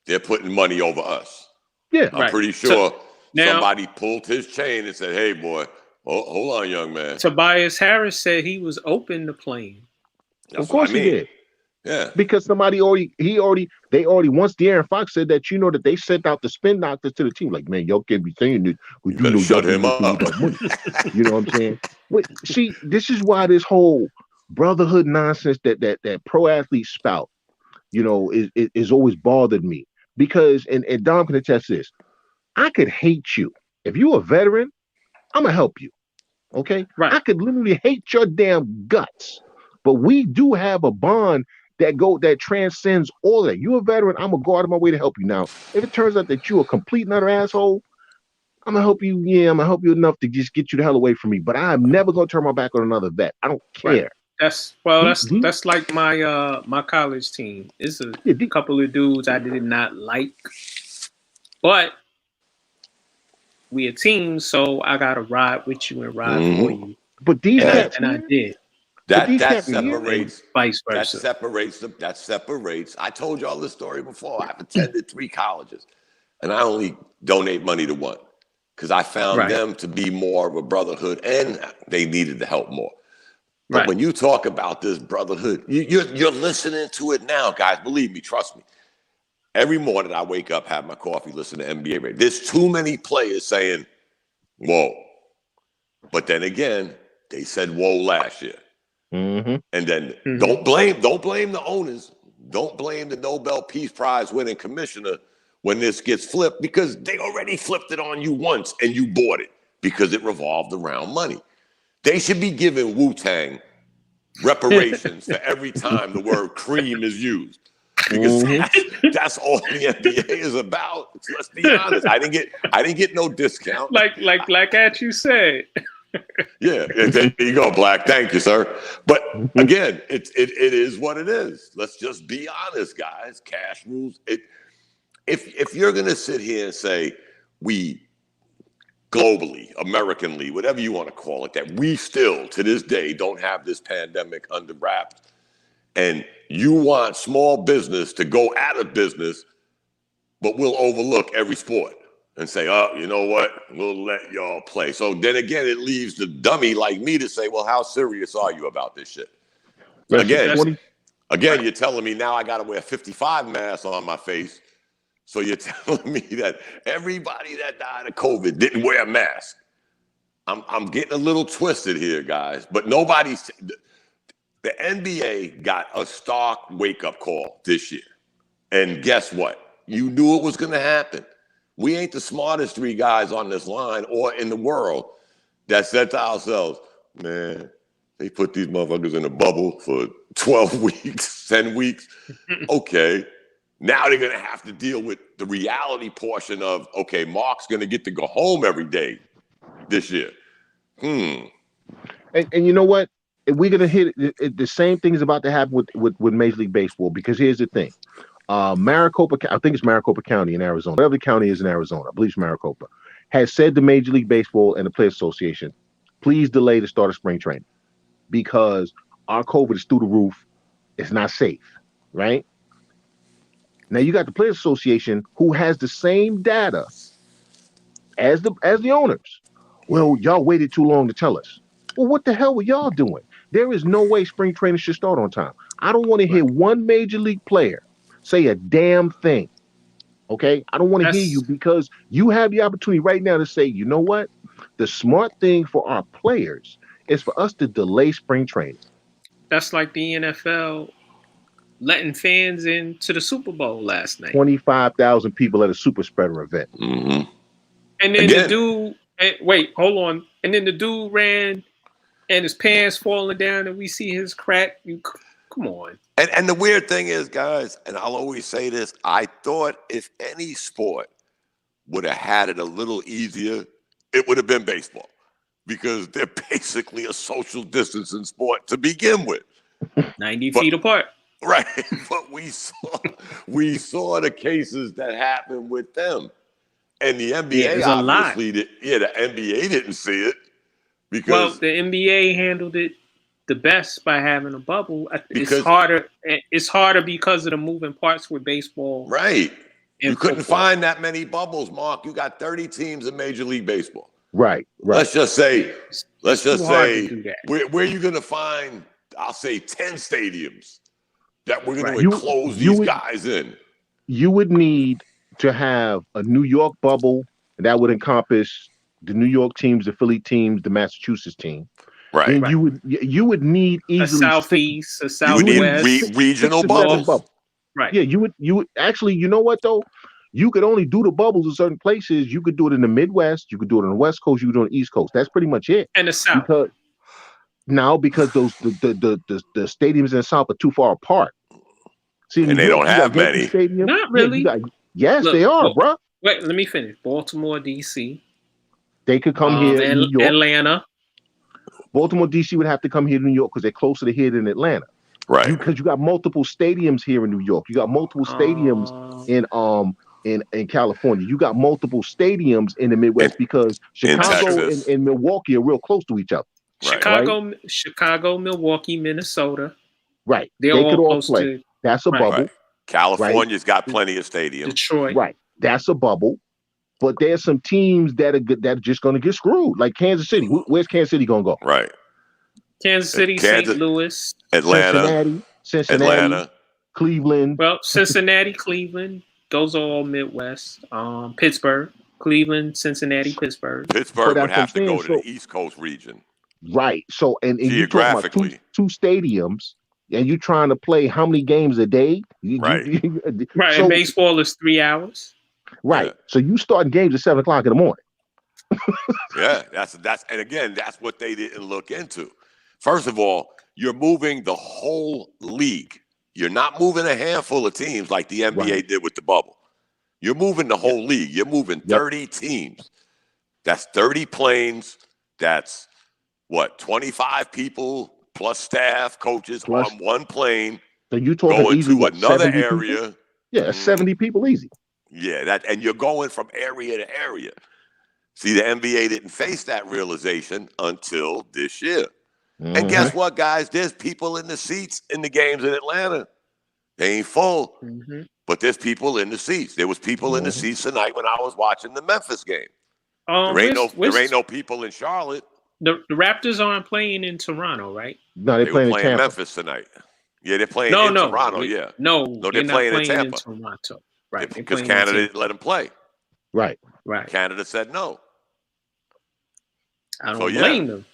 they're putting money over us.
Yeah.
I'm pretty sure somebody pulled his chain and said, "Hey, boy, hold on, young man."
Tobias Harris said he was open to playing.
Of course he did.
Yeah.
Because somebody once De'Aaron Fox said that, that they sent out the spin doctors to the team. Like, man, y'all can't be saying that.
You better shut him up.
You know what I'm saying? But see, this is why this whole brotherhood nonsense that pro athletes spout, is always bothered me. Because, and Dom can attest to this, I could hate you. If you're a veteran, I'm gonna help you. Okay?
Right.
I could literally hate your damn guts. But we do have a bond that transcends all that. You're a veteran, I'm gonna go out of my way to help you. Now, if it turns out that you're a complete and utter asshole, I'm gonna help you. Yeah, I'm gonna help you enough to just get you the hell away from me. But I'm never gonna turn my back on another vet. I don't care.
Right. That's like my college team. It's a couple of dudes I did not like, but we a team, so I gotta ride with you and ride for you.
But these
and I did.
That separates. I told y'all this story before. I've attended 3 colleges, and I only donate money to one because I found them to be more of a brotherhood, and they needed the help more. But when you talk about this brotherhood, you're listening to it now, guys. Believe me, trust me. Every morning I wake up, have my coffee, listen to NBA radio. There's too many players saying, "Whoa," but then again, they said "whoa" last year.
Mm-hmm.
And then don't blame the owners. Don't blame the Nobel Peace Prize winning commissioner when this gets flipped because they already flipped it on you once and you bought it because it revolved around money. They should be giving Wu-Tang reparations for every time the word cream is used because that's all the NBA is about. Let's be honest. I didn't get no discount.
Like you said.
Yeah, there you go, Black. Thank you, sir. But again, it is what it is. Let's just be honest, guys. Cash rules. If you're gonna sit here and say we globally, Americanly, whatever you want to call it, that we still to this day don't have this pandemic under wraps, and you want small business to go out of business, but we'll overlook every sport and say, oh, you know what? We'll let y'all play. So then again, it leaves the dummy like me to say, well, how serious are you about this shit? Again, you're telling me now I got to wear 55 masks on my face. So you're telling me that everybody that died of COVID didn't wear a mask. I'm getting a little twisted here, guys. But the NBA got a stark wake-up call this year. And guess what? You knew it was going to happen. We ain't the smartest 3 guys on this line or in the world that said to ourselves, man, they put these motherfuckers in a bubble for 12 weeks, 10 weeks. Okay. Now they're going to have to deal with the reality portion of, okay, Mark's going to get to go home every day this year.
And you know what? We're going to hit the same thing is about to happen with Major League Baseball because here's the thing. Maricopa, I think it's Maricopa County in Arizona, whatever the county is in Arizona, I believe it's Maricopa, has said to Major League Baseball and the Players Association, please delay the start of spring training because our COVID is through the roof. It's not safe, right? Now you got the Players Association who has the same data as the owners. Well, y'all waited too long to tell us. Well, what the hell were y'all doing? There is no way spring training should start on time. I don't want to hear one major league player say a damn thing. Okay? I don't want to hear you because you have the opportunity right now to say, you know what? The smart thing for our players is for us to delay spring training.
That's like the NFL letting fans into the Super Bowl last night.
25,000 people at a super spreader event.
Mm-hmm.
And then the dude, wait, hold on. And then the dude ran and his pants falling down and we see his crack. Come on.
And the weird thing is, guys, and I'll always say this, I thought if any sport would have had it a little easier, it would have been baseball. Because they're basically a social distancing sport to begin with.
90 feet apart.
Right. But we saw the cases that happened with them. And the NBA obviously the NBA didn't see it. Because
the NBA handled it the best by having a bubble. It's harder because of the moving parts with baseball.
Right. You couldn't find that many bubbles, Mark. You got 30 teams in Major League Baseball.
Right.
Let's just say where are you going to find, I'll say 10 stadiums that we're going to enclose these guys in?
You would need to have a New York bubble that would encompass the New York teams, the Philly teams, the Massachusetts team.
Right.
And you would need easily
a southeast, a southwest,
you would need regional bubbles.
Right.
Yeah, you would actually, you know what though? You could only do the bubbles in certain places. You could do it in the Midwest. You could do it on the West Coast. You could do it on the East Coast. That's pretty much it.
And the South.
Because those the stadiums in the South are too far apart. See,
and they don't have many.
Stadium,
not really.
Yes, they are, bro.
Wait, let me finish. Baltimore, DC.
They could come here. New York.
Atlanta.
Baltimore, DC would have to come here to New York because they're closer to here than Atlanta.
Right.
Because you got multiple stadiums here in New York. You got multiple stadiums in California. You got multiple stadiums in the Midwest because Chicago and Milwaukee are real close to each other.
Right. Chicago, Milwaukee, Minnesota.
Right.
They could all play.
That's a bubble. Right.
California's got plenty of stadiums.
Detroit.
Right. That's a bubble. But there's some teams that are just going to get screwed, like Kansas City. Where's Kansas City going to go?
Right.
Kansas City, St. Louis,
Cincinnati,
Atlanta,
Cleveland.
Well, Cincinnati, Cleveland. Those are all Midwest. Pittsburgh, Cleveland, Cincinnati, Pittsburgh.
Pittsburgh would have to go to the East Coast region.
Right. So, and
geographically,
you two stadiums, and you're trying to play how many games a day?
Right. Right. So, and baseball is 3 hours.
Right. Yeah. So you start games at 7:00 in the morning.
Yeah, that's and again, that's what they didn't look into. First of all, you're moving the whole league. You're not moving a handful of teams like the NBA did with the bubble. You're moving the whole league. You're moving 30 teams. That's 30 planes. That's what, 25 people plus staff, coaches on one plane.
So you talking
going
easy,
to another area.
People? Yeah, 70 people easy.
Yeah, and you're going from area to area. See, the NBA didn't face that realization until this year. Mm-hmm. And guess what, guys? There's people in the seats in the games in Atlanta. They ain't full, but there's people in the seats. There was people in the seats tonight when I was watching the Memphis game. There ain't no people in Charlotte.
The Raptors aren't playing in Toronto, right?
No,
they
playing
were playing in Memphis tonight. Yeah, they're playing in Toronto. They're playing in Tampa.
Toronto. Right.
Because Canada didn't let them play.
Right.
Canada said no.
I don't blame them.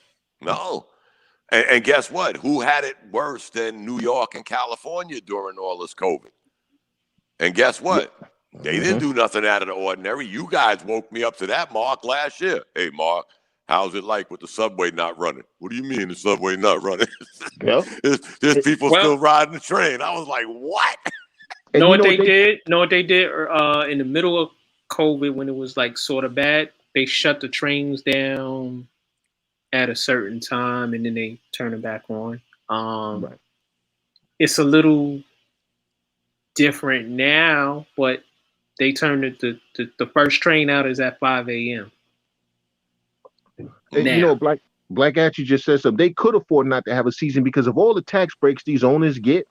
No. And guess what? Who had it worse than New York and California during all this COVID? And guess what? They didn't do nothing out of the ordinary. You guys woke me up to that, Mark, last year. Hey, Mark, how's it like with the subway not running? What do you mean the subway not running? There's people still riding the train. I was like, what?
Know what they did? Know what they did in the middle of COVID when it was like sort of bad? They shut the trains down at a certain time and then they turn it back on. It's a little different now, but they turned it the first train out is at 5 a.m.
And,
now.
Black Atchi just said something. They could afford not to have a season because of all the tax breaks these owners get.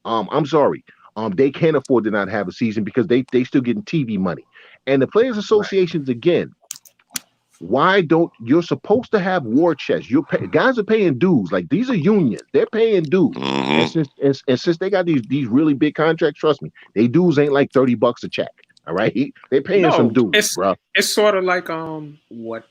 I'm sorry. They can't afford to not have a season because they still getting TV money. And the players associations again. Why don't you're supposed to have war chests? Guys are paying dues. Like these are unions. They're paying dues.
Mm-hmm.
And since they got these really big contracts, trust me, they dues ain't like $30 a check. All right. They're paying some dues, bro.
It's sort of like what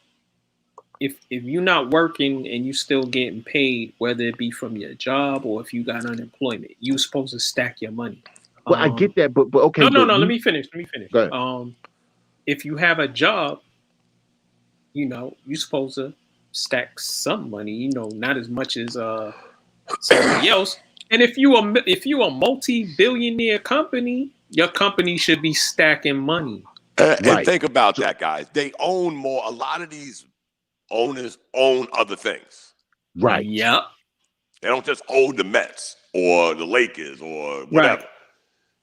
if you're not working and you still getting paid, whether it be from your job or if you got unemployment, you're supposed to stack your money.
Well, I get that, but okay.
No. Let me finish.
Go ahead.
If you have a job, you're supposed to stack some money. Not as much as somebody else. And if you a multi-billionaire company, your company should be stacking money.
And think about that, guys. They own more. A lot of these owners own other things.
Right.
Yep.
They don't just own the Mets or the Lakers or whatever.
Right.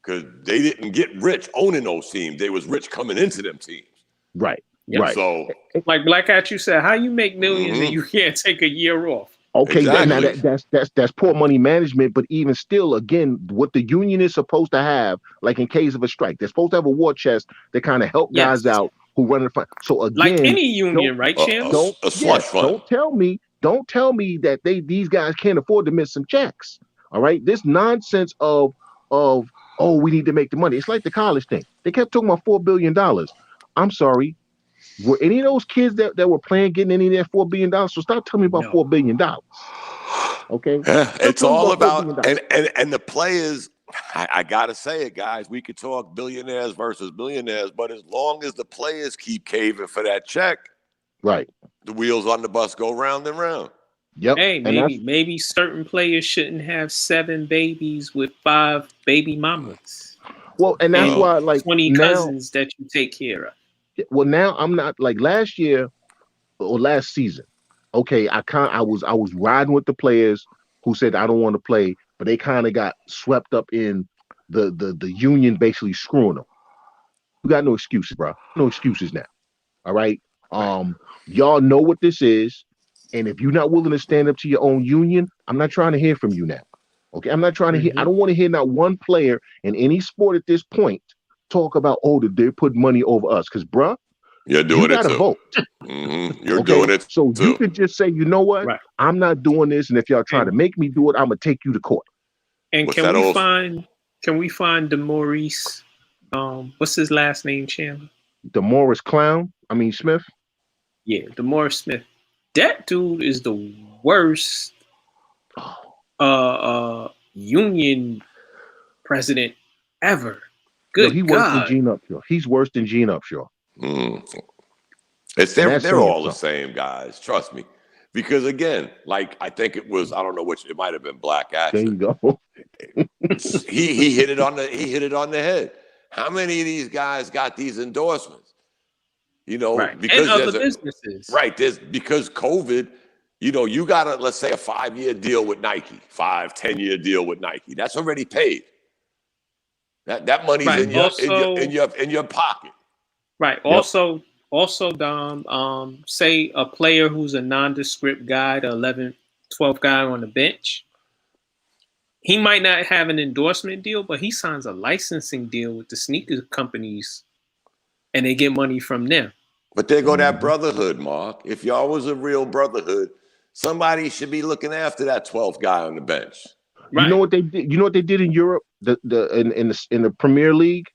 Because they didn't get rich owning those teams. They was rich coming into them teams.
Right.
Yep.
Right.
So,
like Black Hat, you said, how you make millions and you can't take a year off?
Okay,
exactly.
Now that's poor money management. But even still, again, what the union is supposed to have, like in case of a strike, they're supposed to have a war chest to kind of help guys out who run the fight. So again,
like any union, right, Champ?
A slush fund.
Don't tell me that these guys can't afford to miss some checks. All right, this nonsense of we need to make the money. It's like the college thing. They kept talking about $4 billion. I'm sorry. Were any of those kids that were playing getting any of that $4 billion? So stop telling me about $4 billion. Okay,
it's all about and the players. I gotta say it, guys. We could talk billionaires versus billionaires, but as long as the players keep caving for that check,
right,
the wheels on the bus go round and round.
Yep.
Hey, maybe certain players shouldn't have 7 babies with 5 baby mamas.
Well, and that's why, like
20 cousins that you take care of.
Well, now I'm not like last year or last season. Okay, I was riding with the players who said I don't want to play, but they kind of got swept up in the union basically screwing them. You got no excuses, bro. No excuses now. All right. Y'all know what this is, and if you're not willing to stand up to your own union, I'm not trying to hear from you now. Okay, I'm not trying to hear. I don't want to hear not one player in any sport at this point talk about they're putting money over us, because bruh,
you're doing
you gotta vote.
You're doing it
so you could just say, you know what, I'm not doing this, and if y'all try to make me do it, I'm gonna take you to court.
And can we find DeMaurice, what's his last name, Chandler?
DeMaurice Smith.
Yeah, DeMaurice Smith. That dude is the worst union president ever. Good
He's worse than Gene Upshaw. He's worse than Gene Upshaw.
They're all the same, guys. Trust me. Because again, like I think it was, I don't know which, it might have been Black Action.
There you go.
he hit it on the head. How many of these guys got these endorsements? Because
and other businesses.
Right. Because COVID, you got let's say a 5-year deal with Nike, 5-10-year deal with Nike. That's already paid. That money's in your pocket.
Right. Yep. Also, Dom, say a player who's a nondescript guy, the 11th, 12th guy on the bench, he might not have an endorsement deal, but he signs a licensing deal with the sneaker companies, and they get money from them.
But there go that brotherhood, Mark. If y'all was a real brotherhood, somebody should be looking after that 12th guy on the bench.
Right. You know what they did? You know what they did in Europe? In the Premier League,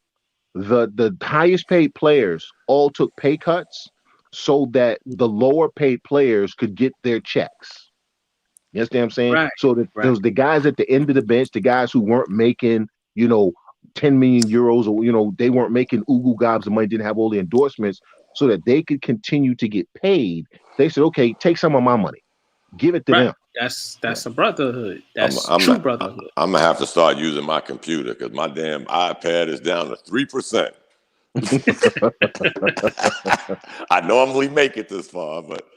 the highest paid players all took pay cuts so that the lower paid players could get their checks. You understand what I'm saying?
Right.
So that those the guys at the end of the bench, the guys who weren't making 10 million euros, or they weren't making ugu gobs of money, didn't have all the endorsements, so that they could continue to get paid. They said, okay, take some of my money, give it to them.
That's a brotherhood. That's true brotherhood.
I'm gonna have to start using my computer because my damn iPad is down to 3%. I normally make it this far, but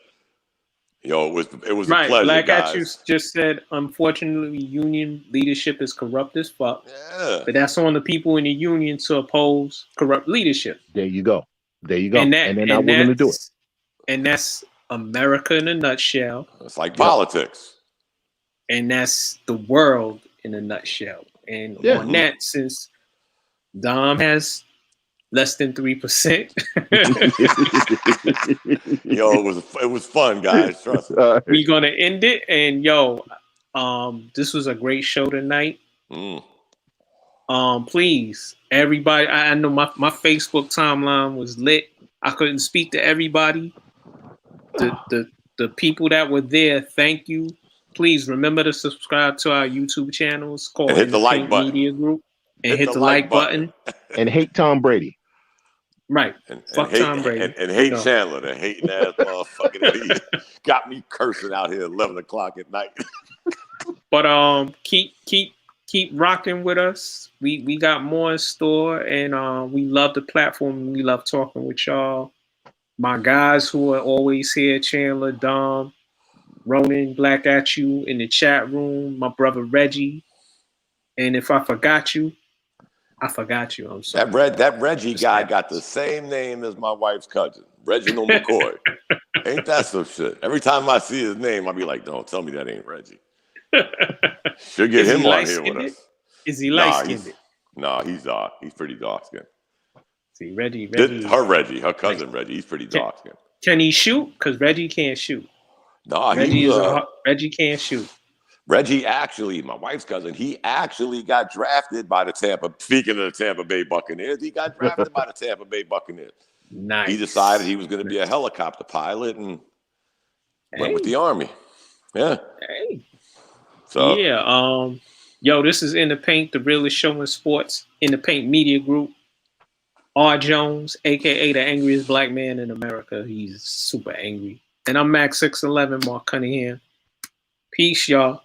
Yo, it was
Right.
a pleasure,
Black
guys.
Atchus just said, unfortunately, union leadership is corrupt as fuck.
Yeah.
But that's on the people in the union to oppose corrupt leadership.
There you go. And they're not
And
willing to do it.
And that's America in a nutshell.
It's like politics.
And that's the world in a nutshell. And on that, since Dom has less than 3%.
Yo, it was fun, guys. Trust me.
We're gonna end it. And this was a great show tonight. Please, everybody. I know my Facebook timeline was lit. I couldn't speak to everybody. The people that were there, thank you. Please remember to subscribe to our YouTube channels called
and hit the like button.
Media Group. And hit the like button.
And hate Tom Brady.
Right. Fuck Tom Brady.
And hate Chandler, the hating ass motherfucking idiot. Got me cursing out here at 11 o'clock at night.
But keep rocking with us. We got more in store, and we love the platform. We love talking with y'all. My guys who are always here, Chandler, Dom, Ronan, Black at you in the chat room, my brother Reggie. And if I forgot you, I forgot you. I'm sorry.
That Reggie guy got the same name as my wife's cousin, Reginald McCoy. Ain't that some shit? Every time I see his name, I'll be like, don't tell me that ain't Reggie. Should get him on here with us.
Is he light-skinned?
No, he's pretty dark-skinned.
See, Reggie.
Her cousin Reggie, he's pretty dark-skinned.
Can he shoot? Because Reggie can't shoot.
No,
Reggie can't shoot.
Reggie actually, my wife's cousin, he actually got drafted by speaking of the Tampa Bay Buccaneers, he got drafted by the Tampa Bay Buccaneers.
Nice.
He decided he was going to be a helicopter pilot and went with the Army. Yeah.
Hey.
So
yeah. This is In the Paint, the realest show in sports. In the Paint Media Group. R. Jones, aka the angriest black man in America. He's super angry. And I'm Max 611, Mark Cunningham. Peace, y'all.